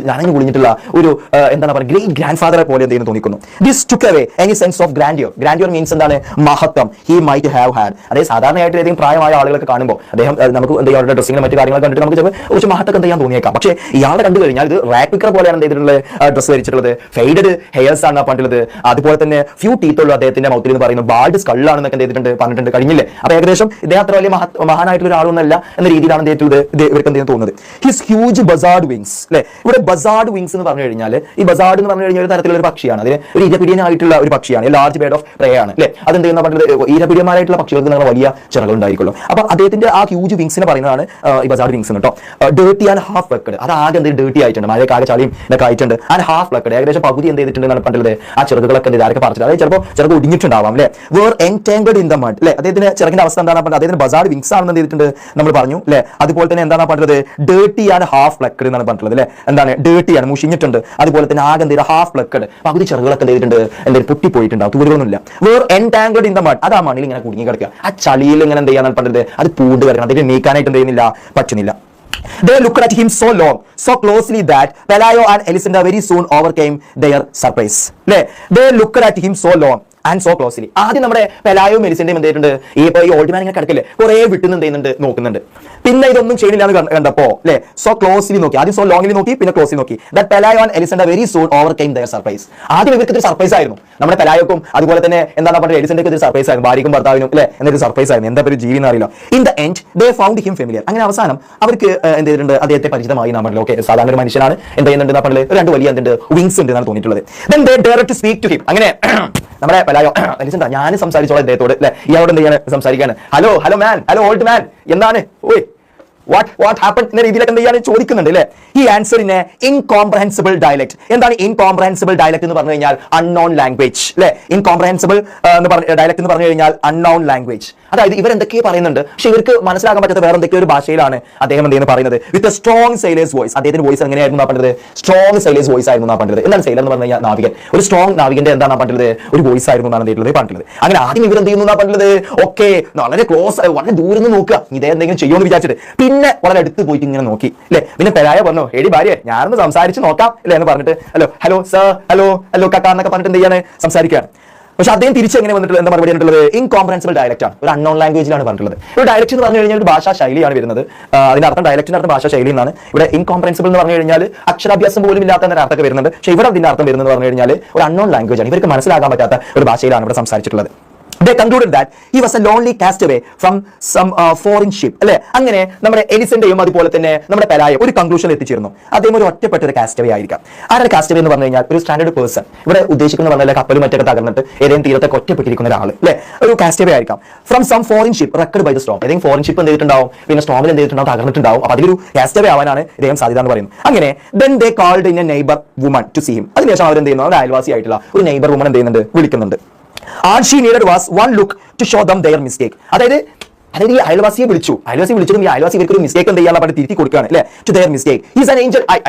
നനഞ്ഞു കുളിഞ്ഞിട്ടുള്ള ഒരു എന്താണ് പറയുക ഗ്രേറ്റ് ഗ്രാൻഡ് ഫാദറെ പോലെ എന്തെങ്കിലും തോന്നിക്കുന്നു. This took away any sense of grandeur means എന്താണ് മഹത്വം ഹി മൈറ്റ് ഹാവ് ഹാഡ്. അതായത് സാധാരണയായിട്ട് ഏതെങ്കിലും പ്രായമായ ആളുകളൊക്കെ കാണുമ്പോൾ അദ്ദേഹം നമുക്ക് എന്താ അവരുടെ ഡ്രസ്സിങ്ങിന് മറ്റു കാര്യങ്ങൾ കണ്ടിട്ട് നമുക്ക് കുറച്ച് മഹത്വം ചെയ്യാൻ തോന്നിയേക്കാം. പക്ഷേ ഇയാളെ കണ്ടു കഴിഞ്ഞാൽ ഇത് റാഗ് പിക്കർ പോലെയാണ് ചെയ്തിട്ടുള്ളത്, ഡ്രസ്സ് ധരിച്ചിട്ടുള്ളത്, ഫെയ്ഡഡ് ഹെയർസ് ആണ് പറഞ്ഞിട്ടുള്ളത്, അതുപോലെ തന്നെ ഫ്യൂ ടീത്ത് ഉള്ള അദ്ദേഹത്തിന്റെ മൗത്തിൽ എന്ന് പറയുന്നത് ബാൾഡ് സ്കള്ളാണെന്നൊക്കെ ചെയ്തിട്ടുണ്ട് പറഞ്ഞിട്ടുണ്ട് കഴിഞ്ഞില്ലേ. അപ്പൊ ഏകദേശം ഇദ്ദേഹം അത്ര വലിയ മഹാനായിട്ടുള്ള ഒരാളൊന്നല്ല എന്ന രീതിയിലാണ് ഇവർക്ക് എന്തെങ്കിലും തോന്നുന്നത്. ഹിസ് ഹ്യൂജ് ബസാർഡ് വിങ്സ് അല്ലെ. ഇവിടെ ബസാർഡ് വിങ്സ് എന്ന് പറഞ്ഞു കഴിഞ്ഞാൽ ഈ ബസാർഡ് എന്ന് പറഞ്ഞു കഴിഞ്ഞാൽ ഒരു തരത്തിലുള്ള ഒരു പക്ഷിയാണ്, അതിന് ഒരു ഇരപിടിയനായിട്ടുള്ള ഒരു പക്ഷിയാണ്, ലാർജ് ബേർഡ് ഓഫ് പ്രേ ആണ് അല്ലെ. അതെന്ത് ചെയ്യുന്ന പറഞ്ഞത് ഇരപിടിയന്മാരായിട്ടുള്ള പക്ഷികൾക്ക് നിങ്ങൾ വലിയ ചിറകൾ ഉണ്ടായിരിക്കുള്ളൂ. അപ്പൊ അദ്ദേഹത്തിന്റെ ആ ഹ്യൂജ് വിങ്സിനെ പറയുന്നതാണ് ഈ ബസാർഡ് വിങ്സ് കേട്ടോ. ഡേർട്ടി ആൻഡ് ഹാഫ് വെക്കഡ്, അത് ആകെ എന്തെങ്കിലും ഡേർട്ടി ആയിട്ടുണ്ട്, മഴയൊക്കെ ആകെ ചളിയും ഇതൊക്കെ ആയിട്ടുണ്ട്. ആൻഡ് ഹാഫ് വെക്കഡ്, ഏകദേശം പകുതി എന്ത് ചെയ്തിട്ടുണ്ട് എന്നാണ് പറഞ്ഞത് ആ ചെറുകളൊക്കെ ആരൊക്കെ പറിച്ചത്, അതായത് ചിലപ്പോൾ ഒടിഞ്ഞിട്ടുണ്ടാവാം അല്ലെ. Where entangled in the mud അല്ലെ. അദ്ദേഹത്തിന്റെ ചെറുകിന്റെ അവസ്ഥ എന്താണ് പറഞ്ഞത്, അദ്ദേഹത്തിന് ബസാർഡ് വിങ്സ് ആണെന്ന് ചെയ്തിട്ടുണ്ട് നമ്മൾ പറഞ്ഞു അല്ലെ. അതുപോലെ തന്നെ എന്താണ് പറഞ്ഞത് ഡേർട്ടി ആൻഡ് ഹാഫ് ഫ്ലക്കഡ് എന്നാണ് പറഞ്ഞിട്ടുള്ളത് അല്ലെ. എന്താണ് ഡേർട്ടി ആണ്, മുഷിഞ്ഞിട്ടുണ്ട്, അതുപോലെ തന്നെ ആകെ എന്തെങ്കിലും ഹാഫ് ഫ്ലക്കഡ്, പകുതി ചെറുകളൊക്കെ ചെയ്തിട്ടുണ്ട് എന്തെങ്കിലും പൊട്ടിപ്പോയിട്ടുണ്ടാവും, തൂരുകളൊന്നുമില്ല. Where entangled in the mud, അത് ആ മണ്ണിൽ ഇങ്ങനെ കുടുങ്ങി കിടക്കുക, ആ ചളിയിൽ ഇങ്ങനെ എന്ത് ചെയ്യാന്നാണ് പറഞ്ഞത്, അത് പൂണ്ട് കിടക്കണം, അതിന് നീക്കാനായിട്ട് എന്ത് ചെയ്യുന്നില്ല, പറ്റുന്നില്ല. They looked at him so long, so closely that Pelayo and Elisenda very soon overcame their surprise. They looked at him so long and so closely. ആദ്യം നമ്മുടെ പെലായോ മെലിസന്റെയും എന്ത് ചെയ്തിട്ടുണ്ട്, ഈ ഓൾഡ് മാൻ ഇങ്ങനെ കിടക്കില്ലേ, കുറെ വിട്ടുന്ന് എന്ത് ചെയ്യുന്നുണ്ട് നോക്കുന്നുണ്ട്. പിന്നെ ഇതൊന്നും ചെയ്യണില്ല എന്ന് കണ്ടപ്പോ അല്ലെ സോ ക്ലോസ്ലി നോക്കി, ആദ്യം സോ ലോങ്ലി നോക്കി, പിന്നെ ക്ലോസ്ലി നോക്കി. That Pelayo and Elisenda very soon overcame their surprise. ആദ്യം ഇവർക്ക് ഒരു സർപ്രൈസ് ആയിരുന്നു, നമ്മുടെ പെലായോക്കും അതുപോലെ തന്നെ എന്താണ് പറഞ്ഞത് എലിസണ്ടയ്ക്ക് ഒരു സർപ്രൈസ് ആയിരുന്നു, ഭാര്യക്കും ഭർത്താവിനും അല്ലെ എന്നൊരു സർപ്രൈസ് ആയിരുന്നു, എന്താ ഒരു ജീവി എന്നറിയില്ല. In the end they found him familiar. അങ്ങനെ അവസാനം അവർക്ക് എന്ത് ചെയ്തിട്ടുണ്ട്, അദ്ദേഹത്തെ പരിചിതമായി നാം പറഞ്ഞത്. ഓക്കെ, സാധാരണ ഒരു മനുഷ്യനാണ്, എന്ത് ചെയ്യുന്നുണ്ട് പറഞ്ഞത്, രണ്ട് വലിയ എന്തുണ്ട് വിങ്സ് ഉണ്ട് എന്നാണ് തോന്നിയിട്ടുള്ളത്. Then they dared to speak to him. അങ്ങനെ നമ്മുടെ പെലായോ എലിസണ്ട ഞാൻ സംസാരിച്ചോളാം അദ്ദേഹത്തോട് അല്ലെ, ഇയാളോട് എന്ത് ചെയ്യാണ്, സംസാരിക്കാണ്. ഹലോ മാൻ, ഹലോ ഓൾഡ് മാൻ, എന്താണ് ഓയ് വാട്ട് ഹാപ്പൻഡ് എന്ന രീതിയിലൊക്കെ എന്ത് ചെയ്യാൻ ചോദിക്കുന്നുണ്ട് അല്ലേ. ഈ ആൻസർ ഇൻ ഇൻകോംപ്രഹെൻസിബിൾ ഡയലക്ട്. എന്താണ് ഇൻകോംപ്രഹെൻസിബിൾ ഡയലക്ട് എന്ന് പറഞ്ഞു കഴിഞ്ഞാൽ അൺനോൺ ലാംഗ്വേജ് അല്ലെ. ഇൻകോംപ്രഹെൻസിബിൾ ഡയലക്ട് എന്ന് പറഞ്ഞു കഴിഞ്ഞാൽ അൺനോൺ ലാംഗ്വേജ്, അതായത് ഇവരെന്തൊക്കെയോ പറയുന്നുണ്ട് പക്ഷെ ഇവർക്ക് മനസ്സിലാക്കാൻ പറ്റാത്ത വേറെ എന്തൊക്കെയോ ഒരു ഭാഷയിലാണ് അദ്ദേഹം എന്ത് ചെയ്യുന്നത് പറയുന്നത്. With a strong sailors voice. അദ്ദേഹത്തിന്റെ വോയിസ് എങ്ങനെയായിരുന്നു പറഞ്ഞത്, സ്ട്രോങ് സെയിലേഴ്സ് വോയിസ് ആയിരുന്നു പറഞ്ഞത്. എന്താണ് സെയിലർ എന്ന് പറഞ്ഞു കഴിഞ്ഞാൽ നാവികൻ, ഒരു സ്ട്രോങ് നാവികന്റെ എന്താണ് പറഞ്ഞത്, ഒരു വോയിസ് ആയിരുന്നു എന്നാണ് പറഞ്ഞത്. അങ്ങനെ ആദ്യം ഇവർ എന്ത് ചെയ്യുന്നു പറഞ്ഞത്, ഓക്കെ വളരെ ക്ലോസ്, വളരെ ദൂരം നിന്ന് നോക്കുക ഇതേ എന്തെങ്കിലും ചെയ്യുമെന്ന് വിചാരിച്ചിട്ട്, പിന്നെ വളരെ അടുത്ത് പോയിട്ട് ഇങ്ങനെ നോക്കി അല്ലെ. പിന്നെ പെലായ പറഞ്ഞു, എടി ഭാര്യ ഞാനൊന്ന് സംസാരിച്ച് നോക്കാം അല്ലെ എന്ന് പറഞ്ഞിട്ട് ഹലോ സർ, ഹലോ കാക്ക എന്നൊക്കെ പറഞ്ഞിട്ട് എന്ത് ചെയ്യാണ്, സംസാരിക്കുകയാണ്. പക്ഷെ അദ്ദേഹം തിരിച്ച് എങ്ങനെ വന്നിട്ടുള്ളത്, എന്താ മറുപടി ആയിട്ടുള്ളത്, ഇൻകോംപ്രഹെൻസിബിൾ ഡയലക്ട് ആണ്, ഒരു അൺനോൺ ലാംഗ്വേജിലാണ് പറഞ്ഞിട്ടുള്ളത്. ഒരു ഡയലക്ട് എന്ന് പറഞ്ഞു കഴിഞ്ഞാൽ ഒരു ഭാഷാ ശൈലിയാണ് വരുന്നത്. അതിന്റെ അർത്ഥം ഡയലക്റ്റിന്റെ അർത്ഥം ഭാഷാ ശൈലി എന്നാണ്. ഇവിടെ ഇൻകോംപ്രഹെൻസിബിൾ എന്ന് പറഞ്ഞു കഴിഞ്ഞാൽ അക്ഷരാഭ്യാസം പോലും ഇല്ലാത്ത അർത്ഥമൊക്കെ വരുന്നുണ്ട്. പക്ഷേ ഇവിടെ അതിന്റെ അർത്ഥം വരുന്നത് പറഞ്ഞു കഴിഞ്ഞാൽ ഒരു അൺനോൺ ലാംഗ്വേജ് ആണ്, ഇവർക്ക് മനസ്സിലാക്കാൻ പറ്റാത്ത ഒരു ഭാഷയിലാണ് ഇവിടെ സംസാരിച്ചിട്ടുള്ളത്. They concluded that he was a lonely castaway from some foreign ship അല്ലെ. അങ്ങനെ നമ്മുടെ എലിസന്റെയും അതുപോലെ തന്നെ നമ്മുടെ പെലായോ ഒരു കൺക്ലൂഷൻ എത്തിച്ചേർന്നു, അദ്ദേഹം ഒരു ഒറ്റപ്പെട്ട ഒരു കാസ്റ്റവേ ആയിരിക്കാം. ആരുടെ കാസ്റ്റവേ എന്ന് പറഞ്ഞു കഴിഞ്ഞാൽ ഒരു സ്റ്റാൻഡേർഡ് പേഴ്സൺ. ഇവിടെ ഉദ്ദേശിക്കുന്ന പറഞ്ഞാൽ കപ്പലും മറ്റൊക്കെ തകർന്നിട്ട് ഏതെങ്കിലും തീരത്തൊക്കെ ഒറ്റപ്പെട്ടിരിക്കുന്ന ഒരാൾ അല്ലെ, ഒരു കാസ്റ്റവേ ആയിരിക്കാം. From some foreign ship wrecked by the storm. ഏതെങ്കിലും ഫോറിൻ ഷിപ്പ് എന്ത് ചെയ്തിട്ടുണ്ടാവും, പിന്നെ സ്റ്റോമിൽ എന്ത് ചെയ്തിട്ടുണ്ടാവും, തകർന്നിട്ടുണ്ടാവും. അപ്പൊ അതിലൊരു കാസ്റ്റവേ ആവാനാണ് ഇദ്ദേഹം സാധ്യത എന്ന് പറയുന്നത്. അങ്ങനെ then they called in a neighbor woman to see him. അതിനുശേഷം അവർ എന്ത് ചെയ്യുന്നു, ഒരു അയൽവാസി ആയിട്ടുള്ള ഒരു നെയ്ബർ വുമൺ എന്ത് ചെയ്യുന്നുണ്ട്, വിളിക്കുന്നുണ്ട്. All she needed was one look to show them their mistake. അതായത് ഈ അയൽവാസിയെ വിളിച്ചതും ഈ അയൽവാസി ഇവർക്ക് ഒരു മിസ്റ്റേക്ക് എന്ത് ചെയ്യാൻ പറഞ്ഞ് തിരുത്തി കൊടുക്കുകയാണ് അല്ലെ, to their mistake. Is an angel.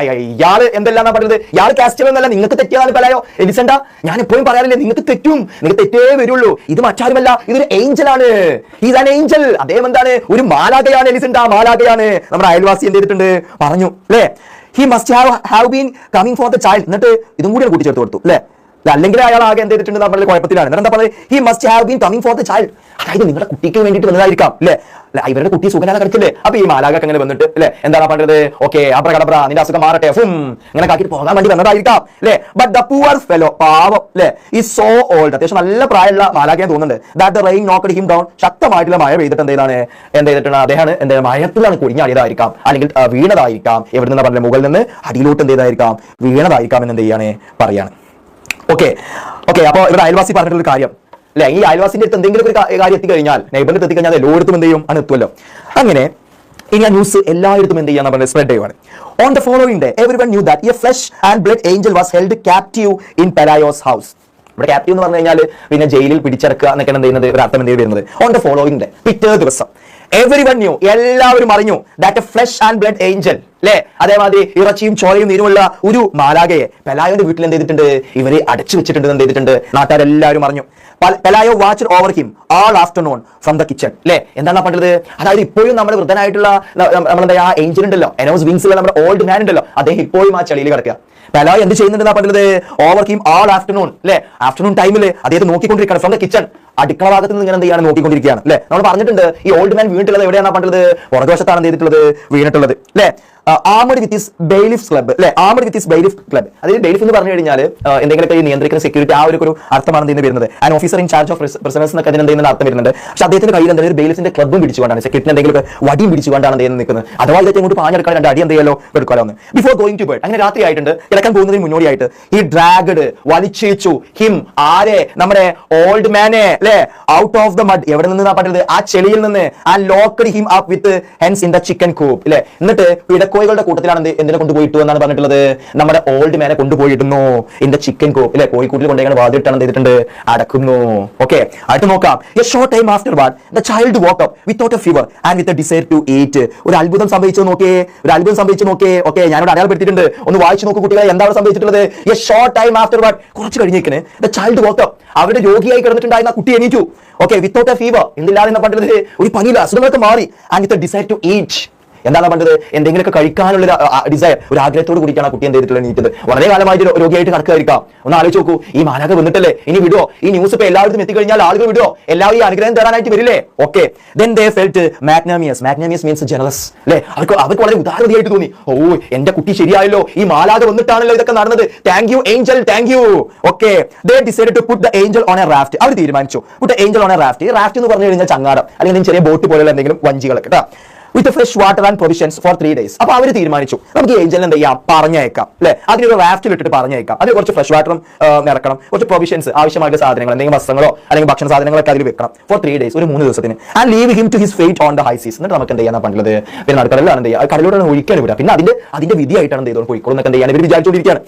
ഇയാൾ എന്തെല്ലാം പറഞ്ഞത്, ഇയാൾ കാസ്റ്റവേ എന്നല്ല, നിങ്ങൾക്ക് തെറ്റിയതാണ് പെലായോ എലിസണ്ട. ഞാൻ എപ്പോഴും പറയാറില്ലേ, നിങ്ങൾക്ക് തെറ്റേ വരുള്ളൂ. ഇത് മറ്റാരുമല്ല, ഇതൊരു ഏഞ്ചൽ ആണ്. Is an Angel. അദ്ദേഹം എന്താണ്, ഒരു മാലാഖയാണ് എലിസണ്ട, മാലാഖയാണ്. നമ്മുടെ അയൽവാസി എന്ത് ചെയ്തിട്ടുണ്ട് പറഞ്ഞു അല്ലെ. He must have been coming for the child. എന്നിട്ട് ഇതും കൂടി കൂട്ടിച്ചേർത്ത് കൊടുത്തു അല്ലെ. അല്ലെങ്കിൽ അയാൾ ആകെ എന്ത് ചെയ്തിട്ടുണ്ട് നമ്മൾ കുഴപ്പത്തിലാണ്. എന്താ പറഞ്ഞത്, he must have been coming for the child. അതായത് നിങ്ങളുടെ കുട്ടിക്ക് വേണ്ടിയിട്ട് വന്നതായിരിക്കാം അല്ലെ. ഇവരുടെ കുട്ടി സുഖനാണ് കളിച്ചില്ലേ. അപ്പൊ ഈ മാലാഖക്ക് അങ്ങനെ വന്നിട്ട് അല്ലെ എന്താണ് പറഞ്ഞത്, ഓക്കെ അബ്രകടബ്ര നിന്റെ അസുഖം മാറട്ടെ അങ്ങനെ കാക്കിട്ട് പോകാൻ വേണ്ടി വന്നതായിരിക്കാം അല്ലെ. ബട്ട് ദ പൂവർ ഫെലോ, പാവം അല്ലെ, ഈ സോ ഓൾഡ്, അത്യാവശ്യം നല്ല പ്രായമുള്ള മാലാഖയെ തോന്നുന്നുണ്ട്. That the rain knocked him down. ശക്തമായിട്ടുള്ള മഴ പെയ്തിട്ട് എന്ത് ചെയ്തിട്ടുണ്ട്, അദ്ദേഹം എന്താ മഴത്തിലാണ് കുഴിഞ്ഞാടിയതായിരിക്കാം, അല്ലെങ്കിൽ വീണതായിരിക്കാം. എവിടെ നിന്ന് പറഞ്ഞത്, മുകളിൽ നിന്ന് അടിയിലോട്ട് എന്ത് ചെയ്തായിരിക്കാം, വീണതായിരിക്കാം എന്ന് എന്ത് ചെയ്യാണ് പറയാണ്. ഓക്കെ അപ്പൊ ഇവിടെ അയൽവാസി പറഞ്ഞിട്ടുള്ള കാര്യം അല്ലെ, ഈ അയൽവാസിന്റെ അടുത്ത് എന്തെങ്കിലും ഒരു കാര്യം എത്തിക്കഴിഞ്ഞാൽ, നെയ്ബറിന്റെ എത്തിക്കഴിഞ്ഞാൽ എല്ലായിടത്തും എന്ത് ചെയ്യും, ആണ് എത്തുമല്ലോ. അങ്ങനെ ഇനി ആ ന്യൂസ് എല്ലായിടത്തും എന്ത് ചെയ്യാൻ പറഞ്ഞത്, സ്പ്രെഡ് ചെയ്യുവാണ്. On the following day everyone knew that a flesh and blood angel was held captive in Pelayo's house. ഇവിടെ ക്യാപ്റ്റീവ് എന്ന് പറഞ്ഞു കഴിഞ്ഞാൽ പിന്നെ ജയിലിൽ പിടിച്ചെടുക്കുക എന്നൊക്കെയാണ് എന്ത് ചെയ്യുന്നത്, ഒരു അർത്ഥം എന്ത് വരുന്നത്. ഓൺ ദ ഫോളോവിംഗ് ഡേ, പിറ്റേ ദിവസം എവരിവൺ ന്യൂ, എല്ലാവരും അറിഞ്ഞു that A flesh and blood Angel, അല്ലെ, അതേമാതിരി ഇറച്ചിയും ചോരയും നീരുമുള്ള ഒരു മാലാകയെ പെലായോന്റെ വീട്ടിൽ എന്ത് ചെയ്തിട്ടുണ്ട്, ഇവരെ അടച്ചു വെച്ചിട്ടുണ്ട്, എന്ത് ചെയ്തിട്ടുണ്ട്, നാട്ടുകാരെല്ലാവരും അറിഞ്ഞു. Pelayo watched over him all afternoon from the kitchen, അല്ലെ, എന്താണ് പറഞ്ഞത്, അതായത് ഇപ്പോഴും നമ്മുടെ വൃദ്ധനായിട്ടുള്ള നമ്മളെന്താ ആ ഏഞ്ചൽ ഉണ്ടല്ലോ, എനോമസ് വിങ്സ് ഉള്ള നമ്മുടെ ഓൾഡ് മാൻ ഉണ്ടല്ലോ, അദ്ദേഹം ഇപ്പോഴും ആ ചെളിയിൽ കിടക്കുക. പെലായോ എന്ത് ചെയ്യുന്നുണ്ടെന്നാ പറഞ്ഞത്, ഓവർ ഹിം ഓൾ ആഫ്റ്റർനൂൺ, അല്ലെ, ആഫ്റ്റർനൂൺ ടൈമിൽ അദ്ദേഹത്തെ നോക്കിക്കൊണ്ടിരിക്കുകയാണ് ഫ്രം ദ കിച്ചൺ, അടുക്കള ഭാഗത്ത് നിന്ന് ഇങ്ങനെ എന്ത് ചെയ്യാണ്, നോക്കിക്കൊണ്ടിരിക്കുകയാണ്, അല്ലെ. നമ്മൾ പറഞ്ഞിട്ടുണ്ട് ഈ ഓൾഡ് മാൻ വീണിട്ടുള്ളത് എവിടെയാണ് പറഞ്ഞത്, പുറകുവശത്താണ് ചെയ്തിട്ടുള്ളത്, വീണിട്ടുള്ളത്, അല്ലെ. ആർമഡ് വിത്ത് ഹിസ് ബെയിലിഫ് ക്ലബ്, അല്ലെ, ആർമഡ് വിത്ത് ഹിസ് ബെയിലിഫ് ക്ലബ്. അതായത് ബെയിലിഫ് എന്ന് പറഞ്ഞു കഴിഞ്ഞാൽ എന്തെങ്കിലുമൊക്കെ ഈ നിയന്ത്രിക്കുന്ന സെക്യൂരിറ്റി ആ ഒരു അർത്ഥമാണ് ഇതിന് വരുന്നത്. And officer in charge of prisoners എന്നൊക്കെ അതിന് എന്തെങ്കിലും അർത്ഥം വരുന്നുണ്ട്. പക്ഷെ അദ്ദേഹത്തിന്റെ കയ്യിൽ എന്തെങ്കിലും ബെയിലിഫിന്റെ ക്ലബും പിടിച്ചുകൊണ്ടാണ്, സെക്യൂരിറ്റി എന്തെങ്കിലും വടിയും പിടിച്ചുകൊണ്ടാണ് അദ്ദേഹം നിൽക്കുന്നത്. അഥവാ ഇതൊക്കെ ഇങ്ങോട്ട് പാഞ്ഞെടുക്കാൻ രണ്ട് അടി എന്ത് ചെയ്യാലോ എടുക്കാലോ ഒന്ന്. ബിഫോർ ഗോയിങ് ടു ബെഡ്, അങ്ങനെ രാത്രി ആയിട്ടുണ്ട്, കിടക്കാൻ പോകുന്നതിന് മുന്നോടിയായിട്ട് ഈ ഡ്രാഗഡ് വലിച്ചേച്ചു ഹിം, ആരെ, നമ്മുടെ ഓൾഡ് മാനെ, അല്ലെ, ഔട്ട് ഓഫ് ദ മഡ്, എവിടെ നിന്ന് പറഞ്ഞത്, ആ ചെളിയിൽ നിന്ന്, and locked him up with hens in the chicken coop, അല്ലെ. എന്നിട്ട് പിടക്കോഴികളുടെ കൂട്ടത്തിലാണ് എന്തിനെ കൊണ്ടുപോയിട്ടു എന്നാണ് പറഞ്ഞിട്ടുള്ളത്, നമ്മുടെ ഓൾഡ് മാനെ കൊണ്ടുപോയിടുന്നു ഇൻ ദ ചിക്കൻ കൂപ്പ്, അല്ലെ, കോഴിക്കൂട്ടിൽ കൊണ്ടുപോയി വാതിട്ടാണ് ചെയ്തിട്ടുണ്ട് അടക്കുന്നു. ഓക്കെ, അടുത്ത് നോക്കാം. A short time after what the child woke up without a fever and with a desire to eat. ഒരു അത്ഭുതം സംഭവിച്ചു നോക്കിയേ, ഒരു അത്ഭുതം സംഭവിച്ചു നോക്കിയേ. ഓക്കെ, ഞാനിവിടെ അടയാളപ്പെടുത്തിയിട്ടുണ്ട്, ഒന്ന് വായിച്ചു നോക്കൂ കുട്ടികളെ, എന്താണ് സംഭവിച്ചിട്ടുള്ളത്. A short time after what, കുറച്ച് കഴിഞ്ഞേക്കിന് ദ ചൈൽഡ് വോക്ക് അപ്പ്, അവരുടെ രോഗിയായി കിടന്നിട്ടുണ്ടായിരുന്ന കുട്ടി എണീറ്റു. ഓക്കെ, വിത്തൗട്ട് എ ഫീവർ, എന്തില്ലാതെ എന്ന് പറഞ്ഞത്, ഒരു പനിയില്ല, അസുഖങ്ങളൊക്കെ മാറി. And with a desire to eat, എന്താണ് പറഞ്ഞത്, എന്തെങ്കിലുമൊക്കെ കഴിക്കാനുള്ള ഡിസയർ, ഒരു ആഗ്രഹത്തോട് കൂടിയാണ് ആ കുട്ടി എന്ത് ചെയ്തിട്ടുള്ളത്, നീറ്റത്. വളരെ കാലമായിട്ട് രോഗിയായിട്ട് കിടക്കായിരിക്കാം. ഒന്ന് ആലോചിച്ച് നോക്കൂ, ഈ മാലാഖ വന്നിട്ടല്ലേ, ഇനി വിടോ, ഈ ന്യൂസ് ഇപ്പൊ എല്ലാവരും എത്തിക്കഴിഞ്ഞാൽ ആളുകൾ വിടോ, എല്ലാവരും ഈ അനുഗ്രഹം തരാനായിട്ട് വരില്ലേ. Okay, then they felt magnanimous. Magnanimous means generous, അല്ലെ, അവർക്ക് വളരെ ഉദാരതയായിട്ട് തോന്നി. ഓ, എന്റെ കുട്ടി ശരിയായല്ലോ, ഈ മാലാഖ വന്നിട്ടാണല്ലോ ഇതൊക്കെ നടന്നത്, thank you Angel, thank you. Okay, they decided to put the angel on a raft. അവർ തീരുമാനിച്ചു put the angel on a raft. Raft എന്ന് പറഞ്ഞു കഴിഞ്ഞാൽ ചങ്ങാടം, അല്ലെങ്കിൽ ചെറിയ ബോട്ട് പോലെയുള്ള എന്തെങ്കിലും വഞ്ചികളൊക്കെ കേട്ടോ, വിത്ത് fresh water and provisions for 3 days. അപ്പൊ അവർ തീരുമാനിച്ചു നമുക്ക് ഈ ഏഞ്ചലിനെ എന്ത് ചെയ്യാം, പറഞ്ഞയക്കാം, അല്ലെ, അതിനൊരു റാഫ്റ്റിൽ ഇട്ടിട്ട് പറഞ്ഞയക്കാം. അതിൽ കുറച്ച് ഫ്രഷ് വാട്ടറും നിറക്കണം, കുറച്ച് പ്രൊവിഷൻസ്, ആവശ്യമായിട്ട് സാധനങ്ങൾ, എന്തെങ്കിലും വസ്ത്രങ്ങളോ അല്ലെങ്കിൽ ഭക്ഷണ സാധനങ്ങളൊക്കെ അതിൽ വെക്കണം ഫോർ 3 days, ഒരു 3 ദിവസത്തിന്. And leave him to his fate on the high seas. എന്നിട്ട് നമുക്ക് എന്ത് ചെയ്യാൻ പറഞ്ഞത്, പിന്നെ നടുക്കടലാണ് എന്ത് ചെയ്യുക, കടലിലൂടെ ഒഴിക്കാൻ വിടുക, പിന്നെ അതിന്റെ വിധിയായിട്ടാണ് എന്ത് ചെയ്തോണ്ട് പോയിക്കോളും എന്നൊക്കെ എന്ത് ചെയ്യാൻ ഇവർ വിചാരിച്ചുകൊണ്ടിരിക്കുകയാണ്.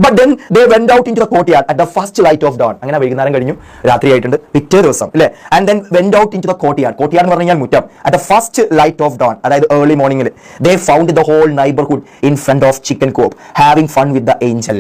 But then they went out into the courtyard at the first light of dawn. അങ്ങനെ വൈകുന്നേരം കഴിഞ്ഞു, രാത്രി ആയിട്ടുണ്ട്, പിറ്റേ ദിവസം, അല്ലെ. And then went out into the courtyard. Courtyard എന്ന് പറഞ്ഞാൽ മുറ്റം. At the first light of dawn, അതായത് early morning, they found the whole neighborhood in front of chicken coop having fun with the angel.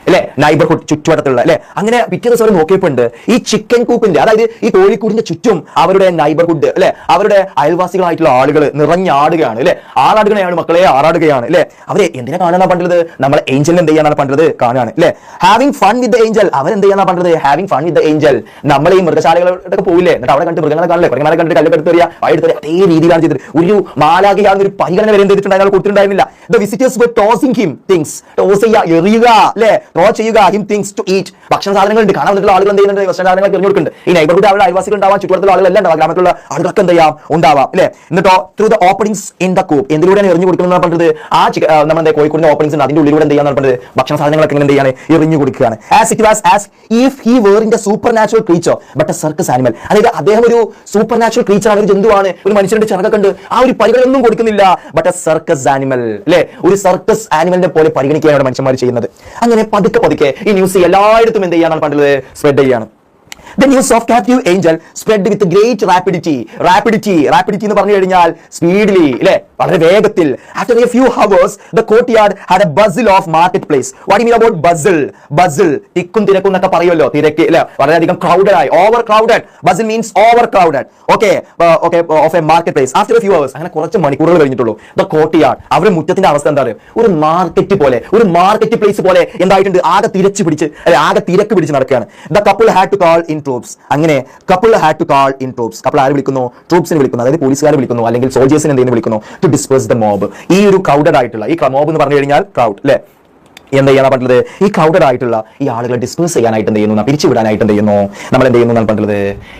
അല്ലെ, neighbourhood ചുറ്റുവട്ടത്തുള്ള, അല്ലെ. അങ്ങനെ പിറ്റേ ദിവസം നോക്കിയപ്പോണ്ട് ഈ ചിക്കൻ കൂപ്പിന്റെ, അതായത് ഈ കോഴിക്കൂടിന്റെ ചുറ്റും അവരുടെ നൈബർഹുഡ്, അല്ലെ, അവരുടെ അയൽവാസികളായിട്ടുള്ള ആളുകൾ നിറഞ്ഞാടുകയാണ്, അല്ലെ, ആറാടുകയാണ് മക്കളെ, ആറാടുകയാണ്, അല്ലെ. അവരെ എന്തിനാ കാണാനാ പണ്ടത്, നമ്മളെ ഏഞ്ചലിനെ എന്ത് ചെയ്യാനാണ് പണ്ടത്, കാണാണ്, അല്ലെ. Having fun with the angel, അവരെന്ത് ചെയ്യാനാ പണ്ടത്, having fun with the angel. നമ്മൾ ഈ മൃഗശാലകളൊക്കെ പോയില്ലേ, എന്നിട്ട് അവിടെ കണ്ട് മൃഗങ്ങളെ കാണില്ലേ, മൃഗങ്ങളെ കണ്ടിട്ട് കല്ലെടുത്തെറിയ വായെടുത്തെറിയ, അതേ രീതിയിലാണ് ചെയ്തത്. ഒരു മാലാഖയാണെന്ന് ഒരു പരിഗണന വരെ എന്ത് ചെയ്തിട്ടുണ്ട്, അയാൾ കൊടുത്തിട്ടുണ്ടായിരുന്നില്ല. The visitors were tossing him things, toss ചെയ്യുക, എറിയുക, അല്ലെ, ത്രോ ചെയ്യുക, ഹിം തിങ്സ് ടു ഈറ്റ്, ഭക്ഷണ സാധനങ്ങളുണ്ട്, കാണാൻ വന്നിട്ടുള്ള ആളുകൾ എന്ത് ചെയ്യുന്നുണ്ട്, ഭക്ഷണ സാധനങ്ങൾ എറിഞ്ഞു കൊടുക്കുന്നുണ്ട്. ഈ നൈബർഹുഡ് അവരുടെ അയൽവാസികൾ ഉണ്ടാവാം, ചുറ്റുവട്ടത്തുള്ള ആളുകളെല്ലാം ഉണ്ടാവാം, ഗ്രാമത്തിലുള്ള ആളുകളൊക്കെ എന്ത് ചെയ്യാം, ഉണ്ടാവാം, അല്ലെ. എന്നിട്ടോ through the openings in the coop, എന്തിലൂടെയാണ് എറിഞ്ഞു കൊടുക്കുന്നത് പറഞ്ഞത്, ആ നമ്മുടെ കോഴിക്കോടിന്റെ ഓപ്പണിംഗ്സ് ഉണ്ട്, അതിന്റെ ഉള്ളിലൂടെ എന്ത് ചെയ്യാന്ന് പറഞ്ഞത്, ഭക്ഷണ സാധനങ്ങളൊക്കെ എന്ത് ചെയ്യാണ്, എറിഞ്ഞു കൊടുക്കുകയാണ്. As it was as if he were in the supernatural creature but a circus animal. അതായത് അദ്ദേഹം ഒരു സൂപ്പർ നാച്ചുറൽ ക്രീച്ചർ ആണ്, ഒരു ജന്തുവാണ്, ഒരു മനുഷ്യന്റെ ചിറകൊക്കെ ഉണ്ട്, ആ ഒരു പരിഗണനയൊന്നും കൊടുക്കുന്നില്ല. ബട്ട് എ സർക്കസ് ആനിമൽ, അല്ലെ, ഒരു സർക്കസ് ആനിമലിനെ പോലെ പരിഗണിക്കുകയാണ് മനുഷ്യന്മാർ ചെയ്യുന്നത്. അങ്ങനെ പതുക്കെ പതുക്കെ ഈ ന്യൂസ് എല്ലായിടത്തും എന്ത് ചെയ്യാനാണ് പണ്ടത്, സ്പ്രെഡ് ചെയ്യാണ്. The news of captive angel spread with great rapidity. Rapidity എന്ന് പറഞ്ഞു കഴിഞ്ഞാൽ സ്പീഡിലി, അല്ലെ, വളരെ വേഗത്തിൽ. After a few hours, the courtyard had a bustle of marketplace. What do you mean about bustle? Bustle, തിക്കും തിരക്കും എന്നൊക്കെ പറയുമല്ലോ, തിരക്ക്, അല്ലെ, വളരെയധികം crowded ആയി, overcrowded. Bustle means overcrowded. Okay, of a marketplace. After a few hours, അങ്ങനെ കുറച്ച് മണിക്കൂറുകൾ കഴിഞ്ഞിട്ടുള്ളൂ. The courtyard, അവരുടെ മുറ്റത്തിന്റെ അവസ്ഥ എന്താണ്, ഒരു മാർക്കറ്റ് പോലെ, ഒരു മാർക്കറ്റ് പ്ലേസ് പോലെ എന്തായിട്ടുണ്ട്, ആകെ തിരക്ക് പിടിച്ച് നടക്കുകയാണ്. The couple had to call in troops. അങ്ങനെ couple had to call in troops. couple ആരെ വിളിക്കുന്നു, ട്രൂപ്സിനെ വിളിക്കുന്നു, അതായത് പോലീസുകാരെ വിളിക്കുന്നു, അല്ലെങ്കിൽ സോൾജേഴ്സിനെ എന്തെങ്കിലും വിളിക്കുന്നു, to disperse the mob. ഈ ഒരു ക്രൗഡഡ് ആയിട്ടുള്ള, ഈ മോബ് എന്ന് പറഞ്ഞു കഴിഞ്ഞാൽ ക്രൗഡ്, അല്ലെ, എന്ത് ചെയ്യാനാ പറഞ്ഞത്, ഈ ക്രൗഡഡ് ആയിട്ടുള്ള ഈ ആളുകളെ ഡിസ്പേഴ്സ് ചെയ്യാനായിട്ട് എന്ത് ചെയ്യുന്നു, പിരിച്ചുവിടാനായിട്ട് എന്ത് ചെയ്യുന്നു, നമ്മൾ എന്ത് ചെയ്യുന്നു എന്നാണ് പറഞ്ഞത്,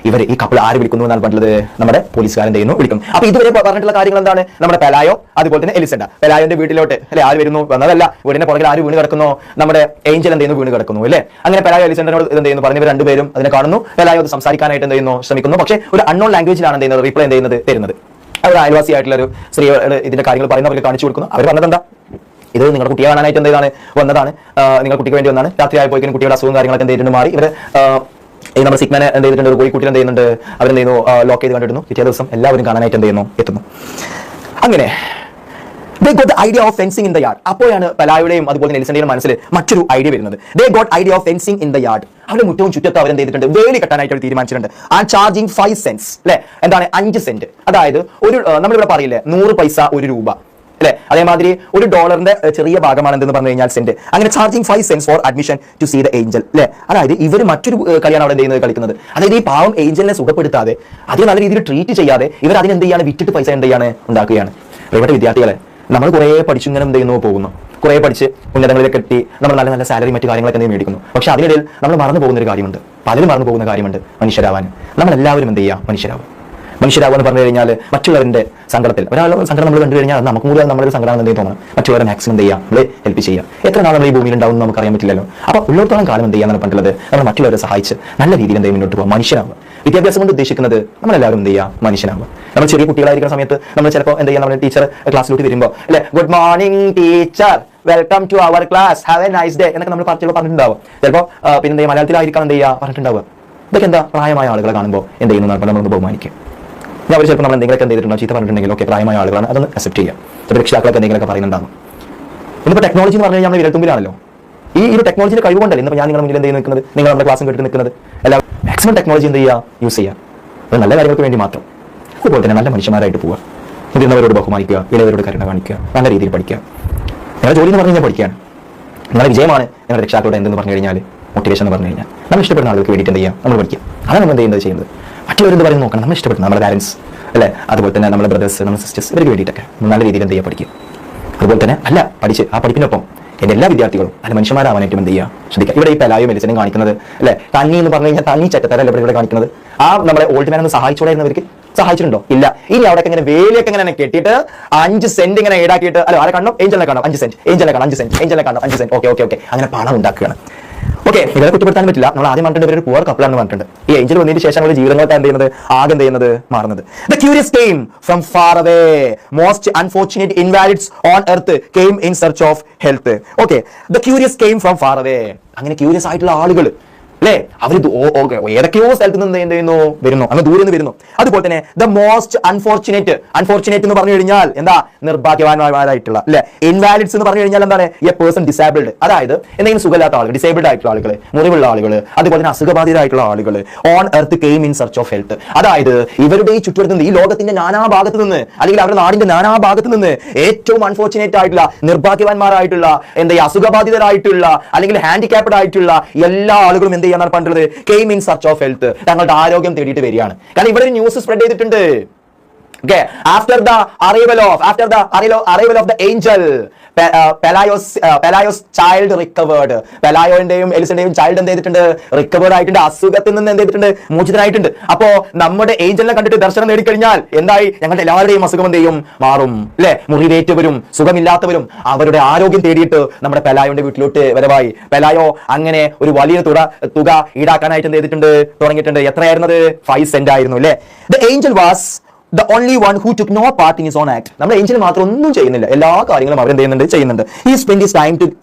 ഇവർ ഈ കപ്പിൾ ആര് വിളിക്കുന്നു എന്നാണ് പറഞ്ഞത്, നമ്മുടെ പോലീസുകാരൻ എന്ത് ചെയ്യുന്നു, വിളിക്കും. അപ്പൊ ഇതുവരെ പറഞ്ഞിട്ടുള്ള കാര്യങ്ങൾ എന്താണ്, നമ്മുടെ പെലായോ, അതുപോലെ തന്നെ എലിസണ്ട, പെലായോന്റെ വീട്ടിലോട്ട്, അല്ലെ, ആര് വരുന്നു, വന്നതല്ല, വീടിന്റെ പുറകിൽ ആര് വീണ് കിടക്കുന്നു, നമ്മുടെ ഏഞ്ചൽ എന്ത് ചെയ്യുന്നു, വീണ് കിടക്കുന്നു, അല്ലെ. അങ്ങനെ പെലായോ എലിസണ്ടനോട് എന്ത് ചെയ്യുന്നു, പറഞ്ഞവർ രണ്ടുപേരും അതിനെ കാണുന്നു. പെലായോ അത് സംസാരിക്കാനായിട്ട് എന്ത് ചെയ്യുന്നു, ശ്രമിക്കുന്നു. പക്ഷേ ഒരു അൺനോൺ ലാംഗ്വേജിലാണ് എന്ത് ചെയ്യുന്നത്, റിപ്ലൈ എന്ത് ചെയ്യുന്നത്, തരുന്നത്. അവർ അയൽവാസിയായിട്ടുള്ള ഒരു സ്ത്രീയോട് ഇതിന്റെ കാര്യങ്ങൾ പറയുന്നവർക്ക് കാണിച്ചു കൊടുക്കുന്നു. അവർ പറഞ്ഞതെന്താ, ഇത് നിങ്ങളുടെ കുട്ടിയെ കാണാനായിട്ട് എന്താണ് വന്നതാണ്, നിങ്ങൾ കുട്ടിക്ക് വേണ്ടി വന്നാണ്, രാത്രി ആയപ്പോഴേക്കും കുട്ടിയുടെ അസുഖം കാര്യങ്ങളൊക്കെ എന്തെങ്കിലും മാറി, ഇവർ ഈ നമ്മുടെ സിഗ്മാനെ എന്ത് ചെയ്തിട്ടുണ്ട്, ഒരു കോഴിക്കുട്ടി എന്ത് ചെയ്യുന്നുണ്ട്, അവരെന്ത് ചെയ്യുന്നു, ലോക്ക് ചെയ്ത് കണ്ടിരുന്നു. പിറ്റേ ദിവസം എല്ലാവരും കാണാനായിട്ട് എന്ത് ചെയ്യുന്നു, എത്തുന്നു. അങ്ങനെ they got the idea of fencing in the yard. അപ്പോഴാണ് പലായുടെയും അതുപോലെ തന്നെ എലിസന്റെയും മനസ്സിൽ മറ്റൊരു ഐഡിയ വരുന്നത്. they got idea of fencing in the yard. അവരുടെ മുറ്റവും ചുറ്റത്തും അവരെന്ത് ചെയ്തിട്ടുണ്ട്, വേലി കെട്ടാനായിട്ട് അവർ തീരുമാനിച്ചിട്ടുണ്ട്. and charging 5 cents, അല്ലെ, എന്താണ് 5 സെന്റ്, അതായത് ഒരു നമ്മളിവിടെ പറയില്ലേ 100 പൈസ 1 രൂപ അല്ലെ, അതേമാതിരി $1 ചെറിയ ഭാഗമാണ് എന്തെന്ന് പറഞ്ഞു കഴിഞ്ഞാൽ സെന്റ്. അങ്ങനെ charging 5 cents for admission to see the angel, അല്ലെ. അതായത് ഇവർ മറ്റൊരു കളിയാണ് അവിടെ ചെയ്യുന്നത്, കളിക്കുന്നത്. അതായത് ഈ പാവം ഏഞ്ചലിനെ സുഖപ്പെടുത്താതെ അതിന് നല്ല രീതിയിൽ ട്രീറ്റ് ചെയ്യാതെ ഇവർ അതിനെന്ത് ചെയ്യാണ്, വിറ്റിട്ട് പൈസ എന്ത് ചെയ്യാണ്, ഉണ്ടാക്കുകയാണ്. ഇവിടെ വിദ്യാർത്ഥികളെ നമ്മൾ കുറേ പഠിച്ചു ഇങ്ങനെ എന്ത് ചെയ്യുന്നു, പോകുന്നു, കുറേ പഠിച്ച് ഉന്നതങ്ങളിലേക്ക് എത്തി, നമ്മൾ നല്ല നല്ല സാലറി മറ്റു കാര്യങ്ങളൊക്കെ എന്തെങ്കിലും മേടിക്കുന്നു. പക്ഷെ അതിനിടയിൽ നമ്മൾ മറന്നു പോകുന്ന ഒരു കാര്യമുണ്ട്, പലരും മറന്നു പോകുന്ന കാര്യമുണ്ട്, മനുഷ്യരാവാൻ. നമ്മളെല്ലാവരും എന്ത് ചെയ്യുക, മനുഷ്യരാവും. മനുഷ്യരാവുക എന്ന് പറഞ്ഞു കഴിഞ്ഞാൽ മറ്റുള്ളവരുടെ സങ്കടത്തിൽ ഒരാളുടെ സങ്കടം നമ്മൾ കണ്ടു കഴിഞ്ഞാൽ നമുക്ക് മൂലം നമ്മുടെ സങ്കടം എന്തെങ്കിലും തോന്നണം, മറ്റുള്ളവരെ മാക്സിമം എന്ത് ചെയ്യാം, നമ്മൾ ഹെൽപ്പ് ചെയ്യാം. എത്ര നാൾ നമ്മൾ ഈ ഭൂമിയിൽ ഉണ്ടാവും എന്ന് നമുക്ക് അറിയാൻ പറ്റില്ലല്ലോ. അപ്പോൾ ഉള്ളിടത്തോളം കാലം എന്ത് ചെയ്യാന്നാണ് പറഞ്ഞിട്ടുള്ളത്, നമ്മൾ മറ്റുള്ളവരെ സഹായിച്ച് നല്ല രീതിയിൽ എന്തെങ്കിലും മുന്നോട്ട് പോകാം, മനുഷ്യനാവുക. വിദ്യാഭ്യാസം കൊണ്ട് ഉദ്ദേശിക്കുന്നത് നമ്മളെല്ലാവരും എന്ത് ചെയ്യുക, മനുഷ്യനാവുക. നമ്മൾ ചെറിയ കുട്ടികളായിരിക്കുന്ന സമയത്ത് നമ്മൾ ചിലപ്പോൾ എന്ത് ചെയ്യാം, നമ്മുടെ ടീച്ചർ ക്ലാസ്സിലോട്ട് വരുമ്പോൾ അല്ലെ, good morning teacher, welcome to our class, have a nice day എന്നൊക്കെ നമ്മൾ പറഞ്ഞിട്ടുണ്ടാവും. ചിലപ്പോൾ പിന്നെ മലയാളത്തിലായിരിക്കാം എന്ത് ചെയ്യുക, പറഞ്ഞിട്ടുണ്ടാവുക. ഇതൊക്കെ എന്താ, പ്രായമായ ആളുകളെ കാണുമ്പോൾ എന്ത് ചെയ്യുന്നു, നമ്മളൊന്ന് ബഹുമാനിക്കും. അവർ ചിലപ്പോൾ നമ്മൾ എന്തെങ്കിലുമൊക്കെ എന്ത് ചെയ്തിട്ടുണ്ടോ, ചീത്ത പറഞ്ഞിട്ടുണ്ടെങ്കിൽ ഓക്കെ, പ്രായമായ ആളുകളാണ്, അതൊന്ന് അക്സെപ്റ്റ് ചെയ്യാം. രക്ഷിതാക്കളൊക്കെ എന്തെങ്കിലുമൊക്കെ പറയുന്നുണ്ടാകും. ഇന്നിപ്പോൾ ടെക്നോളജി എന്ന് പറഞ്ഞു കഴിഞ്ഞാൽ നമ്മൾ വിരൽത്തുമ്പിലാണല്ലോ. ഈ ഒരു ടെക്നോളജിയുടെ കഴിവ് കൊണ്ടല്ലേ ഇന്നിപ്പോൾ ഞാൻ നിങ്ങളുടെ മുന്നിൽ എന്ത് ചെയ്യുന്നത്, നിൽക്കുന്നത്, നിങ്ങൾ നമ്മുടെ ക്ലാസ്സും കേട്ട് നിൽക്കുന്നത്. എല്ലാവരും മാക്സിമം ടെക്നോളജി എന്ത് ചെയ്യുക, യൂസ് ചെയ്യുക, അത് നല്ല കാര്യങ്ങൾക്ക് വേണ്ടി മാത്രം. അതുപോലെ തന്നെ നല്ല മനുഷ്യന്മാരായിട്ട് പോവുക, മുതിർന്നവരോട് ബഹുമാനിക്കുക, ഇളയവരോട് കരുണ കാണിക്കുക, നല്ല രീതിയിൽ പഠിക്കുക. നിങ്ങളുടെ ജോലി എന്ന് പറഞ്ഞു കഴിഞ്ഞാൽ പഠിക്കുകയാണ്. നിങ്ങളുടെ വിജയമാണ് നിങ്ങളുടെ രക്ഷാക്കളോട് എന്തെന്ന് പറഞ്ഞു കഴിഞ്ഞാൽ, മോട്ടിവേഷൻ എന്ന് പറഞ്ഞു കഴിഞ്ഞാൽ നമ്മൾ ഇഷ്ടപ്പെടുന്ന ആളുകൾക്ക് വേണ്ടിയിട്ട് എന്ത് ചെയ്യാം, നമ്മൾ പഠിക്കുക. അതാണ് നമ്മൾ എന്ത് ചെയ്യുന്നത്. മറ്റുള്ളവരെന്ത് പറയുന്നത് നോക്കണം, നമ്മൾ ഇഷ്ടപ്പെടുന്ന നമ്മുടെ പാരൻസ് അല്ലെ, അതുപോലെ തന്നെ നമ്മുടെ ബ്രദേഴ്സ്, നമ്മുടെ സിസ്റ്റേഴ്സ്, ഇവർക്ക് വേണ്ടിയിട്ടൊക്കെ നല്ല രീതിയിൽ എന്ത് ചെയ്യുക, പഠിക്കുക. അതുപോലെ തന്നെ അല്ല പഠിച്ച് ആ പഠിപ്പിനൊപ്പം എൻ്റെ എല്ലാ വിദ്യാർത്ഥികളും നല്ല മനുഷ്യന്മാരാവാനായിട്ടും എന്ത് ചെയ്യുക, ശ്രദ്ധിക്കുക. ഇവിടെ ഈ പലായും മെലിസനും കാണിക്കുന്നത് അല്ലെ, തന്നി എന്ന് പറഞ്ഞു കഴിഞ്ഞാൽ തന്നി ചട്ടത്തരല്ല ഇവിടെ കാണിക്കുന്നത്. ആ നമ്മളെ ഓൾഡ് മാൻ ഒന്ന് സഹായിച്ചോടായിരുന്നവർക്ക് സഹായിച്ചിട്ടുണ്ടോ, ഇല്ല. ഇനി അവിടെ ഇങ്ങനെ വേലിയൊക്കെ ഇങ്ങനെ കെട്ടിയിട്ട് 5 സെന്റ് ഇങ്ങനെ ഈടാക്കിയിട്ട്, അല്ല ആരെ കാണണം, ഏഞ്ചലിനെ കാണണം 5 സെന്റ്, ഏഞ്ചലിനെ കാണണം 5 സെന്റ്, ഏഞ്ചലിനെ കാണണം 5 സെന്റ്, ഓക്കെ ഓക്കെ ഓക്കെ, അങ്ങനെ പണം ഉണ്ടാക്കുകയാണ്. ഓക്കെ, ഇവരെ കുറ്റപ്പെടുത്താൻ പറ്റില്ല. നമ്മൾ ആദ്യം പറഞ്ഞിട്ടുണ്ട് ഇവരൊരു പുവർ കപ്പിളാണെന്ന് പറഞ്ഞിട്ടുണ്ട്. ഈ ഏഞ്ചൽ വന്നതിന് ശേഷം അവരുടെ ജീവിതങ്ങളൊക്കെ എന്ത് ചെയ്യുന്നത്, ആകെ എന്ത് ചെയ്യുന്നത്, മാറുന്നത്. The curious came from far away. Most unfortunate invalids on earth came in search of health. Okay, the curious came from far away. അങ്ങനെ ക്യൂരിയസ് ആയിട്ടുള്ള ആളുകൾ അല്ലെ, അവർ ഏതൊക്കെയോ സ്ഥലത്ത് നിന്ന് എന്ത് ചെയ്യുന്നു, വരുന്നു, അങ്ങ് ദൂരെ നിന്ന് വരുന്നു. അതുപോലെ തന്നെ ദ മോസ്റ്റ് അൺഫോർച്ചുനേറ്റ് എന്ന് പറഞ്ഞു കഴിഞ്ഞാൽ എന്താ, നിർഭാഗ്യവാന്മാരായിട്ടുള്ള അല്ലെ. ഇൻവാലിഡ്സ് എന്ന് പറഞ്ഞു കഴിഞ്ഞാൽ എന്താണ്, എ പേഴ്സൺ ഡിസേബിൾഡ്, അതായത് എന്തെങ്കിലും സുഖമില്ലാത്ത ആളുകൾ, ഡിസേബിൾഡ് ആയിട്ടുള്ള ആളുകൾ, മുറിവുള്ള ആളുകൾ, അതുപോലെ തന്നെ അസുഖബാധിതരായിട്ടുള്ള ആളുകൾ. On earth came in search of health, അതായത് ഇവരുടെ ഈ ചുറ്റുവട്ടത്ത് നിന്ന്, ഈ ലോകത്തിന്റെ നാനാഭാഗത്ത് നിന്ന്, അല്ലെങ്കിൽ അവരുടെ നാടിന്റെ നാനാഭാഗത്ത് നിന്ന് ഏറ്റവും അൺഫോർച്ചുനേറ്റ് ആയിട്ടുള്ള, നിർഭാഗ്യവാന്മാരായിട്ടുള്ള, എന്താ അസുഖബാധിതരായിട്ടുള്ള അല്ലെങ്കിൽ ഹാൻഡിക്യാപ്ഡ് ആയിട്ടുള്ള എല്ലാ ആളുകളും എന്ത് ചെയ്യാനാണ് പറഞ്ഞത്, came in search of health, തങ്ങളുടെ ആരോഗ്യം തേടിയിട്ട് വരികയാണ്. കാരണം ഇവിടെ ഒരു ന്യൂസ് സ്പ്രെഡ് ചെയ്തിട്ടുണ്ട്. Okay, after the arrival of the angel, Pelayo's child recovered. പെലായോന്റെയും എലിസന്റെയും ചൈൽഡ് എന്ത് ചെയ്തിട്ടുണ്ട്, റിക്കവേർഡ് ആയിട്ടുണ്ട്, അസുഖത്തിൽ നിന്ന് എന്ത് ചെയ്തിട്ടുണ്ട്, മോചിതനായിട്ടുണ്ട്. അപ്പോ നമ്മുടെ ഏഞ്ചലിനെ കണ്ടിട്ട് ദർശനം നേടിക്കഴിഞ്ഞാൽ എന്തായി, ഞങ്ങളുടെ എല്ലാവരുടെയും അസുഖം എന്ത് ചെയ്യും, മാറും അല്ലെ. മുറിവേറ്റവരും സുഖമില്ലാത്തവരും അവരുടെ ആരോഗ്യം തേടിയിട്ട് നമ്മുടെ പെലായോന്റെ വീട്ടിലോട്ട് വരവായി. പെലായോ അങ്ങനെ ഒരു വലിയ തുക ഈടാക്കാനായിട്ട് എന്ത് ചെയ്തിട്ടുണ്ട്, തുടങ്ങിയിട്ടുണ്ട്. എത്രയായിരുന്നത്, 5 സെന്റ് ആയിരുന്നു അല്ലെ. The angel was the only one who took no part in his own act. നമ്മുടെ ഏഞ്ചൽ മാത്രം ഒന്നും ചെയ്യുന്നില്ല, എല്ലാ കാര്യങ്ങളും അവർ എന്ത് ചെയ്യുന്നുണ്ട്. He spent his time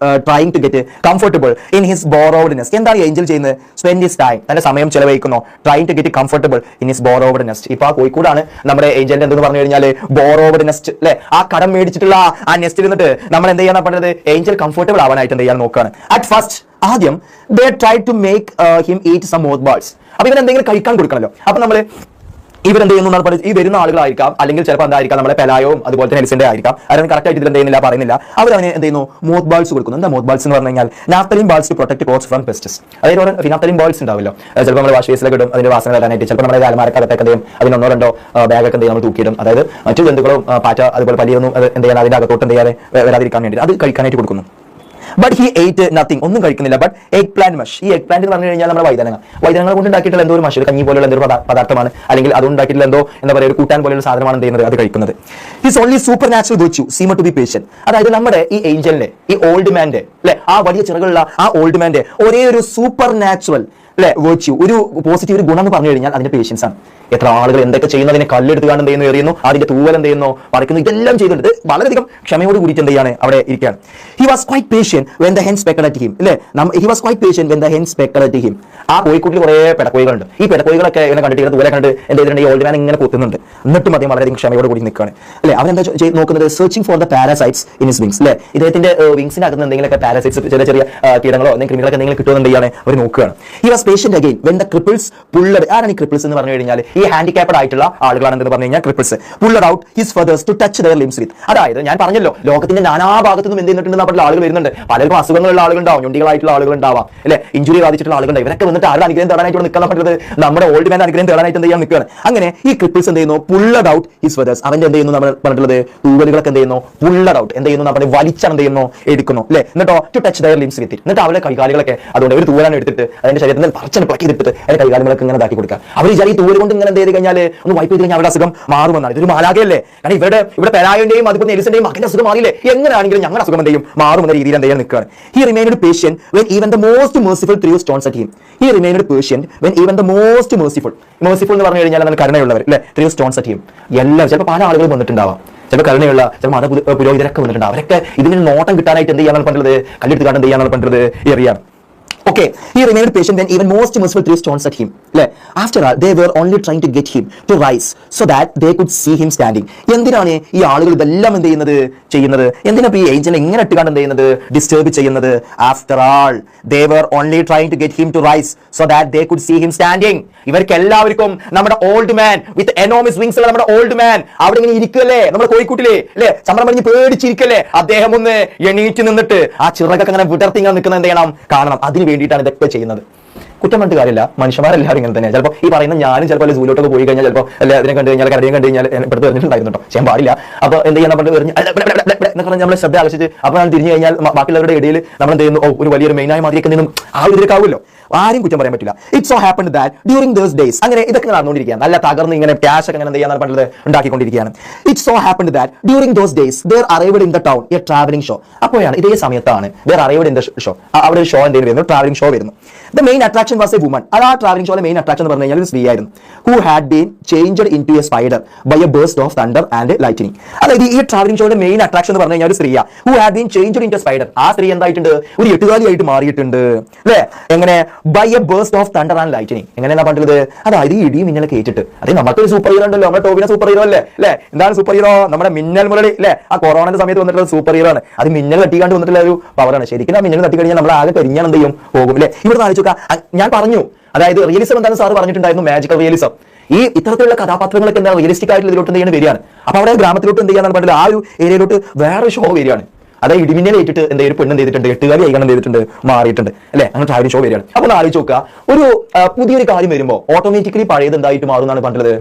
trying to get comfortable in his borrowed nest. എന്താണ് ഏഞ്ചൽ ചെയ്യുന്നത്, spend his time, തന്റെ സമയം ചെലവഴിക്കുന്നു, trying to get comfortable in his borrowed nest. ഇപ്പൊ ആ കോഴിക്കോടാണ് നമ്മുടെ ഏഞ്ചലിന്റെ എന്തെന്ന് പറഞ്ഞു കഴിഞ്ഞാൽ, borrowed nest അല്ലെ. ആ കടം മേടിച്ചിട്ടുള്ള ആ നെസ്റ്റിൽ നിന്നിട്ട് നമ്മൾ എന്ത് ചെയ്യാനാണ് പറഞ്ഞത്, ഏഞ്ചൽ കംഫർട്ടബിൾ ആവാനായിട്ട് എന്ത് ചെയ്യാൻ നോക്കുകയാണ്. അറ്റ് ഫസ്റ്റ് ആദ്യം they tried to make him eat some mothballs. അപ്പൊ ഇവൻ എന്തെങ്കിലും കഴിക്കാൻ കൊടുക്കണല്ലോ. അപ്പൊ നമ്മള് ഇവരെന്ത് ചെയ്യുന്നു, ഈ വരുന്ന ആളുകളായിരിക്കാം, അല്ലെങ്കിൽ ചിലപ്പോൾ എന്തായിരിക്കാം, നമ്മുടെ പെലായോയും അതുപോലെ തന്നെ എലിസന്റെ ആയിരിക്കാം. അവരൊന്നും കറക്റ്റ് ആയിട്ട് ഇതിൽ എന്ത് ചെയ്യുന്നില്ല, പറയുന്നില്ല. അവരവന് എന്ത് ചെയ്യുന്നു, മോത്ത് ബാൾസ് കൊടുക്കുന്നു. എന്താ മോത്ത് ബാൾസ് എന്ന് പറഞ്ഞു കഴിഞ്ഞാൽ, naphthalene balls to protect clothes from pests. അതായത് ഫിനാഫ്തലിൻ ബാൾസ് ഉണ്ടാവില്ലോ, ചിലപ്പോൾ നമ്മൾ വാഷ് ബേസിലൊക്കെ ഇടും, അതിന്റെ വാസന വരാനായിട്ട്. ചിലപ്പോൾ നമ്മുടെ അലമാരക്കകത്തൊക്കെ എന്ത് ചെയ്യും, അതിന് 1-2 ബാഗൊക്കെ എന്ത് ചെയ്യും, നമ്മൾ തൂക്കിയിടും. അതായത് മറ്റു ജന്തുക്കളും പാറ്റ അതുപോലെ പലിയൊന്നും എന്ത് ചെയ്യാൻ അതിന്റെ അകത്തോട്ട് എന്ത് ചെയ്യാതെ വരാതിരിക്കാൻ വേണ്ടി അത് കഴിക്കാനായിട്ട് കൊടുക്കുന്നു. ബട്ട് ഹി ate nothing, ഒന്നും കഴിക്കുന്നില്ല. But eggplant mush. ഈ എഗ് പ്ലാന്റ് എന്ന് പറഞ്ഞു കഴിഞ്ഞാൽ നമ്മുടെ വൈതനങ്ങൾ കൊണ്ട് ഉണ്ടാക്കിയിട്ടുള്ള എന്തോ ഒരു മഷ്, കഞ്ഞി പോലുള്ള എന്തൊരു പദാർത്ഥമാണ്, അല്ലെങ്കിൽ അത് ഉണ്ടാക്കിയിട്ടുള്ള എന്തോ എന്താ പറയുക, ഒരു കൂട്ടാൻ പോലെയുള്ള സാധനമാണ് എന്ത് ചെയ്യുന്നത്, അത് കഴിക്കുന്നത്. His only supernatural virtue seemed to be patient. അതായത് നമ്മുടെ ഈ ഏഞ്ചലിന്റെ, ഈ ഓൾഡ് മാന്റെ അല്ലെ, ആ വലിയ ചിറകുള്ള ആ ഓൾഡ് മാന്റെ ഒരേ ഒരു സൂപ്പർ നാച്ചുറൽ അല്ലെ വിർച്യൂ, ഒരു പോസിറ്റീവ് ഗുണം എന്ന് പറഞ്ഞു കഴിഞ്ഞാൽ അതിന്റെ പേഷ്യൻസ് ആണ്. എത്ര ആളുകൾ എന്തൊക്കെ ചെയ്യുന്നതിനെ കല്ലെടുത്ത് കാണും എന്ത് ചെയ്യുന്നു, എറിയുന്നു, അതിന്റെ തൂവൽ എന്ത് ചെയ്യുന്നു, പറിക്കുന്നു, ഇതെല്ലാം ചെയ്തിട്ടുണ്ട്. വളരെയധികം ക്ഷമയോട് കൂടിയിട്ട് എന്ത് ചെയ്യാണ് അവിടെ ഇരിക്കുകയാണ്. He was quite patient when the hens pecked at him, അല്ലേ? He was quite patient when the hens pecked at him. ആ കോഴിക്കൂട്ടിൽ കുറെ പെടക്കോഴികളുണ്ട്. ഈ പെടക്കോഴികളൊക്കെ ഇവനെ കണ്ടിട്ട് തൂവലെ കണ്ട് എന്ത് ചെയ്തിട്ടുണ്ട്, ഈ ഓൾഡ് മാൻ ഇങ്ങനെ കൊത്തുന്നുണ്ട്. എന്നിട്ടും അദ്ദേഹം വളരെയധികം ക്ഷമയോട് കൂടി നിൽക്കുകയാണ്, അല്ലെ? അവൻ എന്താ നോക്കുന്നത്, searching for the parasites in his wings, അല്ലെ? ഇദ്ദേഹത്തിന്റെ വിങ്സിനകത്ത് എന്തെങ്കിലുമൊക്കെ പാരാസൈറ്റ്സ്, ചെറിയ ചെറിയ കീടങ്ങളോ അല്ലെങ്കിൽ ക്രിമികളൊക്കെ എന്തെങ്കിലും കിട്ടുമെന്നുണ്ടെയാണ് അവർ നോക്കുകയാണ്. He was patient again when the cripples pulled. ആരാണ് ഈ ക്രിപ്പിൾസ് എന്ന് പറഞ്ഞു കഴിഞ്ഞാൽ ഈ ഹാൻഡിക്യാപ്ഡ് ആയിട്ടുള്ള ആളുകളാണ് എന്ന് പറഞ്ഞു കഴിഞ്ഞാൽ cripples. Pulled out his feathers to touch their limbs with. അതായത് ഞാൻ പറഞ്ഞല്ലോ, ലോകത്തിന്റെ നാനാഭാഗത്തു നിന്നും എന്ത് ചെയ്യുന്നുണ്ടെന്ന് പറഞ്ഞ ആളുകൾ വരുന്നുണ്ട്. പലർക്കും അസുഖങ്ങളുള്ള ആളുകളുണ്ടാവും, ഞൊണ്ടികളായിട്ടുള്ള ആളുകളുണ്ടാവാം, അല്ലെ? ഇഞ്ചുറി ബാധിച്ചിട്ടുള്ള ആളുകളുണ്ട്. ഇവരൊക്കെ വന്നിട്ട് ആരുടെ അനുഗ്രഹം തേടാനായിട്ട് നിൽക്കാൻ പറ്റുന്നത്, നമ്മുടെ ഓൾഡ് മാൻ അനുഗ്രഹം തേടാനായിട്ട് എന്ത് ചെയ്യാൻ നിൽക്കുകയാണ്. അങ്ങനെ ഈ ക്രിപ്പിൾസ് എന്ത് ചെയ്യുന്നു, പുള്ളഡ് ഔട്ട് ഹിസ് ഫെദേഴ്സ്. അവന്റെ എന്ത് ചെയ്യുന്നു, നമ്മൾ പറഞ്ഞിട്ടുള്ളത് തൂവലുകളൊക്കെ എന്ത് ചെയ്യുന്നു, പുള്ളഡ് ഔട്ട് എന്ത് ചെയ്യുന്നു, നമ്മുടെ വലിച്ചാണ് എന്ത് ചെയ്യുന്നു, എടുക്കുന്നു, അല്ലെ? എന്നിട്ടോ ടു ടച്ച് ദെയർ ലിംസ് വിത്ത്. എന്നിട്ട് അവരുടെ കൈകാലുകളൊക്കെ അതുകൊണ്ട് ഒരു തൂവലാണ് എടുത്തിട്ട് അതിന്റെ ശരീരത്തിൽ പറിച്ചു പ്ലക്കി എടുത്തിട്ട് അതിന്റെ കൈകാലുകളൊക്കെ ഇങ്ങനെ ഇതാക്കി കൊടുക്കുക. അവർ ഈ തൂവൽ കൊണ്ട് ഇങ്ങനെ എന്ത് ചെയ്ത് കഴിഞ്ഞാൽ ഒന്ന് വൈപ്പ് ചെയ്ത് കഴിഞ്ഞാൽ അവരുടെ അസുഖം മാറുമെന്നാണ്. ഇതൊരു മാലാഖയല്ലേ? കാരണം ഇവിടെ പെരായന്റെയും അതുപോലെ എലിസന്റെയും മകന്റെ അസുഖം മാറിയില്ലേ, എങ്ങനെയാണെങ്കിലും ഞങ്ങളുടെ അസുഖം എന്ത് ചെയ്യും, മാറുമെന്ന രീതിയിൽ എന്ത് ചെയ്യാൻ നിൽക്കുകയാണ്. He remind patient when even the most merciful through stones at him. He remind patient when even the most merciful എന്ന് പറഞ്ഞു കഴിഞ്ഞാൽ നമ്മൾ കരുണയുള്ളവർ, അല്ലെ? Through stones at him. എല്ലാം ചിലപ്പോൾ പല ആളുകളും വന്നിട്ടുണ്ടാവാം, ചിലപ്പോൾ കരുണയുള്ള ചില മത പുരോഹിതരൊക്കെ വന്നിട്ടുണ്ടാവും. അവരൊക്കെ ഇതിന് നോട്ടം കിട്ടാനായിട്ട് എന്ത് ചെയ്യാനാണ് പറ്റുന്നത്, കല്ലെടുത്ത് കാണാൻ എന്ത് ചെയ്യാനാണ് പറ്റുന്നത്, എറിയാണ്. Okay, he remained patient when even most merciful threw stones at him. After all, they were only trying to get him to rise so that they could see him standing. എന്തിനാണ് ഈ ആളുകൾ ഇതെല്ലാം എന്ത് ചെയ്യുന്നത്? എന്തിനാ ഈ ഏഞ്ചൽ ഇങ്ങനെ ഇട്ടുകാണ്ട് എന്ത് ചെയ്യുന്നത്, ഡിസ്റ്റർബ് ചെയ്യുന്നത്? After all, they were only trying to get him to rise so that they could see him standing. ഇവർക്ക് എല്ലാവർക്കും നമ്മുടെ old man with enormous wings ഉള്ള നമ്മുടെ ഓൾഡ് മാൻ അവിടെ ഇങ്ങനെ ഇരിക്കല്ലേ, നമ്മുടെ കോഴിക്കൂട്ടിലെ, അല്ലെ? ചമ്രം പറഞ്ഞ് പേടിച്ചിരിക്കല്ലേ, അദ്ദേഹം ഒന്ന് എണീറ്റ് നിന്നിട്ട് ആ ചിറകൊക്കെ അങ്ങനെ വിടർത്തി ഇങ്ങനെ നിൽക്കുന്ന എന്ത് ചെയ്യണം, കാണണം. അതിന് വേണ്ടിയിട്ടാണ് ഇതൊക്കെ ചെയ്യുന്നത്. കുറ്റം പറഞ്ഞിട്ട് കാര്യമില്ല, മനുഷ്യന്മാരെല്ലാവരും ഇങ്ങനെ തന്നെ. ചിലപ്പോൾ ഈ പറയുന്ന ഞാനും ചിലപ്പോൾ സൂലോട്ടൊക്കെ പോയി കഴിഞ്ഞാൽ ചിലപ്പോൾ അല്ലെ അതിനെ കണ്ടു കഴിഞ്ഞാൽ കരടിയും കണ്ടു കഴിഞ്ഞാൽ എടുത്ത് പറഞ്ഞിട്ടുണ്ടായിരുന്നു കേട്ടോ, ചെയ്യാൻ പാടില്ല. അപ്പോൾ എന്ത് ചെയ്യാൻ പറഞ്ഞ് എറിഞ്ഞ് എന്നൊക്കെ നമ്മൾ ശബ്ദം ആകർഷിച്ച് അപ്പോൾ ഞാൻ തിരിഞ്ഞു കഴിഞ്ഞാൽ ബാക്കിയുള്ളവരുടെ ഇടയിൽ നമ്മൾ എന്ത് ചെയ്യുന്നു, ഒരു വലിയൊരു മെയിനായ മാതിരിയൊക്കെ നിന്നും ആ ഒരു ഇതിലേക്കാവുമല്ലോ. ആരും കുറ്റം പറയാൻ പറ്റില്ല. It so happened that during those days, അങ്ങനെ ഇതൊക്കെ നടന്നുകൊണ്ടിരിക്കുകയാണ്. നല്ല തകർന്ന് ഇങ്ങനെ ക്യാഷ് ഒക്കെ അങ്ങനെ എന്ത് ചെയ്യാൻ പറഞ്ഞത് ഉണ്ടാക്കിക്കൊണ്ടിരിക്കുകയാണ്. It so happened that during those days there arrived in the town a traveling show. അപ്പോഴാണ് ഇതേ സമയത്താണ് there arrived in the show, അവിടെ ഒരു ഷോ എന്തെങ്കിലും വരുന്നു, ട്രാവലിംഗ് ഷോ വരുന്നു. The main attraction was a woman. ആ ട്രാവലിംഗ് ഷോയിലെ മെയിൻ അട്രാക്ഷൻ എന്ന് പറഞ്ഞു കഴിഞ്ഞാൽ ഒരു സ്ത്രീയായിരുന്നു. Who had been changed into a spider by a burst of thunder and lightning. അതായത് ഈ ട്രാവലിംഗ് ഷോയുടെ മെയിൻ അട്രാക്ഷൻ എന്ന് പറഞ്ഞു കഴിഞ്ഞാൽ ഒരു സ്ത്രീയാ. Who had been changed into a spider. ആ സ്ത്രീ എന്തായിട്ടുണ്ട്, ഒരു എട്ടുകാലിയായിട്ട് മാറിയിട്ടുണ്ട്, അല്ലെ? എങ്ങനെ? by a burst of thunder and lightning. എങ്ങനെയാണ് പറഞ്ഞത്? അതായത് ഈ ഇടിയും മിന്നലൊക്കെ ഏറ്റിട്ട്. അതെ, നമുക്കൊരു സൂപ്പർ ഹീറോ ഉണ്ടല്ലോ, നമ്മുടെ ടോവിനോ സൂപ്പർ ഹീറോ അല്ലേ? എന്താണ് സൂപ്പർ ഹീറോ? നമ്മുടെ മിന്നൽ മുരളി, അല്ലെ? ആ കൊറോണയുടെ സമയത്ത് വന്നിട്ടുള്ള സൂപ്പർ ഹീറോ ആണ്. അത് മിന്നൽ തട്ടിക്കാണ്ട് വന്നിട്ടുള്ള ഒരു പവറാണ്. ശരിക്കും ആ മിന്നൽ തട്ടി കഴിഞ്ഞാൽ നമ്മൾ ആകെ കരിഞ്ഞാൽ എന്ത് ചെയ്യും, പോകും, അല്ലെ? ഇവിടെ ആലോചിക്കുക, ഞാൻ പറഞ്ഞു, അതായത് റിയലിസം എന്താണെന്ന് സാർ പറഞ്ഞിട്ടുണ്ടായിരുന്നു, മാജിക്കൽ റിയലിസം. ഈ ഇത്തരത്തിലുള്ള കഥാപാത്രങ്ങളൊക്കെ എന്താ റിയലിസ്റ്റിക് ആയിട്ടുള്ള ഇതിലോട്ട് എന്ത് ചെയ്യണം, വരികയാണ്. അപ്പൊ അവിടെ ഗ്രാമത്തിലോട്ട് എന്ത് ചെയ്യാന്ന് പറഞ്ഞില്ല, ആ ഒരു ഏരിയയിലോട്ട് വേറെ ഷോ വരികയാണ്. അതായത് ഇടിമിന്നൽ ഏറ്റിട്ട് എന്തെങ്കിലും പെണ്ണ് എന്ത് ചെയ്തിട്ടുണ്ട്, എട്ടുകാലി ആയിക്കണം എന്ത് ചെയ്തിട്ടുണ്ട്, മാറിയിട്ടുണ്ട്, അല്ലെ? അങ്ങനെ ട്രാവലിംഗ് ഷോ വരികയാണ്. അപ്പൊ ആലോചിച്ച് നോക്കുക, ഒരു പുതിയൊരു കാര്യം വരുമ്പോൾ ഓട്ടോമാറ്റിക്കലി പഴയത് എന്തായിട്ട് മാറുമെന്നാണ് പറഞ്ഞത്.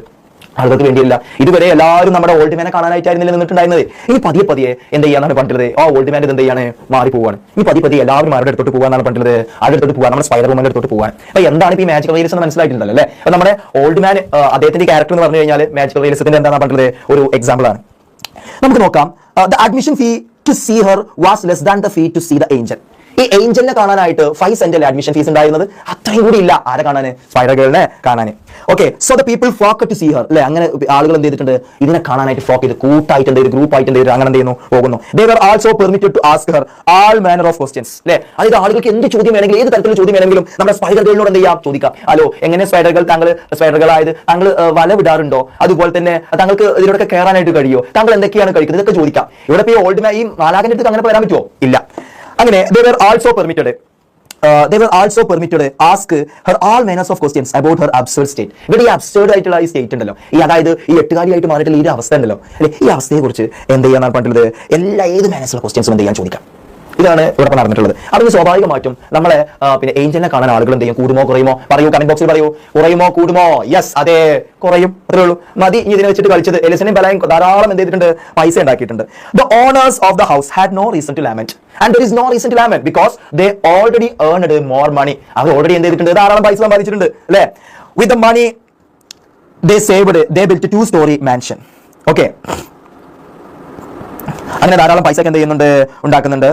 ആളുകൾക്ക് വേണ്ടിയല്ല. ഇതുവരെ എല്ലാവരും നമ്മുടെ ഓൾഡ് മാനെ കാണാനായിട്ടായിരുന്നില്ല നിന്നിട്ടുണ്ടായിരുന്നത്. ഇനി പതിയെ പതിയെ എന്ത് ചെയ്യാനാണ് പറഞ്ഞത്, ആ ഓൾഡ് മാൻ എന്ത് ചെയ്യാണ്, മാറി പോവാണ്. ഈ പതിയെ എല്ലാവരും ആരുടെ അടുത്തോട്ട് പോകാനാണ് പറഞ്ഞത്, ആരുടെ അടുത്തോട്ട് പോകാൻ, നമ്മുടെ സ്പൈഡർ വുമന്റെ അടുത്തോട്ട് പോകാൻ. അപ്പൊ എന്താണ് ഈ മാജിക്കൽ റിയലിസം എന്ന് മനസ്സിലായിട്ടുണ്ടല്ലോ, അല്ലെ? അപ്പൊ നമ്മുടെ ഓൾഡ് മാൻ അദ്ദേഹത്തിന്റെ ക്യാരക്ടർ എന്ന് പറഞ്ഞു കഴിഞ്ഞാൽ മാജിക്കൽ റിയലിസത്തിന്റെ എന്താണ് പറഞ്ഞത്, ഒരു എക്സാമ്പിൾ ആണ്. നമുക്ക് നോക്കാം. The admission fee to see her was less than the fee to see the angel. ഈ ഏഞ്ചലിനെ കാണാനായിട്ട് 5 cents അല്ലേ അഡ്മിഷൻ ഫീസ് ഉണ്ടായിരുന്നത്, അത്രയും കൂടി ഇല്ല ആരെ കാണാന്, സ്പൈഡർ ഗേളിനെ കാണാൻ. Okay, so the people flock to see her, അല്ലെ? അങ്ങനെ ആളുകൾ എന്ത് ചെയ്തിട്ടുണ്ട്, ഇതിനെ കാണാനായിട്ട് ഫ്ലോക്ക് ചെയ്ത് കൂട്ടായിട്ട് എന്ത് ചെയ്ത്, ഗ്രൂപ്പ് ആയിട്ട് എന്ത് ചെയ്ത് അങ്ങനെ എന്ത് ചെയ്യുന്നു, പോകുന്നു. They were also permitted to ask her all manner of questions, അല്ലെ? അതായത് ആളുകൾക്ക് എന്ത് ചോദ്യം വേണമെങ്കിലും, ഏത് തരത്തിലുള്ള ചോദ്യം വേണമെങ്കിലും നമ്മുടെ സ്പൈഡർ ഗേളിനോട് എന്ത് ചെയ്യാം, ചോദിക്കാം. ഹലോ, എങ്ങനെ സ്പൈഡർ ഗേൾ, താങ്കൾ സ്പൈഡർ ഗേൾ ആയത്, താങ്കൾ വല വിടാറുണ്ടോ, അതുപോലെ തന്നെ താങ്കൾക്ക് ഇതിലൂടെ കയറാനായിട്ട് കഴിയോ, താങ്കൾ എന്തൊക്കെയാണ് കഴിക്കുന്നത്, ഇതൊക്കെ ചോദിക്കാം. ഇവിടെ ഈ ഓൾഡ് മാൻ, ഈ മാലാഖന്റെ അടുത്ത് അങ്ങനെ വരാൻ പറ്റുമോ? ഇല്ല. അങ്ങനെ they were also permitted ask her all manners of questions about her absurd state. ഇവിടെ ഈ അബ്സേർഡ് ആയിട്ടുള്ള ഈ സ്റ്റേറ്റ് ഉണ്ടല്ലോ, ഈ അതായത് ഈ എട്ടുകാലിയായിട്ട് മാറിയിട്ടുള്ള ഈ അവസ്ഥ ഉണ്ടല്ലോ, അല്ലെ? ഈ അവസ്ഥയെ കുറിച്ച് എന്ത് ചെയ്യാനാണ് പറഞ്ഞിട്ടുള്ളത്, ഏത് മാനേഴ്സുള്ള ക്വസ്റ്റ്യൻസും എന്ത് ചെയ്യാൻ ചോദിക്കാം. ഇതാണ് ഇവിടെ നടന്നിട്ടുള്ളത്. അതിന് സ്വാഭാവികമായിട്ടും നമ്മളെ പിന്നെ ഏഞ്ചലിനെ കാണാൻ ആളുകൾ എന്ത് ചെയ്യും, കൂടുമോ കുറയുമോ? പറയൂ, കമന്റ് ബോക്സിൽ പറയൂ, കുറയുമോ കൂടുമോ? യെസ്, അതെ, കുറയും, അത്രേ ഉള്ളൂ. മതി ഇനി ഇതിനെ വെച്ചിട്ട് കളിച്ചത്. എലിസനും ബലായും ധാരാളം എന്ത് ചെയ്തിട്ടുണ്ട്, പൈസ ഉണ്ടാക്കിയിട്ടുണ്ട്. The owners of the house had no reason to lament and there is no reason to lament because they already earned more money. Our already എന്ത് ചെയ്തിട്ടുണ്ട്, ധാരാളം പൈസ സമ്പാദിച്ചിട്ടുണ്ട്, അല്ലെ? With the money they saved, they built a 2-story mansion. Okay, അങ്ങനെ ധാരാളം പൈസ എന്ത് ചെയ്യുന്നുണ്ട്, ഉണ്ടാക്കുന്നുണ്ട്.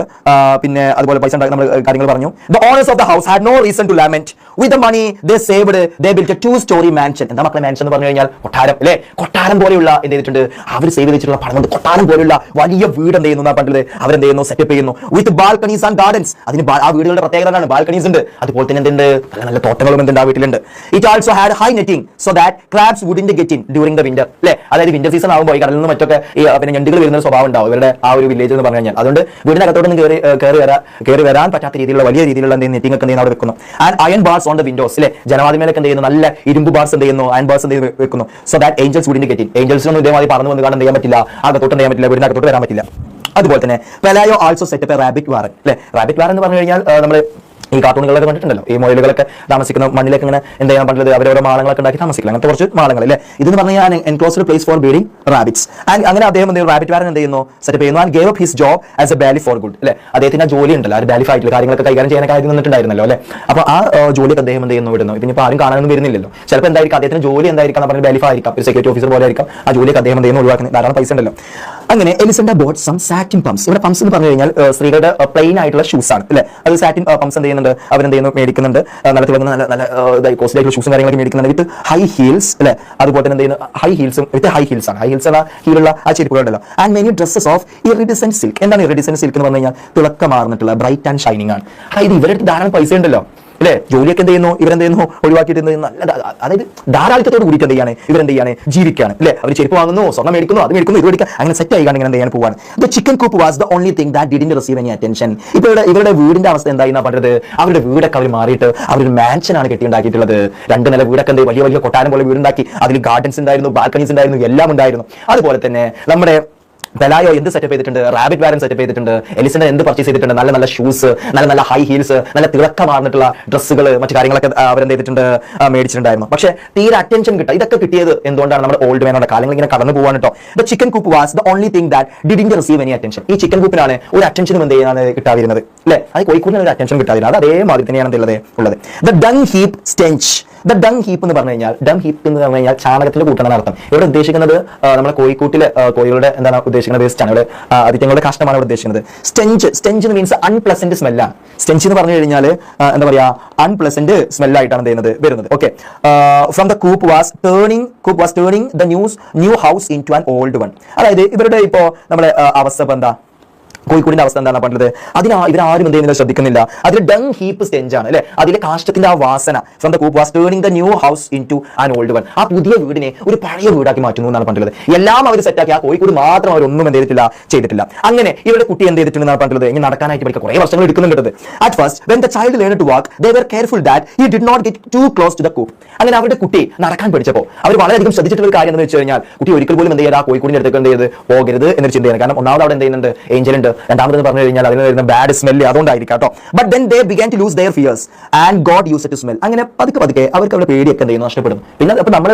പിന്നെ അതുപോലെ പൈസ നമ്മൾ കാര്യങ്ങൾ പറഞ്ഞു. The owners of the house had no reason to lament. With the money they saved, they built a 2-story mansion. എന്താ മക്കളെ മാൻഷൻ എന്ന് പറഞ്ഞു കഴിഞ്ഞാൽ കൊട്ടാരം അല്ലേ? കൊട്ടാരം പോലെയുള്ള എന്ത് ചെയ്തിട്ടുണ്ട്, അവർ സേവ് ചെയ്തിട്ടുള്ള പണം കൊണ്ട് കൊട്ടാരം പോലെയുള്ള വലിയ വീട് എന്ത് ചെയ്യുന്നു പണ്ടത് അവരെന്ത് ചെയ്യുന്നു, സെറ്റപ്പ് ചെയ്യുന്നു. വിത്ത് ബാൽക്കണീസ് ആൻഡ് ഗാർഡൻസ്. അതിന് ആ വീടുകളുടെ പ്രത്യേകതയാണ് ബാൽക്കണീസ് ഉണ്ട്, അതുപോലെ തന്നെ എന്തുണ്ട്, നല്ല നല്ല തോട്ടങ്ങളും എന്തുണ്ട് ആ വീട്ടിലുണ്ട്. It also had high netting so that crabs wouldn't get in during the winter അല്ലേ? അതായത് വിന്റർ സീസൺ ആകുമ്പോൾ ഈ കടലിൽ നിന്ന് മറ്റൊക്കെ പിന്നെ ഞണ്ടുകൾ വരുന്ന സ്വഭാവം ഉണ്ടാവും ഇവരുടെ ആ ഒരു വില്ലേജ് എന്ന് പറഞ്ഞു കഴിഞ്ഞാൽ. അതുകൊണ്ട് വീടിനകത്തോട്ട് കയറി വരാൻ പറ്റാത്ത രീതിയിലുള്ള വലിയ രീതിയിലുള്ള നെറ്റിംഗ് ഒക്കെ അവിടെ വെക്കുന്നു. And iron bars on the Windows അല്ലേ? ജനവാദിമേലൊക്കെ എന്ത് ചെയ്യുന്നു, നല്ല ഇരുമ്പ് ബാർസ് എന്ത് ചെയ്യുന്നു, അയൺ ബാർസ് എന്ത് വെക്കുന്നു. So that angels wouldn't get in. ഏഞ്ചൽസിനൊന്നും ഇതേമാതിരി പറന്ന് വന്ന് കാണാൻ ചെയ്യാൻ പറ്റില്ല, അകത്തോട്ട് ചെയ്യാൻ പറ്റില്ല, വീടിനകത്തോട്ട് വരാൻ പറ്റില്ല. അതുപോലെ തന്നെ Pelayo also set up a rabbit warren അല്ലേ? റാബിറ്റ് വാറൻ എന്ന് പറഞ്ഞു കഴിഞ്ഞാൽ നമ്മൾ ഈ കാർട്ടൂണുകളൊക്കെ കണ്ടിട്ടുണ്ടല്ലോ, ഈ മൊയിലുകളൊക്കെ താമസിക്കുന്ന മണ്ണിലേക്ക് ഇങ്ങനെ എന്ത് ചെയ്യാൻ പറ്റുന്നത്, അവരവരുടെ മാളങ്ങളൊക്കെ ഉണ്ടാക്കി താമസിക്കില്ല, അങ്ങനത്തെ കുറച്ച് മാളങ്ങൾ അല്ലേ? ഇതെന്ന് പറഞ്ഞാൽ enclosed place for breeding rabbits. And അങ്ങനെ അദ്ദേഹം റാബിറ്റ് വാരൻ എന്ത് ചെയ്യുന്നു, സെറ്റപ്പ് ചെയ്യുന്നു. And gave up his job as A Bali four good അല്ലേ? അദ്ദേഹത്തിന് ആ ജോലി ഉണ്ടല്ലോ, ആ ബാലി ഫൈറ്റിൽ കാര്യങ്ങളൊക്കെ കൈകാര്യം ചെയ്യാൻ കാര്യം നിന്നിട്ടുണ്ടായിരുന്നല്ലോ അല്ലേ? അപ്പോൾ ആ ജോലിയൊക്കെ അദ്ദേഹം എന്ത് ചെയ്യുന്നു വിടുന്നു. പിന്നെ ഇപ്പോൾ ആരും കാണാനൊന്നും വരുന്നില്ലല്ലോ. ചിലപ്പോൾ എന്തായിരിക്കും അദ്ദേഹത്തിന് ജോലി എന്തായിരിക്കും എന്ന് പറഞ്ഞാൽ ബാലിഫ ആയിരിക്കാം, ഒരു സെക്യൂരിറ്റി ഓഫീസർ പോലെ ആയിരിക്കും. ആ ജോലിയൊക്കെ അദ്ദേഹം എന്ത് ചെയ്യുന്നു ഒഴിവാക്കുന്നത്, ധാരാളം പൈസ ഉണ്ടല്ലോ. അങ്ങനെ എലിസണ്ട ബോട്ട് സം സാറ്റിൻ പംപ്സ്. ഇവിടെ പംപ്സ് എന്ന് പറഞ്ഞു കഴിഞ്ഞാൽ സ്ത്രീകളുടെ പ്ലെയിൻ ആയിട്ടുള്ള ഷൂസ് ആണ് അല്ലേ? അത് സാറ്റിൻ പംപ്സ് എന്ത് ചെയ്യുന്നുണ്ട്, അവരെന്ത് ചെയ്യുന്നു മേടിക്കുന്നുണ്ട്. നല്ല തിളങ്ങുന്ന നല്ല കോസ്റ്റ്ലി ആയിട്ടുള്ള ഷൂസും കാര്യങ്ങളൊക്കെ മേടിക്കുന്നുണ്ട് വിത്ത് ഹൈ ഹീൽസ് അല്ലേ? അതുപോലെ തന്നെ എന്ത് ചെയ്യുന്നു, ഹൈ ഹീൽസും വിത്ത് ഹൈ ഹീൽസ് ആണ്. ഹൈ ഹീൽസ് ആണ് ഹീലുള്ള ആ ചെരുപ്പുകളുണ്ടല്ലോ. And many dresses of iridescent silk. എന്താണ് ഇറിഡിസെന്റ് സിൽക്ക് എന്ന് പറഞ്ഞു കഴിഞ്ഞാൽ തിളക്കമാർന്നിട്ടുള്ള ബ്രൈറ്റ് ആൻഡ് ഷൈനിങ് ആണ്. അതായത് ഇവരുടെ ധാരാളം പൈസ ഉണ്ടല്ലോ അല്ലേ? ജോലിയൊക്കെ എന്ത് ചെയ്യുന്നു, ഇവരെന്ത് ചെയ്യുന്നു ഒഴിവാക്കിയിട്ട് നല്ല അതായത് ധാരാളിത്തത്തോട് കൂടിയിട്ട് എന്ത് ചെയ്യാണ് ഇവരെന്ത് ചെയ്യാണ് ജീവിക്കുകയാണ് അല്ലേ? അവർ ചെരുപ്പ് വാങ്ങുന്നു, സ്വർണ്ണം മേടിക്കുന്നു, അത് മേടിക്കുന്നു, ഇത് മേടിക്കുക, അങ്ങനെ സെറ്റ് ആയിക്കാണ് ഇങ്ങനെ എന്ത് ചെയ്യാൻ പോവാണ്. The chicken coop was the only thing that didn't receive any attention. ഇപ്പോൾ ഇവരുടെ വീടിന്റെ അവസ്ഥ എന്തായിരുന്നു പറഞ്ഞത്, അവരുടെ വീടൊക്കെ അവർ മാറിയിട്ട് അവരൊരു മാൻഷനാണ് കെട്ടിയുണ്ടാക്കിയിട്ടുള്ളത്. 2 നില വീടൊക്കെ എന്ത് വലിയ വലിയ കൊട്ടാരം പോലെ വീടുണ്ടാക്കി, അതിൽ ഗാർഡൻസ് ഉണ്ടായിരുന്നു, ബാൽക്കണീസ് ഉണ്ടായിരുന്നു, എല്ലാം ഉണ്ടായിരുന്നു. അതുപോലെ തന്നെ നമ്മുടെ പെലായോ എന്ത് സെറ്റപ്പ് ചെയ്തിട്ടുണ്ട്, റാബിറ്റ് വാരൻ സെറ്റപ്പ് ചെയ്തിട്ടുണ്ട്. എലിസൺ എന്ത് പർച്ചേസ് ചെയ്തിട്ടുണ്ട്, നല്ല നല്ല ഷൂസ്, നല്ല നല്ല ഹൈ ഹീൽസ്, നല്ല തിളക്കമാർന്നിട്ടുള്ള ഡ്രസ്സുകൾ, മറ്റു കാര്യങ്ങളൊക്കെ അവരെന്ത് ചെയ്തിട്ടുണ്ട്, മേടിച്ചിട്ടുണ്ടായിരുന്നു. പക്ഷേ തീരെ അറ്റൻഷൻ കിട്ടുക, ഇതൊക്കെ കിട്ടിയത് എന്തുകൊണ്ടാണ്, നമ്മുടെ ഓൾഡ് മാനോടെ കാലങ്ങൾ ഇങ്ങനെ കടന്നു പോകാൻ കേട്ടോ. The chicken coop was the only thing that didn't receive any attention. ഈ ചിക്കൻ കൂപ്പിനാണ് ഒരു അറ്റൻഷനും എന്ത് ചെയ്യാനാണ് കിട്ടാതിരുന്നത് അല്ലേ? അത് കോഴിക്കോടിന് ഒരു അറ്റൻഷൻ കിട്ടാതിരുന്നത്, അത് അതേമാതിരി തന്നെയാണ് ഉള്ളത്. The dung heap stench. The dung heap എന്ന് പറഞ്ഞു കഴിഞ്ഞാൽ, ഡങ് ഹീപ്പ് എന്ന് പറഞ്ഞു കഴിഞ്ഞാൽ ചാണകത്തിന്റെ കൂട്ടാണ് അർത്ഥം. ഇവിടെ ഉദ്ദേശിക്കുന്നത് നമ്മുടെ കോഴിക്കൂട്ടിലെ കോഴികളുടെ എന്താണ് ഉദ്ദേശിക്കുന്നത്, വേസ്റ്റ് ആണ്. ഇവിടെ അതിഥ്യങ്ങളുടെ കഷ്ടമാണ് ഇവിടെ ഉദ്ദേശിക്കുന്നത്. സ്റ്റെഞ്ച് മീൻസ് അൺപ്ലസന്റ് സ്മെല്ലാണ്. സ്റ്റെഞ്ച് എന്ന് പറഞ്ഞു കഴിഞ്ഞാൽ എന്താ പറയാ, അൺപ്ലസന്റ് സ്മെല്ലായിട്ടാണ് വരുന്നത്. Okay, from the coop was turning the new house into an old one. അതായത് ഇവരുടെ ഇപ്പോ നമ്മുടെ അവസ്ഥ എന്താ, കോഴിക്കോടിന്റെ അവസ്ഥ എന്താണ് പറഞ്ഞത്, ഇവരാരും എന്ത് ചെയ്യുന്നില്ല, ശ്രദ്ധിക്കുന്നില്ല. അതിൽ ഡങ് ഹീപ്പ് സ്റ്റെഞ്ച് ആണ് അല്ലെ? അതിലെ കാഷ്ടത്തിന്റെ ആ വാസന. From the coop was turning the new house into an old one. ആ പുതിയ വീടിനെ ഒരു പഴയ വീടാക്കി മാറ്റുന്നു എന്നാണ് പറഞ്ഞത്. എല്ലാം അവർ സെറ്റാക്കി, ആ കോഴിക്കോട് മാത്രം അവരൊന്നും എന്ത് ചെയ്തിട്ടില്ല. അങ്ങനെ ഇവരുടെ കുട്ടി എന്ത് ചെയ്തിട്ടുണ്ടെന്നാണ് പറഞ്ഞത്, ഇങ്ങനെ നടക്കാനായിട്ട് പഠിക്കുക കുറേ വർഷങ്ങൾ എടുക്കുന്നുണ്ട്. At first when the child learn to walk they were careful that he did not get too close to the coop. അങ്ങനെ അവരുടെ കുട്ടി നടക്കാൻ പഠിച്ചപ്പോൾ അവർ വളരെയധികം ശ്രദ്ധിച്ചിട്ടുള്ള ഒരു കാര്യം എന്ന് വെച്ച് കഴിഞ്ഞാൽ, കുട്ടി ഒരിക്കൽ പോലും എന്ത് ചെയ്ത് ആ കോഴിക്കോടിന്റെ അടുത്തേക്ക് എന്ത് ചെയ്ത് പോകരുത് എന്നൊരു ചിന്തയാണ്. കാരണം ഒന്നാമത് അവിടെ എന്ത് ചെയ്യുന്നുണ്ട്, ഏഞ്ചൽ ഉണ്ട്. രണ്ടാമതെന്ന് പറഞ്ഞു കഴിഞ്ഞാൽ അതിന് വരുന്ന ബാഡ് സ്മെല്ല് അതുകൊണ്ടായിരിക്കും കേട്ടോ. But then they began to lose their fears and got used to smell. അങ്ങനെ പതുക്കെ അവർക്ക് അവരുടെ പേടിയൊക്കെ എന്ത് ചെയ്യുന്നു, നഷ്ടപ്പെടും. പിന്നെ അപ്പൊ നമ്മൾ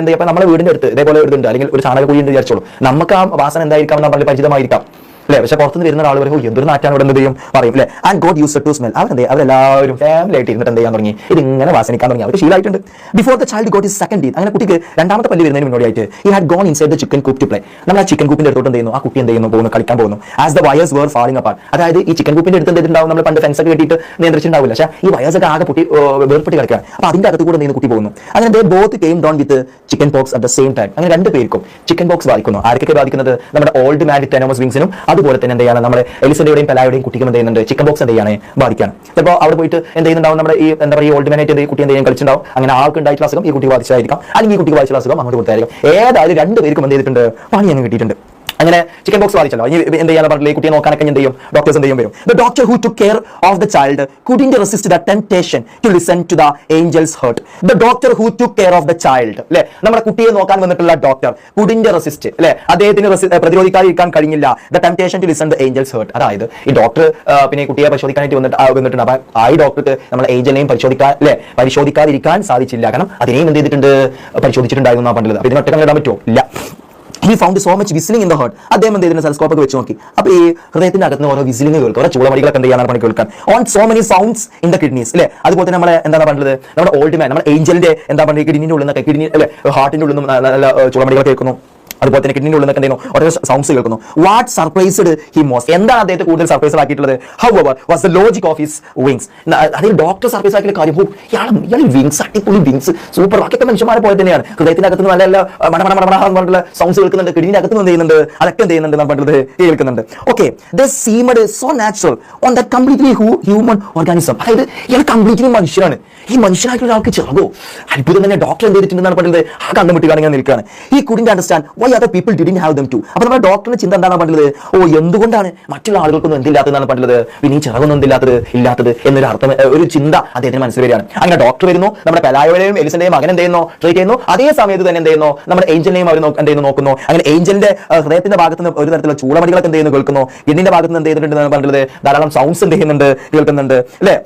എന്താ ഇപ്പൊ നമ്മുടെ വീടിന്റെ അടുത്ത് ഇതേപോലെ ഇതുണ്ട്, അല്ലെങ്കിൽ ഒരു ചാണകക്കുഴി ഉണ്ട് വിചാരിച്ചോളൂ, നമുക്ക് ആ വാസന എന്തായിരിക്കാം നമ്മൾ പരിചിതമായിരിക്കാം അല്ലെ? പക്ഷെ പുറത്തുനിന്ന് വരുന്ന ആളുകൾ എന്തൊരു നാറ്റാണ് ഇവിടെ എന്ത് ചെയ്യും പറയും അല്ലെ? And got used to smell. അവരെല്ലാവരും ഫാമിലി ആയിട്ട് ഇരുന്നിട്ട് എന്ത് ചെയ്യാൻ തുടങ്ങി, ഇതിങ്ങനെ വാസനിക്കാൻ തുടങ്ങി, അവർക്ക് ശീലമായിട്ടുണ്ട്. Before the child got his second teeth. അങ്ങനെ കുട്ടിക്ക് രണ്ടാമത്തെ പല്ല് വരുന്നതിന് മുന്നോടിയായിട്ട് he had gone inside the chicken coop to play. നമ്മൾ ആ ചിക്കൻ കൂപ്പിന്റെ അടുത്തോട്ട് എന്ത് ചെയ്യുന്നു, ആ കുട്ടി എന്ത് ചെയ്യുന്നു, പോകുന്നു, കളിക്കാൻ പോകുന്നു. As the wires were falling apart. അതായത് ഈ ചിക്കൻ കൂപ്പിന്റെ അടുത്ത് എന്തുണ്ടാവും, നമ്മൾ പണ്ട് ഫെൻസ് ഒക്കെ കെട്ടിയിട്ട് നിയന്ത്രിച്ചിട്ടുണ്ടാവില്ല. പക്ഷേ ഈ വയേഴ്സ് ഒക്കെ ആകെ വേർപ്പെട്ട് കളിക്കാൻ, അപ്പൊ അതിന്റെ അകത്ത് കൂടെ കുട്ടി പോകുന്നു. അങ്ങനെ ദേ both came down with chicken pox at the same time. അങ്ങനെ 2 പേർക്കും ചിക്കൻ പോക്സ് ബാധിക്കുന്നു. ആർക്കൊക്കെ ബാധിക്കുന്നത്, നമ്മുടെ ഓൾഡ് മാൻ വിത്ത് എനോമസ് വിങ്സിനും അതുപോലെ തന്നെ എന്ത് ചെയ്യാണ് എലിസന്റെയും പെലായുടെയും കുട്ടിക്കും എന്ത് ചെയ്യുന്നുണ്ട്, ചിക്കൻ ബോക്സ് എന്ത് ചെയ്യാണ് ബാധിക്കാണ്. ചിലപ്പോൾ അവിടെ പോയിട്ട് എന്ത് ചെയ്യുന്നുണ്ടാവും, നമ്മുടെ ഈ എന്താ പറയുക ഓൾഡ് മാനായിട്ട് കുട്ടി എന്ത് ചെയ്യാൻ കളിച്ചിട്ടുണ്ടാവും. അങ്ങനെ ആൾക്ക് ഉണ്ടായിട്ടുള്ള അസുഖം ഈ കുട്ടി ബാധിച്ചായിരിക്കാം, അല്ലെങ്കിൽ ഈ കുട്ടി ബാധിച്ചുള്ള അസുഖം അങ്ങോട്ട് കൊടുത്തായിരിക്കും. ഏതായാലും 2 പേർക്കും എന്ത് ചെയ്തിട്ടുണ്ട്, പണി അങ്ങ് കിട്ടിയിട്ടുണ്ട്. അങ്ങനെ ചിക്കൻ ബോക്സ് ബാധിച്ചല്ലോ, ഇനി എന്ത് ചെയ്യാൻ പറഞ്ഞില്ല, ഈ കുട്ടിയെ നോക്കാനൊക്കെ എന്ത് ചെയ്യും, ഡോക്ടേഴ്സ് എന്ത് ചെയ്യും വരും. The doctor who took care of the child couldn't resist the temptation to listen to the angel's hurt. The doctor who took care of the child, അല്ലെ, നമ്മുടെ കുട്ടിയെ നോക്കാൻ വന്നിട്ടുള്ള ഡോക്ടർ couldn't resist അല്ലെ, അദ്ദേഹത്തിന് പ്രതിരോധിക്കാതിരിക്കാൻ കഴിഞ്ഞില്ല the temptation to listen to the angel's hurt. അതായത് ഈ ഡോക്ടർ പിന്നെ കുട്ടിയെ പരിശോധിക്കാനായിട്ട് വന്നിട്ടുണ്ട്. അപ്പൊ ആ ഡോക്ടർക്ക് നമ്മുടെ ഏഞ്ചലിനെയും പരിശോധിക്കാതിരിക്കാൻ സാധിച്ചില്ല. കാരണം അതിനെയും എന്ത് ചെയ്തിട്ടുണ്ട്, പരിശോധിച്ചിട്ടുണ്ടായിരുന്നു പറഞ്ഞത്. അപ്പൊ ഇതിനൊറ്റ ഇടാൻ പറ്റുമോ, ഇല്ല. He found so much whistling in the heart. അദ്ദേഹം എന്ത് ചെയ്തിട്ട് ടെലസ്കോപ്പൊക്കെ വെച്ച് നോക്കി. അപ്പോൾ ഈ ഹൃദയത്തിന്റെ അകത്ത് ഓരോ വിസിലിംഗ് കേൾക്കാം, ഓരോ ചൂളമടികളൊക്കെ എന്ത് ചെയ്യാനാണ് കേൾക്കാൻ. On so many sounds in the kidneys അല്ലേ. അതുപോലെ തന്നെ നമ്മളെ എന്താണ് പറഞ്ഞത്, നമ്മുടെ ഓൾഡ് മാൻ, നമ്മുടെ ഏഞ്ചലിന്റെ എന്താ പറയുക, കിഡ്നിന്റെ ഉള്ളിൽ നിന്നൊക്കെ, കിഡ്നി അല്ലെ ഹാർട്ടിന്റെ ഉള്ളിൽ നിന്നും നല്ല ചൂളമടികൾ കേൾക്കുന്നു. അതുപോലെ തന്നെ കിഡ്നിയുടെ ഉള്ളിൽ നിന്നൊക്കെ ഓരോ സൗണ്ട്സ് കേൾക്കുന്നു. വാട്ട് സർപ്രൈസ്ഡ് ഹിം മോസ്റ്റ്, എന്താണ് അദ്ദേഹത്തെ കൂടുതൽ സർപ്രൈസ് ആക്കിയിട്ടുള്ളത്? However was the logic of his wings. അതിൽ ഡോക്ടർ സർപ്രൈസ് ആക്കിയ കാര്യം, ഇയാൾ വിങ്സ്, അടിപൊളി വിങ്സ്, സൂപ്പർ. ബാക്കിയൊക്കെ മനുഷ്യന്മാരെ പോലെ തന്നെയാണ്. ഹൃദയത്തിന്റെ അകത്ത് നല്ല നല്ല മണമണമണ സൗണ്ട്സ് കേൾക്കുന്നുണ്ട്, കിഡ്നിന്റെ അകത്ത് എന്ത് ചെയ്യുന്നുണ്ട്, അതൊക്കെ എന്ത് ചെയ്യുന്നുണ്ട് എന്ന് പറഞ്ഞത് കേൾക്കുന്നുണ്ട്. Okay, the seemed so natural on the completely human organism. അതായത് ഇയാൾ കംപ്ലീറ്റ്ലി മനുഷ്യനാണ്. ഈ മനുഷ്യനായിട്ടുള്ള ആൾക്ക് ചെറുതോ അത്ഭുതം തന്നെ. ഡോക്ടർ എന്ത് ചെയ്തിട്ടുണ്ടെന്നാണ് പറയുന്നത്, ആ കണ്ടുമുട്ടി കാണാൻ നിൽക്കുകയാണ്. I couldn't understand why other people didn't have them too. അപ്പൊ നമ്മുടെ ഡോക്ടറിന്റെ ചിന്ത എന്താണ് പറഞ്ഞത്? എന്തുകൊണ്ടാണ് മറ്റുള്ള ആളുകൾക്കൊന്നും എന്തില്ലാത്തതെന്നാണ് പറഞ്ഞത്, പിന്നെ ഈ ചിറകൊന്നും ഇല്ലാത്തത് എന്നൊരു അർത്ഥം, ഒരു ചിന്ത അദ്ദേഹത്തിന് മനസ്സിൽ വരികയാണ്. അങ്ങനെ ഡോക്ടർ വരുന്നു, നമ്മുടെ പെലായോയുടെയും എലിസന്റെയും മകൻ എന്ത് ചെയ്യുന്നു, ട്രീറ്റ് ചെയ്യുന്നു. അതേ സമയത്ത് തന്നെ എന്ത് ചെയ്യുന്നു, നമ്മുടെ ഏഞ്ചലിനെയും അവർ എന്ത് ചെയ്യുന്നു, നോക്കുന്നു. അങ്ങനെ ഏഞ്ചലിന്റെ ഹൃദയത്തിന്റെ ഭാഗത്ത് നിന്ന് ഒരു തരത്തിലുള്ള ചൂളമടികളൊക്കെ എന്ത് ചെയ്യുന്നു, കേൾക്കുന്നു. ഇതിന്റെ ഭാഗത്ത് നിന്ന് എന്ത് ചെയ്തിട്ടുണ്ടെന്ന് പറഞ്ഞത്, ധാരാളം സൗണ്ട്സ് എന്ത് ചെയ്യുന്നുണ്ട്, കേൾക്കുന്നുണ്ട് അല്ലെ.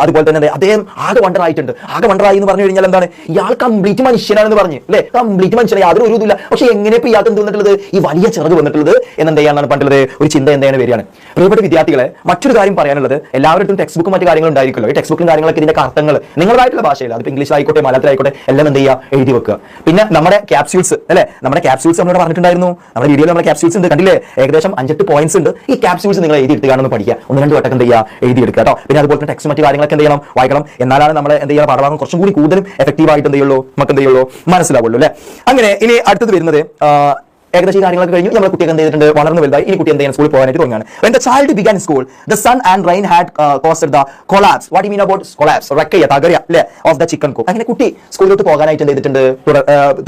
അതുപോലെ തന്നെ അദ്ദേഹം ആകെ വണ്ടറായിട്ടുണ്ട്. ആകെ വണ്ടറായി എന്ന് പറഞ്ഞു കഴിഞ്ഞാൽ എന്താണ്, ഇയാൾ കംപ്ലീറ്റ് മനുഷ്യനാണെന്ന് പറഞ്ഞു അല്ലെ, കംപ്ലീറ്റ് മനുഷ്യനെ യാതൊരു ഒരു ഇതില്ല. പക്ഷെ എങ്ങനെ ഇപ്പൊ ഇയാൾക്ക് എന്ത് വന്നിട്ടുള്ളത്, ഈ വലിയ ചിറക് വന്നിട്ടുള്ളത് എന്നെന്ത് ചെയ്യാനാണ് പറഞ്ഞിട്ടുള്ളത്, ഒരു ചിന്ത എന്താണ് വരികയാണ്. പ്രിയപ്പെട്ട വിദ്യാർത്ഥികളെ, മറ്റൊരു കാര്യം പറയാനുള്ളത്, എല്ലാവരുടെ ടെക്സ്റ്റ് ബുക്കും മറ്റു കാര്യങ്ങളും ഉണ്ടായിരിക്കുമല്ലോ. ഈ ടെക്സ്റ്റ് ബുക്കും കാര്യങ്ങളൊക്കെ ഇതിന്റെ അർത്ഥങ്ങൾ നിങ്ങളായിട്ടുള്ള ഭാഷയിൽ, അത് ഇംഗ്ലീഷിലായിക്കോട്ടെ മലയാളത്തിലായിക്കോട്ടെ എല്ലാം എന്ത് ചെയ്യുക, എഴുതി വെക്കുക. പിന്നെ നമ്മുടെ ക്യാപ്സ്യൂൾസ് അല്ലെ, നമ്മുടെ ക്യാപ്സ്യൂൾസ് നമ്മളോട് പറഞ്ഞിട്ടുണ്ടായിരുന്നു. നമ്മുടെ വീഡിയോയിൽ നമ്മുടെ ക്യാപ്സ്യൂൾസ് ഉണ്ട്, കണ്ടില്ലേ? ഏകദേശം 5-8 പോയിന്റ്സ് ഉണ്ട്. ഈ ക്യാപ്സ്യൂൾസ് നിങ്ങൾ എഴുതി എടുത്തുകാണെന്ന് പഠിക്കുക. 1-2 വട്ടം എന്ത് ചെയ്യുക, എഴുതി എടുക്കുക കേട്ടോ. പിന്നെ അതുപോലെ തന്നെ ടെക്സ്റ്റ് മറ്റു കാര്യങ്ങളൊക്കെ എന്ത് ചെയ്യണം, വായിക്കണം. എന്നാലാണ് നമ്മൾ എന്ത് ചെയ്യുക, പാഠഭാഗം കുറച്ചും കൂടി കൂടുതലും എഫക്റ്റീവ് ആയിട്ട് എന്ത് ചെയ്യുള്ളൂ, നമുക്ക് എന്ത് ചെയ്യുള്ളൂ, മനസ്സിലാവുള്ളൂ അല്ലെ. അങ്ങനെ ഇനി അടുത്തത് വരുന്നത്, ഏകദേശം ഈ കാര്യങ്ങളൊക്കെ കഴിഞ്ഞു. നമ്മുടെ കുട്ടിയൊക്കെ എന്ത് ചെയ്തിട്ടുണ്ട്, വളർന്നു വലുതായി. ഇനി കുട്ടി എന്ത് ചെയ്യാൻ, സ്കൂളിൽ പോകാനായിട്ട് തുടങ്ങുകയാണ്. When the child began school, the sun and rain had caused the collapse. What do you mean about collapse? തകരുക അല്ലെ of the chicken coop. അങ്ങനെ കുട്ടി സ്കൂളിലോട്ട് പോകാനായിട്ട് എന്ത് ചെയ്തിട്ടുണ്ട്,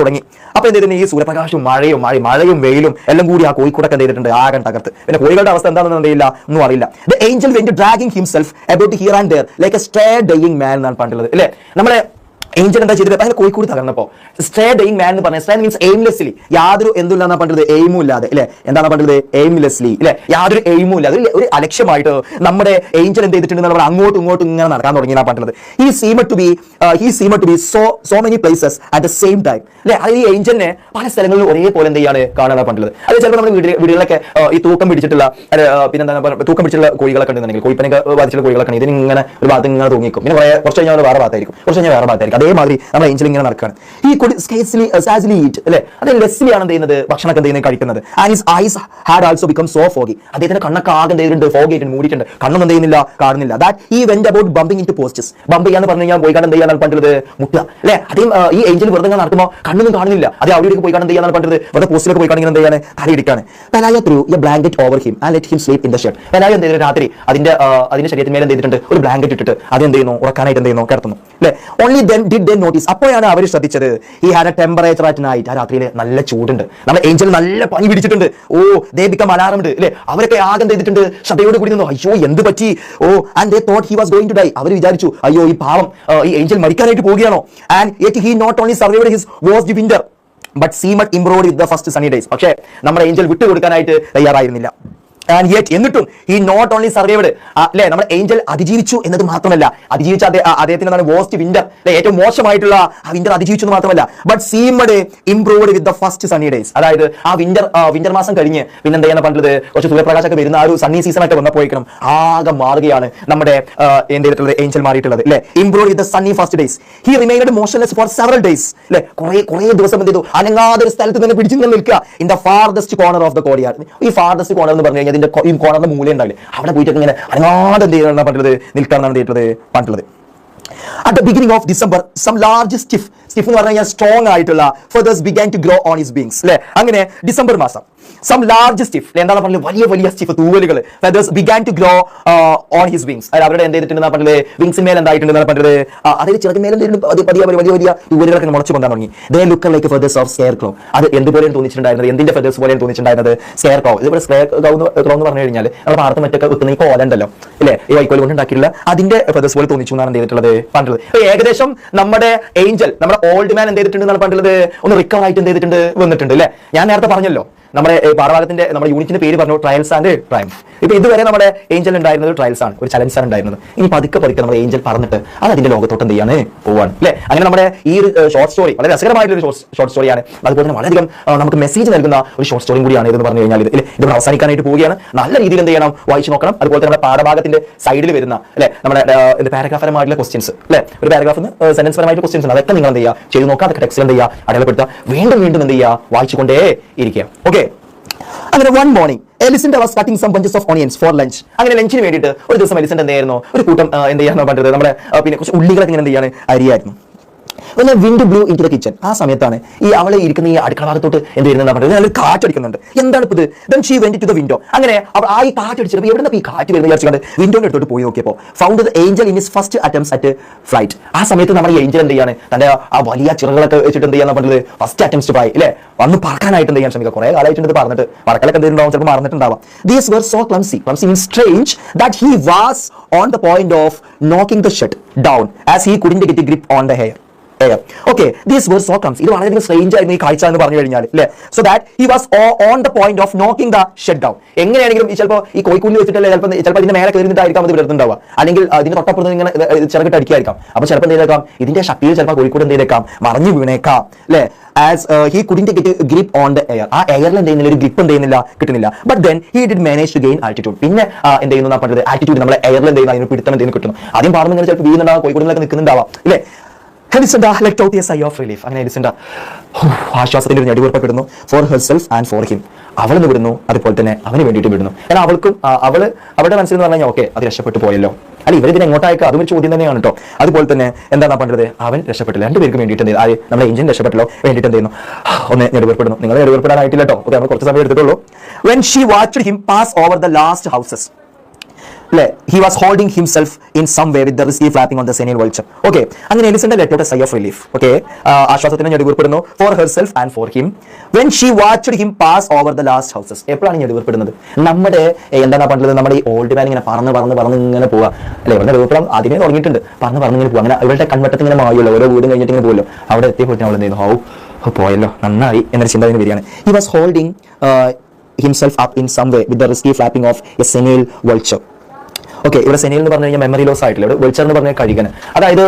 തുടങ്ങി. അപ്പൊ എന്ത് ചെയ്തിട്ടുണ്ട്, ഈ സൂര്യപ്രകാശവും മഴയും വെയിലും എല്ലാം കൂടി ആ കോഴിക്കൂടൊക്കെ എന്ത് ചെയ്തിട്ടുണ്ട്, ആകെ തകർത്ത്. പിന്നെ കോഴികളുടെ അവസ്ഥ എന്താണെന്ന് അറിയില്ല, ഒന്നും അറിയില്ല. The angel went dragging himself about here and there like a stray dying man എന്നാണ് പറഞ്ഞിട്ടുള്ളത് അല്ലെ. നമ്മളെ ഏഞ്ചൽ എന്താ ചെയ്തത്, അങ്ങനെ കോഴിക്കൂടി തകർന്നപ്പോ സ്റ്റേ ഡേയിങ് മാൻ എന്ന് പറഞ്ഞ സ്റ്റേ മീൻസ് എയിംലെസ്ലി, യാതൊരു എന്തുമില്ലാന്നാ പറഞ്ഞത്, എയിമും ഇല്ലാതെ അല്ലെ. എന്താണ് പറഞ്ഞത്, എയിംലെസ്ലി അല്ലെ, യാതൊരു എയിമും ഇല്ലാതെ ഒരു അലക്ഷ്യമായിട്ട് നമ്മുടെ ഏഞ്ചൽ എന്ത് ചെയ്തിട്ടുണ്ട്, നമ്മൾ അങ്ങോട്ടും ഇങ്ങോട്ടും ഇങ്ങനെ നടക്കാൻ തുടങ്ങിയാണ് പറഞ്ഞത്. he seemed to be so many places at the same time അല്ലെ. അത് ഈ ഏഞ്ചലിനെ പല സ്ഥലങ്ങളിലും ഒരേപോലെ എന്ത് ചെയ്യാണ് കാണാനാണ് പറഞ്ഞത്. അത് ചിലപ്പോൾ നമ്മുടെ വീടുകളിലൊക്കെ ഈ തൂക്കം പിടിച്ചിട്ടുള്ള തൂക്കം പിടിച്ചിട്ടുള്ള കോഴികളൊക്കെ ഉണ്ടെന്നുണ്ടെങ്കിൽ, കോഴിപ്പനൊക്കെ ബാധിച്ചിട്ടുള്ള കോഴികളൊക്കെ ഇതിന് ഇങ്ങനെ ഒരു ഭാഗത്ത് ഇങ്ങനെ തൂങ്ങിക്കും. പിന്നെ കുറച്ച് കഴിഞ്ഞാൽ വേറെ ഭാഗത്തായിരിക്കും, കുറച്ച് കഴിഞ്ഞാൽ വേറെ ഭാഗത്തായിരിക്കും. അതേമാതിരി നമ്മുടെ ഏഞ്ചൽ ഇങ്ങനെ നടക്കുകയാണ്. ഈ കുടി സാസ്ലി ഈറ്റ് അല്ലെ, അത് ലെസ്ലി ആണ് എന്ത് ചെയ്യുന്നത്, ഭക്ഷണമൊക്കെ എന്ത് ചെയ്യുന്നത്, കഴിക്കുന്നത്. And his eyes had also become so foggy. അദ്ദേഹത്തിന്റെ കണ്ണൊക്കെ ആകെ എന്ത് ചെയ്തിട്ടുണ്ട്, ഫോഗി ആയിട്ട് മൂടിയിട്ടുണ്ട്. കണ്ണൊന്നും എന്ത് ചെയ്യുന്നില്ല, കാണുന്നില്ല. That he went about bumping into posts. Bump ചെയ്യാന്ന് പറഞ്ഞു കഴിഞ്ഞാൽ പോയി എന്ത് ചെയ്യാനാണ് പറഞ്ഞത്, മുട്ടുക അല്ലെ. അതേ ഈ ഏഞ്ചൽ വെറുതെ നടക്കുമ്പോൾ കണ്ണൊന്നും കാണുന്നില്ല. അത് അവിടേക്ക് പോയി എന്ത് ചെയ്യാനാണ് പറഞ്ഞത്, വെറുതെ പോസ്റ്റിലൊക്കെ പോയി എന്ത് ചെയ്യാൻ, തലയിടിക്കാണ്. Pelayo threw a blanket over him and let him sleep in the shed. Pelayo എന്ത് ചെയ്തിട്ട് രാത്രി അതിന്റെ ശരീരത്തിന് മേലെ എന്ത് ചെയ്തിട്ടുണ്ട്, ഒരു ബ്ലാങ്കറ്റ് ഇട്ടിട്ട് അത് എന്ത് ചെയ്യുന്നു, ഉറക്കാനായിട്ട് എന്ത് ചെയ്യുന്നു, കിടത്തുന്നു അല്ലെ. Only then did they notice, അപ്പോഴാണ് അവർ ശ്രദ്ധിച്ചത്, ഈ had A temperature at night. ആ രാത്രിയിൽ നല്ല ചൂടുണ്ട്, നമ്മുടെ ഏഞ്ചൽ നല്ല പനി പിടിച്ചിട്ടുണ്ട്. ദേ ബിക്കം അലാർംഡ് അല്ലെ. അവരൊക്കെ ആകെ ചെയ്തിട്ടുണ്ട്, ശ്രദ്ധയോട് കൂടി നിന്നു. അയ്യോ എന്ത് പറ്റി, and they thought he was going to die. അവർ വിചാരിച്ചു, അയ്യോ ഈ പാവം ഈ ഏഞ്ചൽ മരിക്കാനായിട്ട് പോവുകയാണോ. And yet he not only survived his worst winter but seemed improved with the first sunny days. പക്ഷേ നമ്മുടെ ഏഞ്ചൽ വിട്ടുകൊടുക്കാനായിട്ട് തയ്യാറായിരുന്നില്ല. ആൻഡ് യെറ്റ് എന്നിട്ടും ഈ നോട്ട് ഓൺലി സർവൈവ്ഡ് അല്ലെ, നമ്മുടെ ഏഞ്ചൽ അതിജീവിച്ചു എന്നത് മാത്രമല്ല, അതിജീവിച്ച അദ്ദേഹത്തിന് വേസ്റ്റ് വിന്റർ അല്ലെ, ഏറ്റവും മോശമായിട്ടുള്ള ആ വിന്റർ അതിജീവിച്ചു എന്ന് മാത്രമല്ല, but seemed improved with the first sunny days. അതായത് ആ വിന്റർ മാസം കഴിഞ്ഞ് പിന്നെ എന്താ ചെയ്യാൻ പറഞ്ഞത്, കുറച്ച് സൂര്യപ്രകാശമൊക്കെ വരുന്ന ആ ഒരു സണ്ണി സീസൺ ഒക്കെ വന്നപ്പോഴേക്കും ആകെ മാറുകയാണ് നമ്മുടെ എന്ത് ചെയ്തിട്ടുള്ളത്, ഏഞ്ചൽ മാറിയിട്ടുള്ളത് അല്ലെ. Improved with the Sunny first days. He remind motionless four several days അല്ലെ. കുറെ ദിവസം എന്ത് ചെയ്തു, അനങ്ങാതെ ഒരു സ്ഥലത്ത് തന്നെ പിടിച്ചു നിൽക്കുക. In the farthest corner of the courtyard. ഈ ഫാർദസ്റ്റ് കോർണർ എന്ന് പറഞ്ഞു കഴിഞ്ഞാൽ ഈ കോർണറിന്റെ മൂല ഉണ്ടാവില്ലേ, അവിടെ പോയിട്ട് ഇങ്ങനെ അനങ്ങാതെ എന്ത് ചെയ്യണം പറഞ്ഞത്, നിൽക്കാന്നാണ് പറഞ്ഞിട്ടുള്ളത്. At the beginning of December, some large stiff എന്ന് പറഞ്ഞു കഴിഞ്ഞാൽ സ്ട്രോങ് ആയിട്ടുള്ള feathers began to grow on his wings അല്ലെ. അങ്ങനെ ഡിസംബർ മാസം some large stiff എന്താണ് പറഞ്ഞത്, വലിയ stiff തൂവലുകൾ, feathers began to grow on his wings. അതായത് അവരുടെ എന്ത് ചെയ്തിട്ടുണ്ടെന്ന് പറഞ്ഞത്, വിങ്സിന് മേലെ എന്തായിട്ടുണ്ടെന്ന് പറഞ്ഞത്, അതായത് ചിറകിന് മേലെ വലിയ തൂവലുകളൊക്കെ മുളച്ചു പൊന്താൻ തുടങ്ങി. They look like feathers of scarecrow. അത് എന്തുപോലെയാണ് തോന്നിച്ചിട്ടുണ്ടായിരുന്നത്, എന്തിന്റെ feathers പോലെയാണ് തോന്നിച്ചിട്ടുണ്ടായിരുന്നത്, scarecrow. ഇതിവിടെ scarecrow എന്ന് പറഞ്ഞു കഴിഞ്ഞാൽ നമ്മൾ പാടത്ത് മറ്റൊക്കെ വെക്കുന്ന ഈ കോല ഉണ്ടല്ലോ അല്ലെ, ഈ വൈക്കോൽ കൊണ്ട് ഉണ്ടാക്കിയിട്ടുള്ള അതിന്റെ feathers പോലെ തോന്നിച്ചു എന്നാണ് എന്ത് ചെയ്തിട്ടുള്ളത് പറഞ്ഞത്. ഏകദേശം നമ്മുടെ ഏഞ്ചൽ, നമ്മുടെ ഓൾഡ് മാൻ എന്ത് ചെയ്തിട്ടുണ്ടെന്നാണ് പറഞ്ഞത്, ഒന്ന് റിക്കവർ ആയിട്ട് എന്ത് ചെയ്തിട്ടുണ്ട്, വന്നിട്ടുണ്ട് അല്ലെ. ഞാൻ നേരത്തെ പറഞ്ഞല്ലോ നമ്മുടെ പാഠഭാഗത്തിന്റെ നമ്മുടെ യൂണിറ്റിന്റെ പേര് പറഞ്ഞു ട്രയൽസ് ആൻഡ് ട്രയംഫ്. ഇപ്പൊ ഇതുവരെ നമ്മുടെ ഏഞ്ചൽ ഉണ്ടായിരുന്നത് ട്രയൽസ് ആണ്, ഒരു ചലഞ്ച് ആണ് ഉണ്ടായിരുന്നത്. ഇനി പതുക്കെ നമ്മുടെ ഏഞ്ചൽ പറഞ്ഞിട്ട് അത് അതിന്റെ ലോകത്തോട്ട് എന്ത് ചെയ്യാണ് പോവാണ് അല്ലെ. അങ്ങനെ നമ്മുടെ ഈ ഒരു ഷോർട്ട് സ്റ്റോറി വളരെ രസകരമായിട്ടുള്ള ഒരു ഷോർട്ട് സ്റ്റോറിയാണ്. അതുപോലെ തന്നെ വളരെയധികം നമുക്ക് മെസ്സേജ് നൽകുന്ന ഒരു ഷോർട്ട് സ്റ്റോറിയും കൂടിയാണ് ഇതെന്ന് പറഞ്ഞു കഴിഞ്ഞാൽ ഇത് അവസാനിക്കാനായിട്ട് പോവുകയാണ്. നല്ല രീതിയിൽ എന്ത് ചെയ്യണം, വായിച്ചു നോക്കണം. അതുപോലെ തന്നെ നമ്മുടെ പാഠഭാഗത്തിന്റെ സൈഡിൽ വരുന്ന അല്ലെ നമ്മുടെ പാരഗ്രാഫപരമായിട്ടുള്ള ക്വസ്റ്റ്യൻസ് അല്ലെ, ഒരു പാരഗ്രാഫിന് സെന്റൻസ് പരമായിട്ടുള്ള ക്വസ്റ്റ്യൻസ് അതൊക്കെ നിങ്ങൾ എന്ത് ചെയ്യുക, ചെയ്ത് നോക്കുക. അതൊക്കെ ടെക്സ്റ്റ് എന്ത് ചെയ്യുക, അടയാളപ്പെടുത്തുക. വീണ്ടും വീണ്ടും എന്ത് ചെയ്യുക, വായിച്ചുകൊണ്ടേ ഇരിക്കുക. ഓക്കെ, അങ്ങനെ one morning Elisenda was cutting some bunches of onions for lunch. അങ്ങനെ ലഞ്ചിന് വേണ്ടിയിട്ട് ഒരു ദിവസം എലിസൻഡ എന്തായിരുന്നു, ഒരു കൂട്ടം എന്ത് ചെയ്യാൻ പറ്റത് നമ്മുടെ പിന്നെ കുറച്ച് ഉള്ളികളൊക്കെ ഇങ്ങനെ എന്ത് ചെയ്യാണ്, അരിയായിരുന്നു. പിന്നെ wind blew into the kitchen. ആ സമയത്താണ് ഈ അവളെ ഇരിക്കുന്ന ഈ അടുക്കള ഭാഗത്തോട്ട് എന്ത് ചെയ്യുന്നത് പറഞ്ഞത്, നല്ലൊരു കാറ്റടിക്കുന്നുണ്ട്. എന്താണ് ഇത്? Then she went to the window. അങ്ങനെ ആ ഈ കാറ്റടിച്ചപ്പോൾ എവിടെ നിന്ന് ഈ കാറ്റ് വരുന്നത് വിചാരിച്ചുകൊണ്ട് വിൻഡോന്റെ അടുത്തോട്ട് പോയി നോക്കിയപ്പോൾ found the Angel in his first attempts at flight. ആ സമയത്ത് നമ്മുടെ ഏഞ്ചൽ എന്ത് ചെയ്യാണ്, തന്റെ ആ വലിയ ചിറകളൊക്കെ വെച്ചിട്ട് എന്ത് ചെയ്യാൻ പറഞ്ഞത്, ഫസ്റ്റ് അറ്റംപ്റ്റ്സ് ഫ്ലൈ അല്ലെ, വന്ന് പറക്കാനായിട്ട് എന്ത് ചെയ്യാൻ ശ്രമിക്കുക. കുറെ കാലമായിട്ട് പറഞ്ഞിട്ട് പറക്കലൊക്കെ എന്തെങ്കിലും ചിലപ്പോൾ മറന്നിട്ടുണ്ടാവാം. These were so clumsy means strange that he was on the point of knocking the shed down as he couldn't get a grip on the hair. Okay, these were so clumsy. ഇത് വളരെയധികം strange ആയിരുന്നു ഈ കാഴ്ച എന്ന് പറഞ്ഞു കഴിഞ്ഞാൽ അല്ലേ. So that he was on the point of knocking the shed down. എങ്ങനെയാണെങ്കിലും ഈ ചിലപ്പോൾ ഈ കോഴിക്കുള്ളിൽ വെച്ചിട്ടല്ലേ ചിലപ്പോൾ ഇതിന്റെ മേലെ കയറിയിട്ടായിരിക്കാം അത് വിടർന്നുണ്ടാവുക, അല്ലെങ്കിൽ ഇതിന്റെ തൊട്ടപ്പുറത്ത് ഇങ്ങനെ ചിറകിട്ട് അടിക്കായിരിക്കാം. അപ്പൊ ചിലപ്പോൾ എന്തെങ്കിലും ഇതിന്റെ ശക്തിയിൽ ചിലപ്പോൾ കോഴിക്കോട് എന്തെങ്കിലും മറിഞ്ഞു വീണേക്കാം അല്ലെ. As he couldn't get a grip on the air. ആ എയറിൽ എന്ത് ചെയ്യുന്നില്ല, ഒരു ഗ്രിപ്പ് എന്ത് ചെയ്യുന്നില്ല, കിട്ടുന്നില്ല. But then he did manage to gain altitude. പിന്നെ എന്ത് ചെയ്യുന്നു പറഞ്ഞത്, ആറ്റിറ്റ്യൂഡ് നമ്മളെ എയറിൽ എന്ത് ചെയ്യുന്ന അതിന് പിടുത്തം എന്തെങ്കിലും കിട്ടുന്നു. ആദ്യം പാടുമ്പോൾ ഇങ്ങനെ ചിലപ്പോൾ വീഴുന്നുണ്ടാവും, കോഴിക്കോടിലൊക്കെ നിൽക്കുന്നുണ്ടാവാം അല്ലേ. എലിസൻഡ let out a sigh of relief. അങ്ങനെ എലിസൻഡ ആശ്വാസത്തിന്റെ ഒരു ഞെടിവുറപ്പ് വിടുന്നു. For herself and for him. അവളെന്ന് വിടുന്നു, അതുപോലെ തന്നെ അവന് വേണ്ടിയിട്ട് വിടുന്നു. കാരണം അവൾക്കും അവളുടെ മനസ്സിൽ എന്ന് പറഞ്ഞാൽ ഓക്കെ അത് രക്ഷപ്പെട്ടു പോയല്ലോ, അല്ല ഇവരിതിനെ എങ്ങോട്ടായേക്കാം, അതും ഒരു ചോദ്യം തന്നെയാണ് കേട്ടോ. അതുപോലെ തന്നെ എന്താണ് പറഞ്ഞത്, അവൻ രക്ഷപ്പെട്ടില്ല, രണ്ടുപേർക്ക് വേണ്ടിയിട്ട് എന്ത് ചെയ്യുന്നു, നമ്മുടെ എഞ്ചിൻ രക്ഷപ്പെട്ടല്ലോ വേണ്ടിയിട്ട് എന്ത് ചെയ്യുന്നു, ഒന്ന് ഞെടിവുറപ്പെടുന്നു. നിങ്ങൾ ഞെടിവുറപ്പെടാനായിട്ടില്ല കേട്ടോ, ഓക്കെ, നമ്മൾ കുറച്ച് സമയം എടുത്തിട്ടുള്ളൂ. When she watched him pass over the last houses, he was holding himself in some way with the risky flapping on the senile vulture. Okay, അങ്ങനെ എലിസൻഡ let out a sigh of relief. Okay, ആശ്വാസത്തിന് ഞെടിവുറപ്പെടുന്നു. For herself and for him. When she watched him pass over the last houses. എപ്പോഴാണ് ഞെടിവുറപ്പെടുന്നത്, നമ്മുടെ എന്താണ് പറഞ്ഞത്, നമ്മുടെ ഈ old man ഇങ്ങനെ പറന്ന് ഇങ്ങനെ പോവുക അല്ലെ. ഇവരുടെ രൂപം ആദ്യമേ തുടങ്ങിയിട്ടുണ്ട്, പറന്ന് ഇങ്ങനെ പോകുക. അങ്ങനെ ഇവരുടെ കൺവട്ടത്തിൽ ഇങ്ങനെ മായുമല്ലോ, ഓരോ വീടും കഴിഞ്ഞിട്ട് ഇങ്ങനെ പോകുമല്ലോ. അവിടെ എത്തിയപ്പോഴത്തേക്കും അവൾ എന്ത് ചെയ്യുന്നു, പോയല്ലോ നന്നായി എന്നൊരു ചിന്ത വരികയാണ്. He was holding himself up in some way with the risky flapping of a senile vulture. Okay, ഇവിടെ സെനിൽ എന്ന് പറഞ്ഞു കഴിഞ്ഞാൽ മെമ്മറി ലോസ് ആയിട്ടില്ല. ഇവിടെ വിളിച്ചർ എന്ന് പറഞ്ഞാൽ കഴുകന്, അതായത്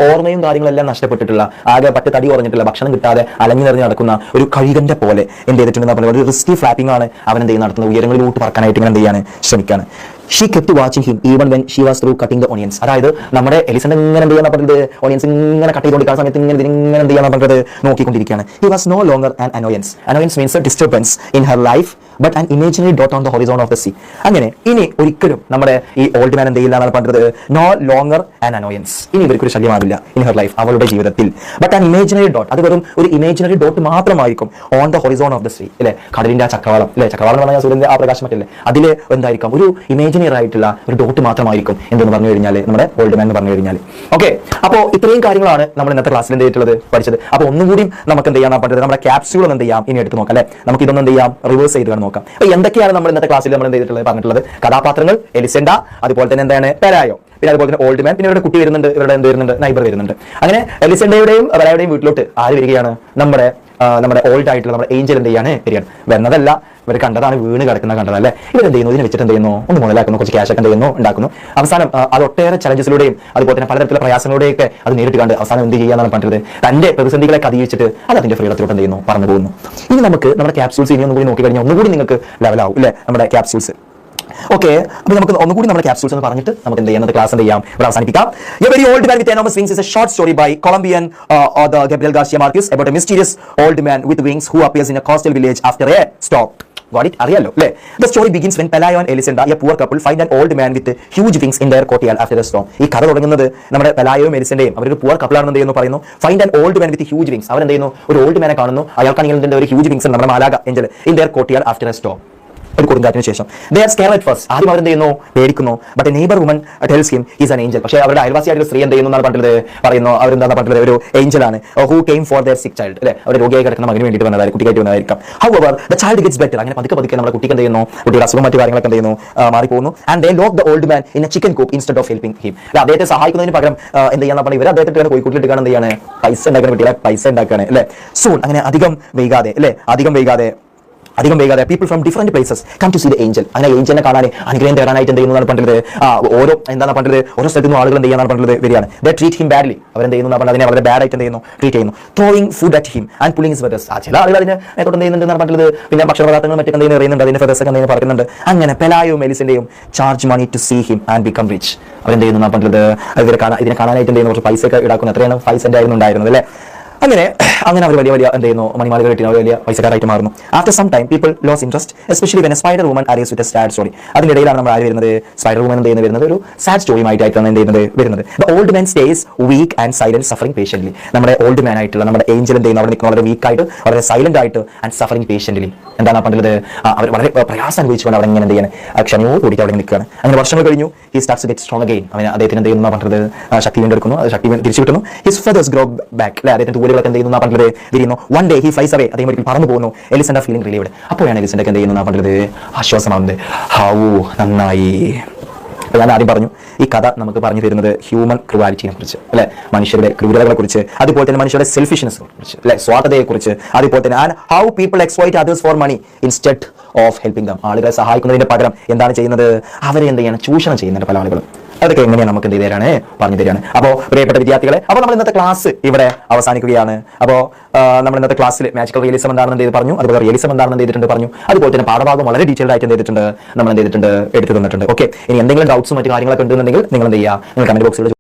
ഓർമ്മയും കാര്യങ്ങളെല്ലാം നഷ്ടപ്പെട്ടിട്ടുള്ള, ആകെ പറ്റ് തടി കുറഞ്ഞിട്ടുള്ള, ഭക്ഷണം കിട്ടാതെ അലഞ്ഞു നിറഞ്ഞ് നടക്കുന്ന ഒരു കഴുകന്റെ പോലെ എന്ത് ചെയ്തിട്ടുണ്ടെന്ന് പറഞ്ഞാൽ ഒരു റിസ്കി ഫ്ലാപ്പിംഗ് ആണ് അവൻ എന്ത് ചെയ്യുന്നത്, നടത്തുന്നത്. ഉയരങ്ങളിലോട്ട് പറക്കാനായിട്ട് ഇങ്ങനെ എന്ത് ചെയ്യാണ്, ശ്രമിക്കാണ്. She kept watching him even when she was through cutting the onions. അതായത് നമ്മുടെ എലിസൻഡ് ഇങ്ങനെ എന്ത് ചെയ്യാൻ പറഞ്ഞത്, ഓണിയൻസ് ഇങ്ങനെ കട്ട് ചെയ്തുകൊണ്ടിരിക്കുന്ന സമയത്ത് ഇങ്ങനെ എന്ത് ചെയ്യാൻ പറഞ്ഞത് നോക്കിക്കൊണ്ടിരിക്കുകയാണ്. He was no longer an annoyance. Annoyance means a disturbance in her life but an imaginary dot on the horizon of the sea. അങ്ങനെ ഇനി ഒരിക്കലും നമ്മുടെ ഈ ഓൾഡ് മാൻ എന്ത് ചെയ്യില്ല എന്നാണ് പറഞ്ഞത്, no longer an annoyance. ഇനി ഇവർക്കൊരു ശല്യമാവില്ല in her life, അവളുടെ ജീവിതത്തിൽ. but an imaginary dot, അത് വെറും ഒരു ഇമേജിനറി ഡോട്ട് മാത്രമായിരിക്കും on the horizon of the sea. അല്ലെ, കടലിന്റെ ആ ചക്രവാളം അല്ലെ, ചക്രവാളം എന്ന് പറഞ്ഞാൽ സൂര്യന്റെ ആ പ്രകാശം മറ്റല്ലേ, അതിൽ എന്തായിരിക്കും ഒരു ഇമേജിനറി ആയിട്ടുള്ള ഒരു ഡോട്ട് മാത്രമായിരിക്കും എന്തെന്ന് പറഞ്ഞു കഴിഞ്ഞാൽ നമ്മുടെ ഓൾഡ് മാൻ എന്ന് പറഞ്ഞു കഴിഞ്ഞാൽ. ഓക്കെ, അപ്പോൾ ഇത്രയും കാര്യങ്ങളാണ് നമ്മൾ ഇന്നത്തെ ക്ലാസ്സിൽ എന്ത് ചെയ്തിട്ടുള്ളത്, പഠിച്ചത്. അപ്പോൾ ഒന്നുകൂടി നമുക്ക് എന്ത് ചെയ്യാൻ പറഞ്ഞത്, നമ്മുടെ ക്യാപ്സ്യൂൾ എന്ത് ചെയ്യാം ഇനി എടുത്ത് നോക്കാം അല്ലെ. നമുക്ക് ഇതൊന്നും എന്ത് ചെയ്യാം, റിവേഴ്സ് ചെയ്ത് നോക്കാം. അപ്പോൾ എന്തൊക്കെയാണ് നമ്മൾ ഇന്നത്തെ ക്ലാസ്സിൽ നമ്മൾ എന്ത് ചെയ്തിട്ടുള്ളത്, പറഞ്ഞിട്ടുള്ളത്, കഥാപാത്രങ്ങൾ എലിസൻഡ, അതുപോലെ തന്നെ എന്താണ് പെലായോ, പിന്നെ അതുപോലെ തന്നെ ഓൾഡ് മാൻ, പിന്നെ ഇവരുടെ കുട്ടി വരുന്നുണ്ട്, ഇവരുടെ എന്ത് വരുന്നുണ്ട്, നൈബർ വരുന്നുണ്ട്. അങ്ങനെ എലിസൻഡയുടെയും പെലായുടെയും വീട്ടിലോട്ട് ആര് വരികയാണ്, നമ്മുടെ ഓൾഡ് ആയിട്ടുള്ള നമ്മുടെ ഏഞ്ചൽ എന്ത് ചെയ്യാണ് വരികയാണ്. വരുന്നതല്ല, ഇവർ കണ്ടതാണ്, വീണ് കിടക്കുന്ന കണ്ടതല്ലേ. ഇവരെന്ത് ചെയ്യുന്നു, ഇതിനെ വെച്ചിട്ട് എന്ത് ചെയ്യുന്നു, ഒന്ന് മുതലാക്കുന്നു, കുറച്ച് ക്യാഷ് ഒക്കെ എന്ത് ചെയ്യുന്നു, ഉണ്ടാക്കുന്നു. അവസാനം അത് ഒട്ടേറെ ചലഞ്ചസിലൂടെയും അതുപോലെ തന്നെ പലതരത്തിലുള്ള പ്രയാസങ്ങളുടെയൊക്കെ അത് നേരിട്ട് കണ്ട് അവസാനം എന്ത് ചെയ്യാന്നാണ് പറഞ്ഞത്, തന്റെ പ്രതിസന്ധികളെ അതിജീവിച്ചിട്ട് അത് അതിന്റെ ഫ്രീഡത്തിലോട്ട് എന്ത് ചെയ്യുന്നു, പറഞ്ഞു പോകുന്നു. ഇനി നമുക്ക് നമ്മുടെ ക്യാപ്സ്യൂൾസ് ഇനി ഒന്നുകൂടി നോക്കി കഴിഞ്ഞാൽ ഒന്നുകൂടി നിങ്ങൾക്ക് ലെവലാവും അല്ലെ നമ്മുടെ ക്യാപ്സ്യൂൾസ്. ഓക്കെ, അപ്പോൾ നമുക്ക് ഒന്നുകൂടി നമ്മുടെ ക്യാപ്സ്യൂൾസ് എന്ന് പറഞ്ഞിട്ട് നമുക്ക് എന്ത് ചെയ്യാം, ക്ലാസ് എന്ത് ചെയ്യാം, ഇവിടെ അവസാനിപ്പിക്കാം. A very old man with enormous wings is a short story by Colombian author Gabriel Garcia Marquez about a mysterious old man with wings who appears in a coastal village after a storm. Got it? അറിയാലോ അല്ലേ. The story begins when Pelayo and Elisenda, a poor couple, find an old man with huge wings in their courtyard after a storm. ഈ കഥ തുടങ്ങുന്നത് നമ്മുടെ പെലായോയും എലിസെന്റെയും അവരൊരു പൂർ കപ്പിളാണെന്ന് എന്ത് ചെയ്യുന്നു പറയുന്നു. Find an old man with huge wings. അവരെന്ത് ചെയ്യുന്നു, ഒരു ഓൾഡ് മാനെ കാണുന്നു, അയാൾക്കാണെങ്കിൽ ഒരു ഹ്യൂജ് വിങ്സ് നമ്മുടെ മാലാക angel in their courtyard after a storm. ഒരു കൊടുങ്കാറ്റിന് ശേഷം they are scared at first, ആദ്യം അവരെന്ത് ചെയ്യുന്നു, പേടിക്കുന്നു. But a neighbour woman tells him he is an angel. പക്ഷേ അവരുടെ അയൽവാസിയായിട്ടുള്ള സ്ത്രീ എന്ത് ചെയ്യുന്നു എന്നാണ് പറഞ്ഞത്, പറയുന്നു അവരെന്താണ് പറഞ്ഞത്, ഒരു ഏഞ്ചലാണ്. Who came for their sick child അല്ലെ, അവരുടെ രോഗിയായി കിടക്കുന്ന മകന് വേണ്ടിയിട്ട് വന്നതായിരിക്കും, കുട്ടിയായിട്ട് വന്നതായിരിക്കും. However the child gets better. അങ്ങനെ പതുക്കെ നമ്മുടെ കുട്ടിക്ക് എന്ത് ചെയ്യുന്നു, കുട്ടിയുടെ അസുഖം മറ്റു കാര്യങ്ങളൊക്കെ എന്ത് ചെയ്യുന്നു, മാറിപ്പോകുന്നു. And they lock the old man in a chicken coop instead of helping him. അദ്ദേഹത്തെ സഹായിക്കുന്നതിന് പകരം എന്ത് ചെയ്യാൻ പറഞ്ഞാൽ ഇവർ അദ്ദേഹത്തെ കോഴിക്കൂട്ടിലിട്ട് എന്ത് ചെയ്യാണ്, പൈസ ഉണ്ടാക്കാൻ കുട്ടികളെ പൈസ ഉണ്ടാക്കുകയാണ് അല്ലെ. സൂൺ, അങ്ങനെ അധികം വൈകാതെ അധികം വൈകാതെ people from different places come to see the angel. അങ്ങനെ ഏഞ്ചലിനെ കാണാൻ അനുഗ്രഹം തേടാനായിട്ട് എന്ത് ചെയ്യുന്നതാണ് പണ്ടത് ഓരോ സ്ഥലത്തു നിന്ന് ആളുകൾ എന്ത് ചെയ്യുന്നതാണ് പണ്ടത് വരികയാണ്. ദേ ട്രീറ്റ് ഹിം ബാഡ്ലി. അവരെന്ത് ചെയ്യുന്നു പറഞ്ഞാൽ അതിനെ വളരെ ബാഡ് ആയിട്ട് എന്ത് ചെയ്യുന്നു ട്രീറ്റ് ചെയ്യുന്നു. Throwing food at him and pulling his feathers. ചില ആളുകൾ അതിനെ തൊട്ട് എന്ത് ചെയ്യുന്നുണ്ടെന്നാണ് പറഞ്ഞത്. പിന്നെ ഭക്ഷണ പദാർത്ഥങ്ങൾ മറ്റൊക്കെ എന്തെങ്കിലും അറിയുന്നുണ്ട്, അതിന്റെ ഫെദേഴ്സ് ഒക്കെ എന്തെങ്കിലും പറയുന്നുണ്ട്. അങ്ങനെ പെലായോ മെലിസിന്റെയും charge money to see him and become rich. അവരെന്ത് ചെയ്യുന്നു പറഞ്ഞത് ഇതിനെ കാണാനായിട്ട് എന്ത് ചെയ്യുന്നു കുറച്ച് പൈസ ഒക്കെ ഈടാക്കുന്നു. എത്രയാണ് 5 സെന്റ് ആയിരുന്നു ഉണ്ടായിരുന്നത് അല്ലേ. അങ്ങനെ അവർ വലിയ എന്ത് ചെയ്യുന്നു മണിമാലകൾ കിട്ടി അവർ വലിയ പൈസക്കാരായിട്ട് മാറുന്നു. After some time people lose interest especially when a spider woman arrives with a sad story. അതിനിടയിലാണ് നമ്മൾ ആര് വരുന്നത്, സ്പൈഡർ വുമൻ എന്ത് ചെയ്യുന്നത് ഒരു സാഡ് സ്റ്റോറിയുമായിട്ടാണ് എന്ത് ചെയ്യുന്നത് വരുന്നത്. The old man stays weak and silent suffering patiently. നമ്മുടെ ഓൾഡ് മാൻ ആയിട്ടുള്ള നമ്മുടെ ഏഞ്ചൽ എന്ത് ചെയ്യുന്നു അവിടെ നിൽക്കുന്ന വളരെ വീക്ക് ആയിട്ട് വളരെ സൈലന്റ് ആയിട്ട് ആൻഡ് സഫറിംഗ് പേഷ്യന്റ്ലി. എന്താണ് പറഞ്ഞത്, അവർ വളരെ പ്രയാസം അനുഭവിച്ചുകൊണ്ട് അവിടെ ഇങ്ങനെ എന്ത് ചെയ്യാൻ ക്ഷമയോട് കൂടിയിട്ട് അവിടെ നിൽക്കുകയാണ്. അങ്ങനെ വർഷങ്ങൾ കഴിഞ്ഞു. He starts to get strong again. അവൻ അദ്ദേഹത്തിന് എന്ത് ചെയ്യുന്നു പറഞ്ഞത് ശക്തി വീണ്ടെടുക്കുന്നു, ശക്തി തിരിച്ചു കിട്ടുന്നു. ഹിസ് ഫെദേഴ്സ് ഗ്രോ ബാക്ക് അല്ലെ. അദ്ദേഹത്തിന്റെ തൂലുകളൊക്കെ എന്ത് ചെയ്യുന്നു പറഞ്ഞത് വിരിയുന്നു. One day he flies away. അദ്ദേഹം ഒരിക്കൽ പറന്നു പോകുന്നു. Elisenda feeling relieved. അപ്പോഴാണ് എലിസണ്ടക്ക് എന്ത് ചെയ്യുന്നു പറഞ്ഞത് ആശ്വാസമാവുന്നത്. ഹൗ നന്നായി. ഞാൻ ആദ്യം പറഞ്ഞു ഈ കഥ നമുക്ക് പറഞ്ഞു തരുന്നത് ഹ്യൂമൻ ക്രൂവാലിറ്റിനെ കുറിച്ച് അല്ലെ, മനുഷ്യരുടെ ക്രൂരതകളെ കുറിച്ച്, അതുപോലെ തന്നെ മനുഷ്യരുടെ സെൽഫിഷ്നെസ്സിനെ കുറിച്ച് അല്ലെ, സ്വാർത്ഥതയെ കുറിച്ച്, അതുപോലെ തന്നെ and how people exploit others for money instead of helping them. ആളുകളെ സഹായിക്കുന്നതിന്റെ പകരം എന്താണ് ചെയ്യുന്നത്, അവരെ എന്ത് ചെയ്യണം ചൂഷണം ചെയ്യുന്നുണ്ട് പല ആളുകളും. അതൊക്കെ എങ്ങനെയാണ് നമുക്ക് എന്ത് ചെയ്താണ് പറഞ്ഞു തരികയാണ്. അപ്പോൾ പ്രിയപ്പെട്ട വിദ്യാർത്ഥികളെ, അപ്പോൾ നമ്മൾ ഇന്നത്തെ ക്ലാസ് ഇവിടെ അവസാനിക്കുകയാണ്. അപ്പോൾ നമ്മൾ ഇന്നത്തെ ക്ലാസ്സിൽ മാജിക്കൽ റിയലിസം എന്താണെന്ന് പറഞ്ഞു, അതുപോലെ റിയലിസം എന്താണെന്ന് ചെയ്തിട്ടുണ്ട് പറഞ്ഞു, അതുപോലെ തന്നെ പാഠഭാഗം വളരെ ഡീറ്റെയിൽഡ് ആയിട്ട് എന്ത് ചെയ്തിട്ടുണ്ട് നമ്മൾ എന്ത് ചെയ്തിട്ടുണ്ട് എടുത്തു തന്നിട്ടുണ്ട്. ഓക്കെ, ഇനി എന്തെങ്കിലും ഡൗട്ട്സും മറ്റു കാര്യങ്ങളൊക്കെ ഉണ്ടെന്നുണ്ടെങ്കിൽ നിങ്ങൾ എന്ത് ചെയ്യുക, നിങ്ങൾ കമന്റ് ബോക്സിൽ